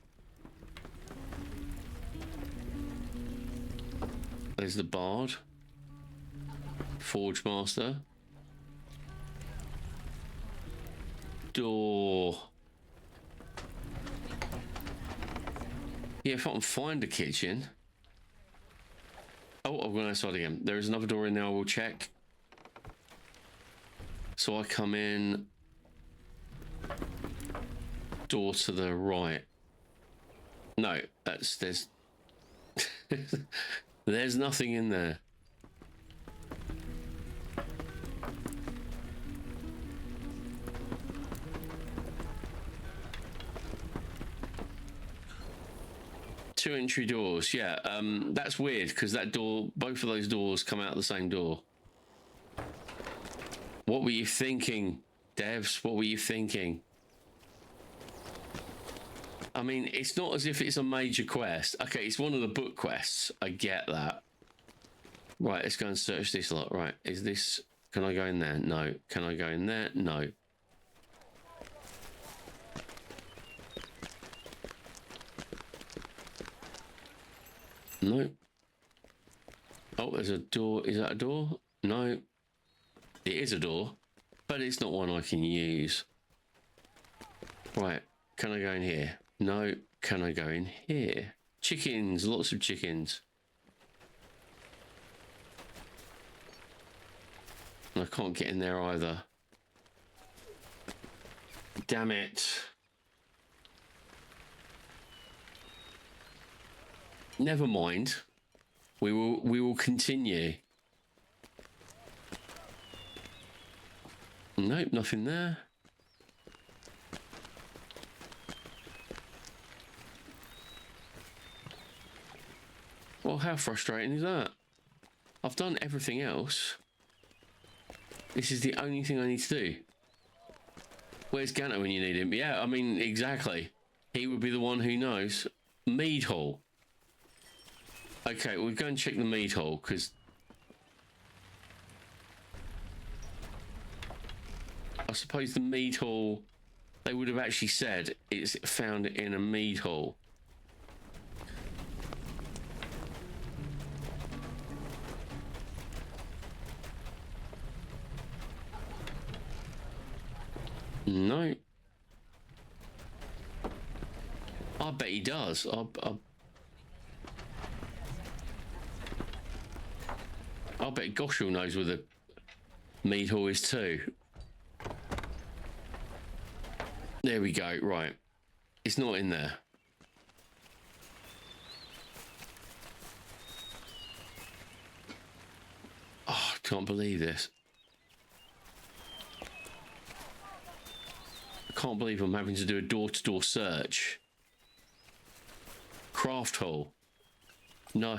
There's the bard. Forge master. Door. Yeah, if I can find a kitchen. Oh, I've gone outside again. There is another door in there. I will check. So I come in. Door to the right. No, there's there's nothing in there. Two entry doors, yeah. That's weird because that door, both of those doors come out the same door. What were you thinking, devs? What were you thinking? I mean, it's not as if it's a major quest. Okay, it's one of the book quests. I get that. Right, let's go and search this lot. Right, is this... Can I go in there? No. Can I go in there? No. No. Oh, there's a door. Is that a door? No. It is a door, but it's not one I can use. Right, can I go in here? No. Can I go in here? Chickens, lots of chickens. I can't get in there either. Damn it. Never mind. We will continue. Nope, nothing there. Well, how frustrating is that? I've done everything else. This is the only thing I need to do. Where's Ganto when you need him? Yeah, I mean, exactly. He would be the one who knows. Mead Hall. Okay, we'll go and check the mead hall, because I suppose the mead hall, they would have actually said it's found in a mead hall. No. I bet he does. I'll bet Goshel knows where the mead hall is too. There we go. Right. It's not in there. Oh, I can't believe this. I can't believe I'm having to do a door-to-door search. Craft hall. No.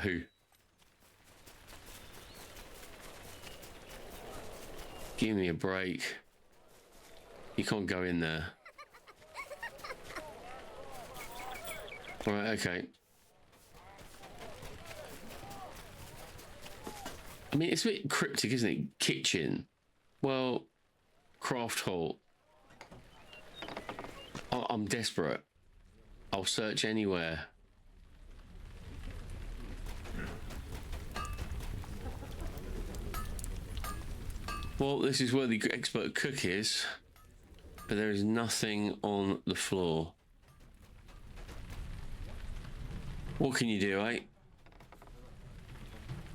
Give me a break. You can't go in there. Right, okay. I mean, it's a bit cryptic, isn't it? Kitchen. Well, craft hall. I'm desperate. I'll search anywhere. Well, this is where the expert cook is, but there is nothing on the floor. What can you do, eh?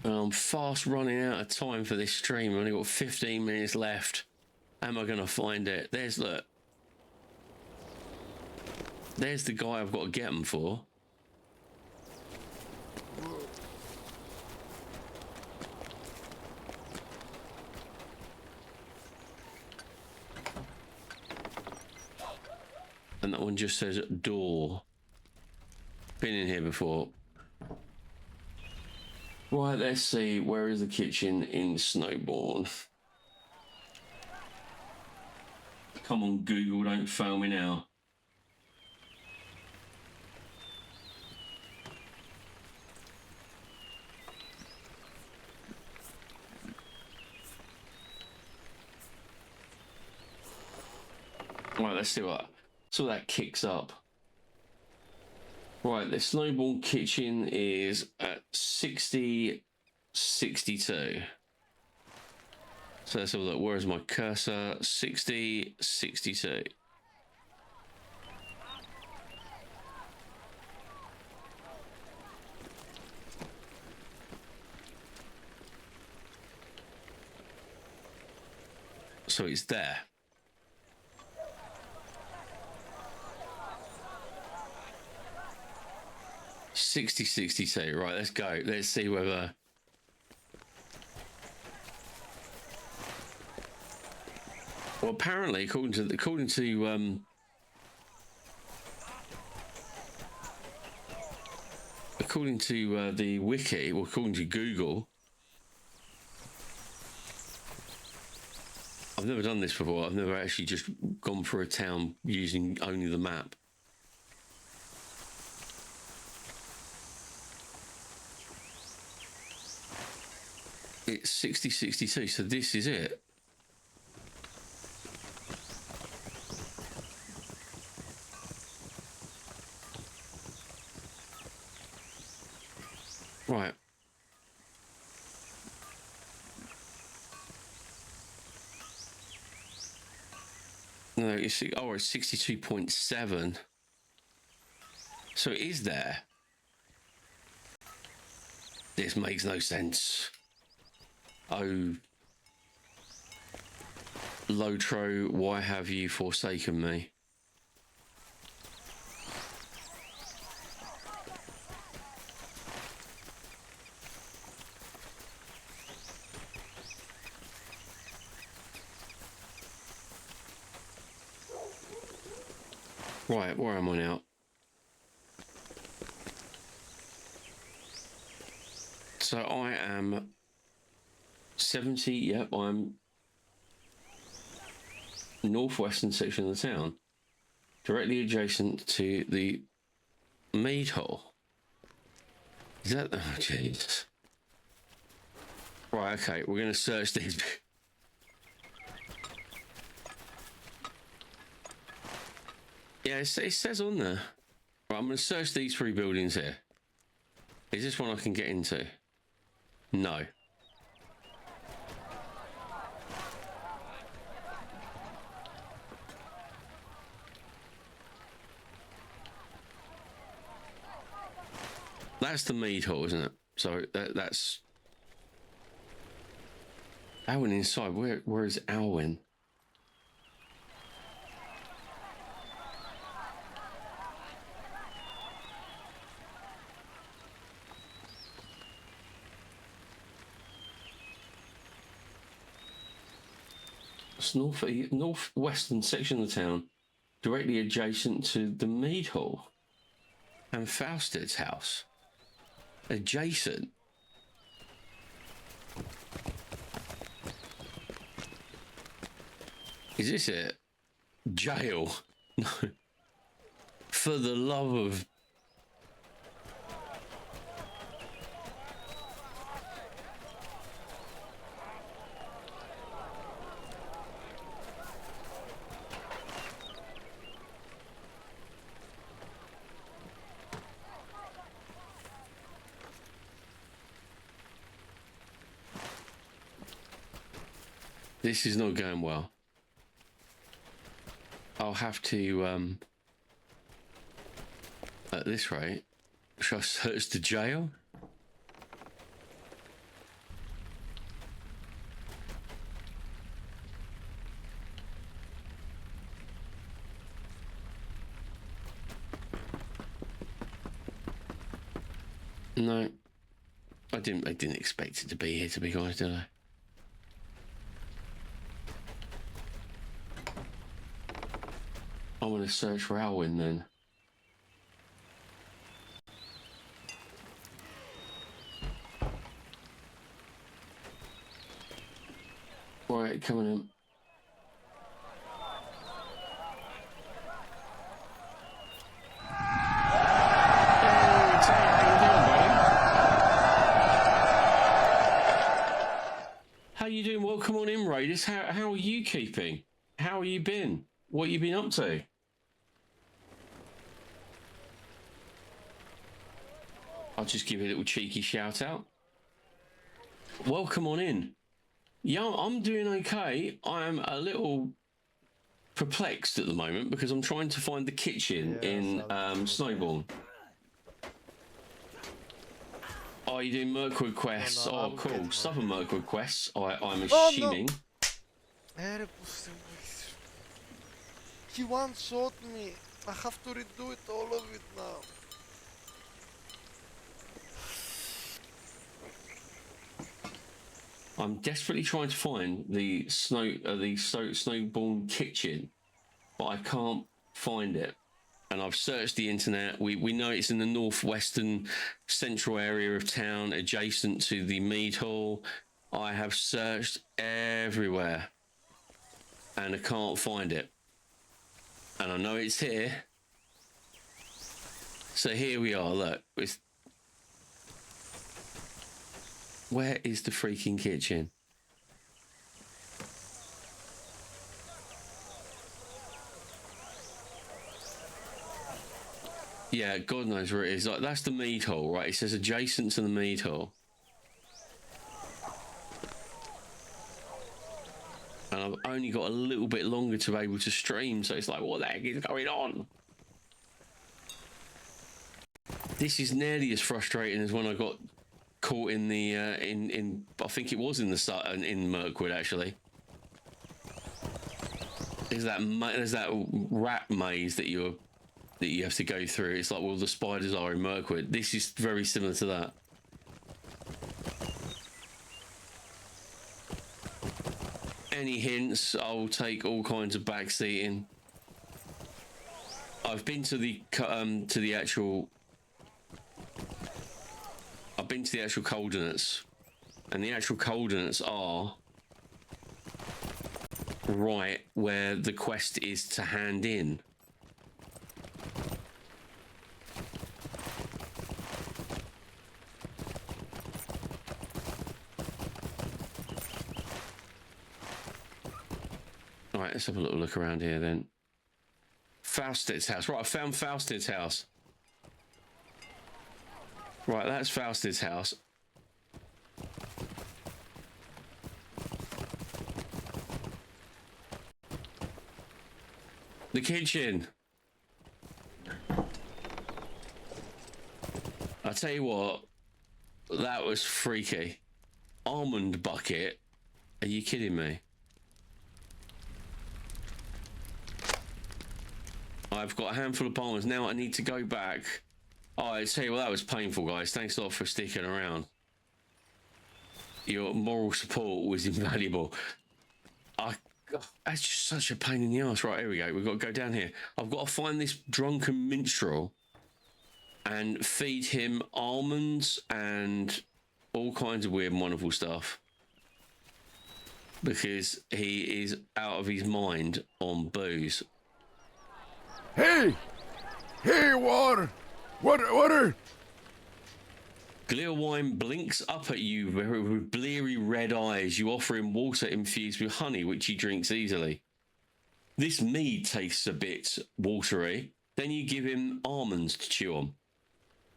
I'm fast running out of time for this stream. I've only got 15 minutes left. How am I going to find it? There's, look. There's the guy I've got to get him for. And that one just says door. Been in here before. Right, let's see. Where is the kitchen in Snowbourne? Come on, Google, don't fail me now. Right, let's see what that kicks up. Right, the Snowball kitchen is at 6062. So let's have a look. Where is my cursor? 6062. So it's there. 6062. Right, let's go. Let's see whether. Well, apparently, according to the wiki, or according to Google, I've never done this before. I've never actually just gone through a town using only the map. It's 6062, so this is it. Right. No, you see, oh, it's 62.7. So it is there. This makes no sense. Oh, Lotro, why have you forsaken me? Right, where am I now? So I am 70, yep, I'm northwestern section of the town, directly adjacent to the mead hall. Is that, oh jeez. Right, okay, we're going to search these. Yeah, it says on there. Right, I'm going to search these 3 buildings here. Is this one I can get into? No. That's the mead hall, isn't it? So that's Alwyn inside. Where is Alwyn? It's northwestern section of the town, directly adjacent to the mead hall and Fausted's house. Adjacent. Is this it? Jail? No. For the love of... This is not going well. I'll have to, at this rate, should I search the jail? No. I didn't expect it to be here, to be honest, did I? I want to search for Alwyn then. Right, coming in. How you doing? Welcome on in, Raiders. How are you keeping? How have you been? What you been up to? I'll just give you a little cheeky shout out. Welcome on in. Yeah, I'm doing okay. I'm a little perplexed at the moment because I'm trying to find the kitchen in Snowbourne. Oh, you doing Mirkwood quests? Oh, cool. Southern Mirkwood quests, I'm assuming. He one-shot me. I have to redo it, all of it now. I'm desperately trying to find the Snowbourne kitchen, but I can't find it. And I've searched the internet. We know it's in the northwestern central area of town, adjacent to the mead hall. I have searched everywhere, and I can't find it. And I know it's here. So here we are, look. Where is the freaking kitchen? Yeah, God knows where it is. Like, that's the mead hall, right? It says adjacent to the mead hall. And I've only got a little bit longer to be able to stream, so it's like, what the heck is going on? This is nearly as frustrating as when I got caught in the I think it was in the start in Mirkwood actually. There's that rat maze that you have to go through. It's like, well, the spiders are in Mirkwood. This is very similar to that. Any hints? I'll take all kinds of backseating. I've been to the actual. I've been to the actual coordinates, and the actual coordinates are right where the quest is to hand in. All right, let's have a little look around here then. Fausted's house. Right, I found Fausted's house. Right, that's Fausted's house. The kitchen. I tell you what, that was freaky. Almond bucket? Are you kidding me? I've got a handful of almonds. Now I need to go back. Oh, I tell you what, that was painful, guys. Thanks a lot for sticking around. Your moral support was invaluable. That's just such a pain in the ass. Right, here we go. We've got to go down here. I've got to find this drunken minstrel and feed him almonds and all kinds of weird and wonderful stuff. Because he is out of his mind on booze. Hey! Hey, water! Water! Glühwein blinks up at you with bleary red eyes. You offer him water infused with honey, which he drinks easily. This mead tastes a bit watery. Then you give him almonds to chew on.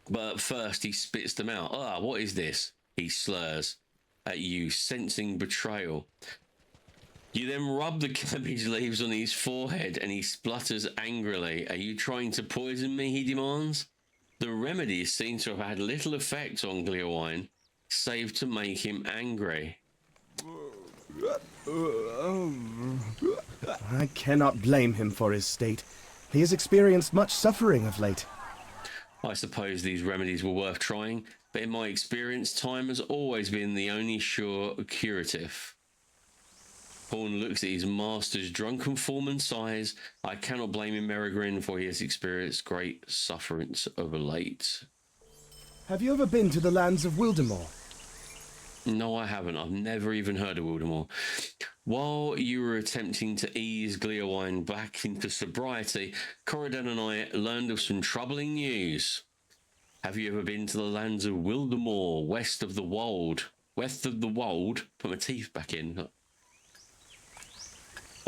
But first he spits them out. Ah, what is this? He slurs at you, sensing betrayal. You then rub the cabbage leaves on his forehead and he splutters angrily. Are you trying to poison me, he demands. The remedies seem to have had little effect on Glühwein, save to make him angry. I cannot blame him for his state. He has experienced much suffering of late. I suppose these remedies were worth trying, but in my experience, time has always been the only sure curative. Horn looks at his master's drunken form and sighs. I cannot blame him, Merigrin, for he has experienced great sufferance of late. Have you ever been to the lands of Wildemore? No, I haven't. I've never even heard of Wildemore. While you were attempting to ease Glühwein back into sobriety, Corridon and I learned of some troubling news. Have you ever been to the lands of Wildemore, west of the Wold? West of the Wold? Put my teeth back in.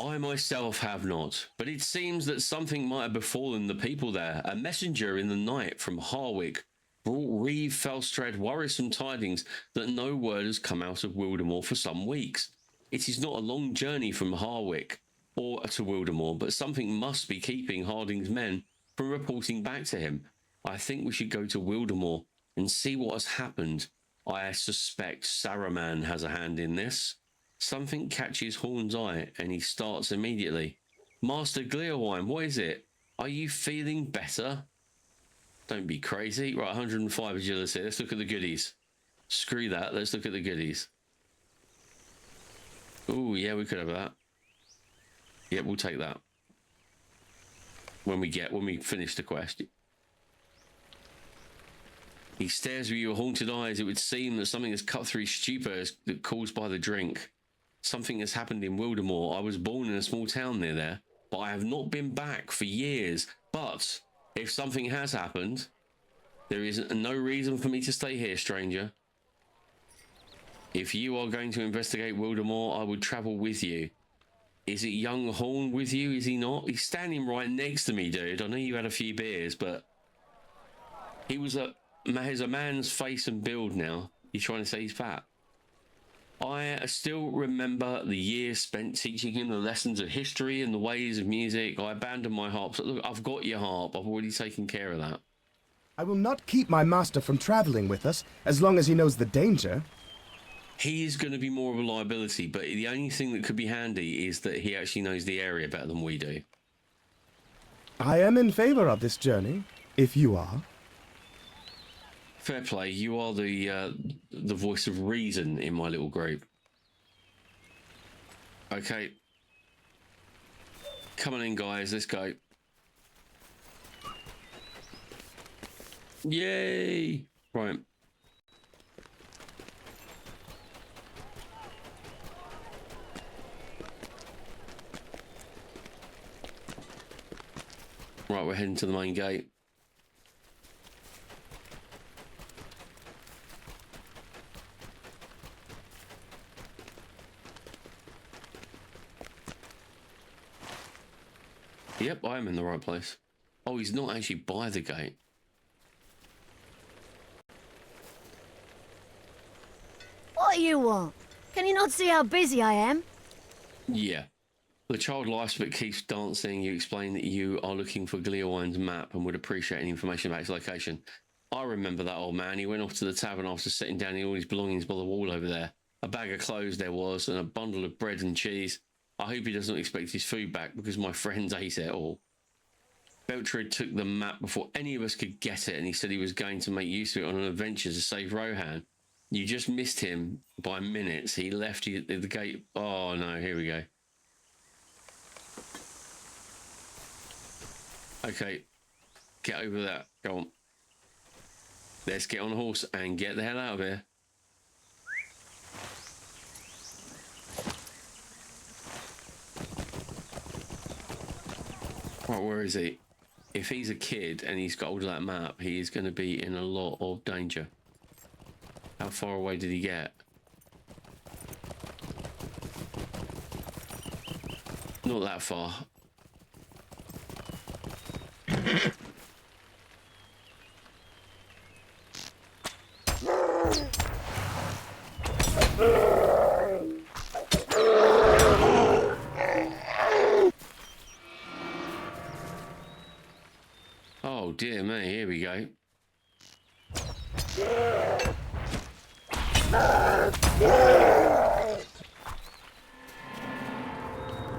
I myself have not, but it seems that something might have befallen the people there. A messenger in the night from Harwick brought Reeve Felstred worrisome tidings that no word has come out of Wildemore for some weeks. It is not a long journey from Harwick or to Wildemore, but something must be keeping Harding's men from reporting back to him. I think we should go to Wildemore and see what has happened. I suspect Saruman has a hand in this. Something catches Horn's eye, and he starts immediately. Master Glühwein, what is it? Are you feeling better? Don't be crazy. Right, 105 agility. Let's look at the goodies. Screw that. Let's look at the goodies. Oh, yeah, we could have that. Yeah, we'll take that. When we finish the quest. He stares with your haunted eyes. It would seem that something has cut through his stupor caused by the drink. Something has happened in Wildemore. I was born in a small town near there, but I have not been back for years. But if something has happened, there is no reason for me to stay here, stranger. If you are going to investigate Wildemore, I would travel with you. Is it young Horn with you? Is he not? He's standing right next to me, dude. I know you had a few beers, but he's a man's face and build now. You're trying to say he's fat? I still remember the years spent teaching him the lessons of history and the ways of music. I abandoned my harp. So look, I've got your harp. I've already taken care of that. I will not keep my master from traveling with us, as long as he knows the danger. He is going to be more of a liability, but the only thing that could be handy is that he actually knows the area better than we do. I am in favor of this journey, if you are. Fair play. You are the voice of reason in my little group. Okay. Come on in, guys. Let's go. Yay! Right. Right, we're heading to the main gate. Yep, I am in the right place. Oh, he's not actually by the gate. What do you want? Can you not see how busy I am? Yeah. The child laughs but keeps dancing. You explain that you are looking for Gleowine's map and would appreciate any information about its location. I remember that old man. He went off to the tavern after setting down all his belongings by the wall over there. A bag of clothes there was, and a bundle of bread and cheese. I hope he doesn't expect his food back because my friends ate it all. Beltrid took the map before any of us could get it, and he said he was going to make use of it on an adventure to save Rohan. You just missed him by minutes. He left you at the gate. Oh no, here we go. Okay, get over that. Go on. Let's get on a horse and get the hell out of here. Right, where is he? If he's a kid and he's got hold of that map, he is going to be in a lot of danger. How far away did he get? Not that far. Oh dear me, here we go.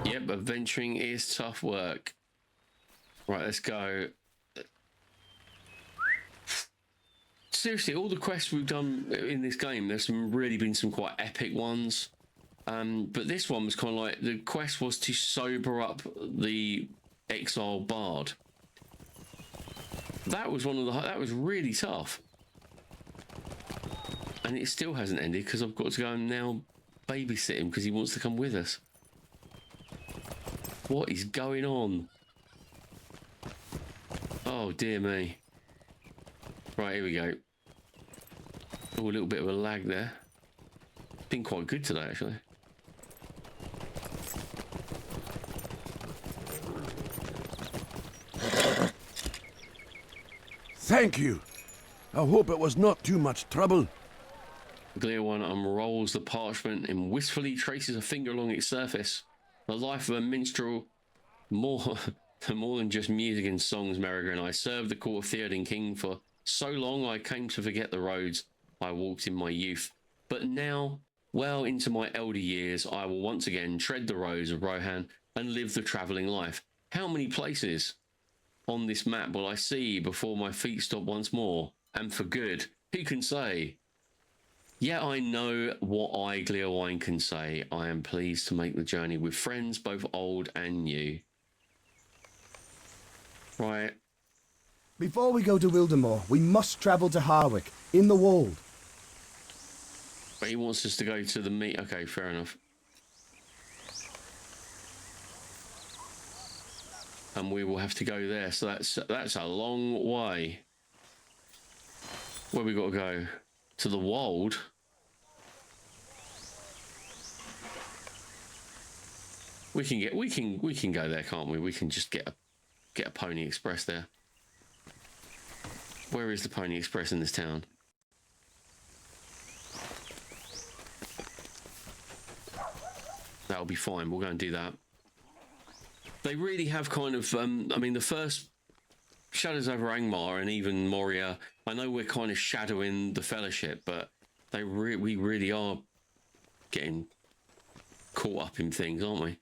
Yep, adventuring is tough work. Right, let's go. Seriously, all the quests we've done in this game, there's really been some quite epic ones. But this one was kind of like, the quest was to sober up the exile bard. That was that was really tough. And it still hasn't ended because I've got to go and now babysit him because he wants to come with us. What is going on? Oh dear me. Right, here we go. Oh, a little bit of a lag there. Been quite good today, actually. Thank you. I hope it was not too much trouble. Gleowine unrolls the parchment and wistfully traces a finger along its surface. The life of a minstrel, more than just music and songs, Merrigan. I served the court of Theoden King for so long I came to forget the roads I walked in my youth. But now, well into my elder years, I will once again tread the roads of Rohan and live the travelling life. How many places on this map will I see before my feet stop once more? And for good, who can say? Yeah, I know what I, Gleowine, can say. I am pleased to make the journey with friends, both old and new. Right. Before we go to Wildemore, we must travel to Harwick, in the Wold. But he wants us to go to the meet. Okay, fair enough. And we will have to go there. So that's a long way. Where we got to go? To the Wold. We can go there, can't we? We can just get a Pony Express there. Where is the Pony Express in this town? That'll be fine. We'll go and do that. They really have kind of, I mean, the first Shadows over Angmar and even Moria, I know we're kind of shadowing the Fellowship, but we really are getting caught up in things, aren't we?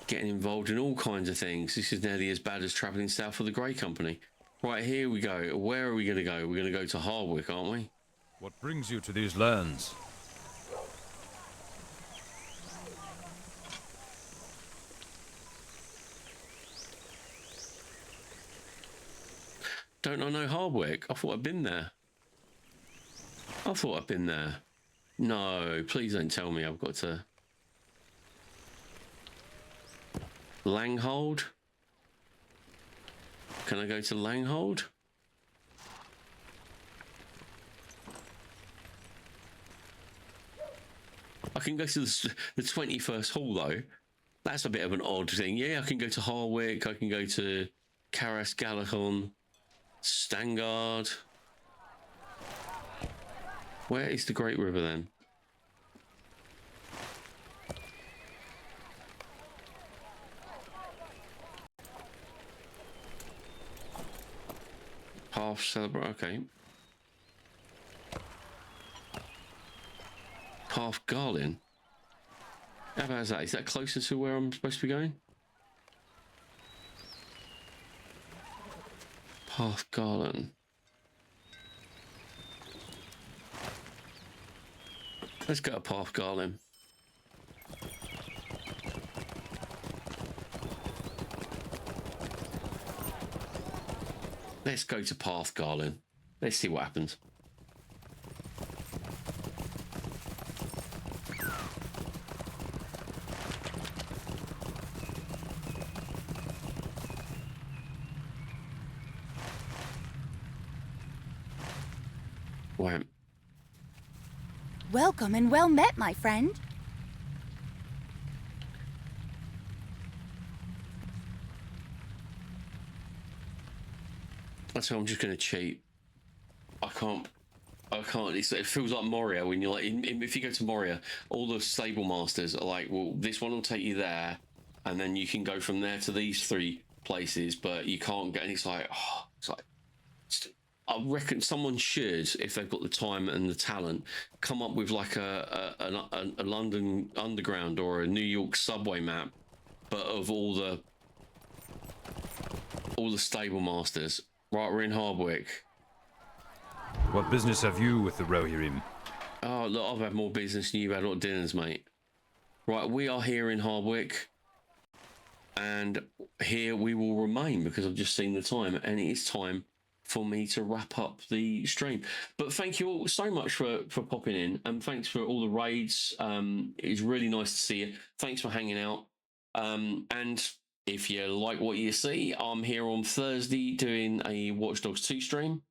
Getting involved in all kinds of things. This is nearly as bad as travelling south for the Grey Company. Right, here we go. Where are we going to go? We're going to go to Harwick, aren't we? What brings you to these lands? Don't I know Harwick? I thought I'd been there. I thought I'd been there. No, please don't tell me I've got to... Langhold? Can I go to Langhold? I can go to the 21st Hall, though. That's a bit of an odd thing. Yeah, I can go to Harwick. I can go to Karas Galahon, Stangard. Where is the Great River then? Half Celebrate. Okay. Half Garlin. How about that? Is that closer to where I'm supposed to be going? Path Garland. Let's go to Path Garland. Let's go to Path Garland. Let's see what happens. Wham. Welcome and well met, my friend. So I'm just going to cheat. I can't. It feels like Moria when you're like, if you go to Moria, all the stable masters are like, well, this one will take you there, and then you can go from there to these 3 places, but you can't get. And it's like, I reckon someone should, if they've got the time and the talent, come up with like a London Underground or a New York subway map, but of all the stable masters. Right, we're in Hardwick. What business have you with the Rohirrim? Oh, look, I've had more business than you've had hot dinners, mate. Right, we are here in Hardwick, and here we will remain because I've just seen the time, and it is time for me to wrap up the stream. But thank you all so much for popping in, and thanks for all the raids. It's really nice to see you. Thanks for hanging out. And if you like what you see, I'm here on Thursday doing a Watch Dogs 2 stream.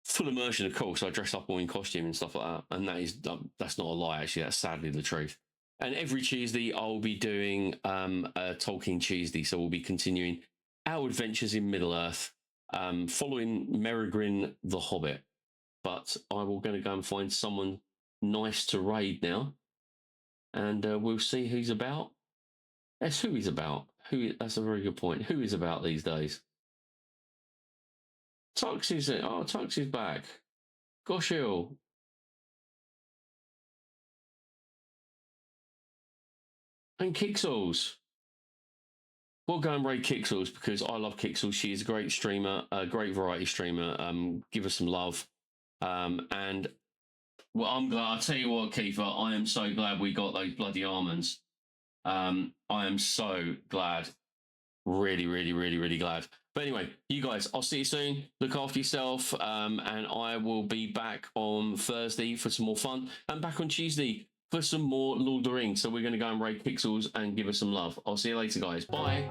Full immersion, of course. I dress up all in costume and stuff like that. And that's not a lie, actually. That's sadly the truth. And every Tuesday, I'll be doing a Tolkien Tuesday. So we'll be continuing our adventures in Middle-earth, following Merigrin the Hobbit. But I will going to go and find someone nice to raid now. And we'll see who's about. That's who he's about. That's a very good point. Who is about these days? Tux is it? Oh, Tux is back. Gosh, ill. And Kixels. We'll go and raid Kixels because I love Kixels. She is a great streamer, a great variety streamer. Give her some love. And well, I'm glad. I'll tell you what, Kiefer, I am so glad we got those bloody almonds. I am so glad. Really, really, really, really glad. But anyway, you guys, I'll see you soon. Look after yourself. And I will be back on Thursday for some more fun. And back on Tuesday for some more Lord of the Rings. So we're going to go and raid Pixels and give us some love. I'll see you later, guys. Bye.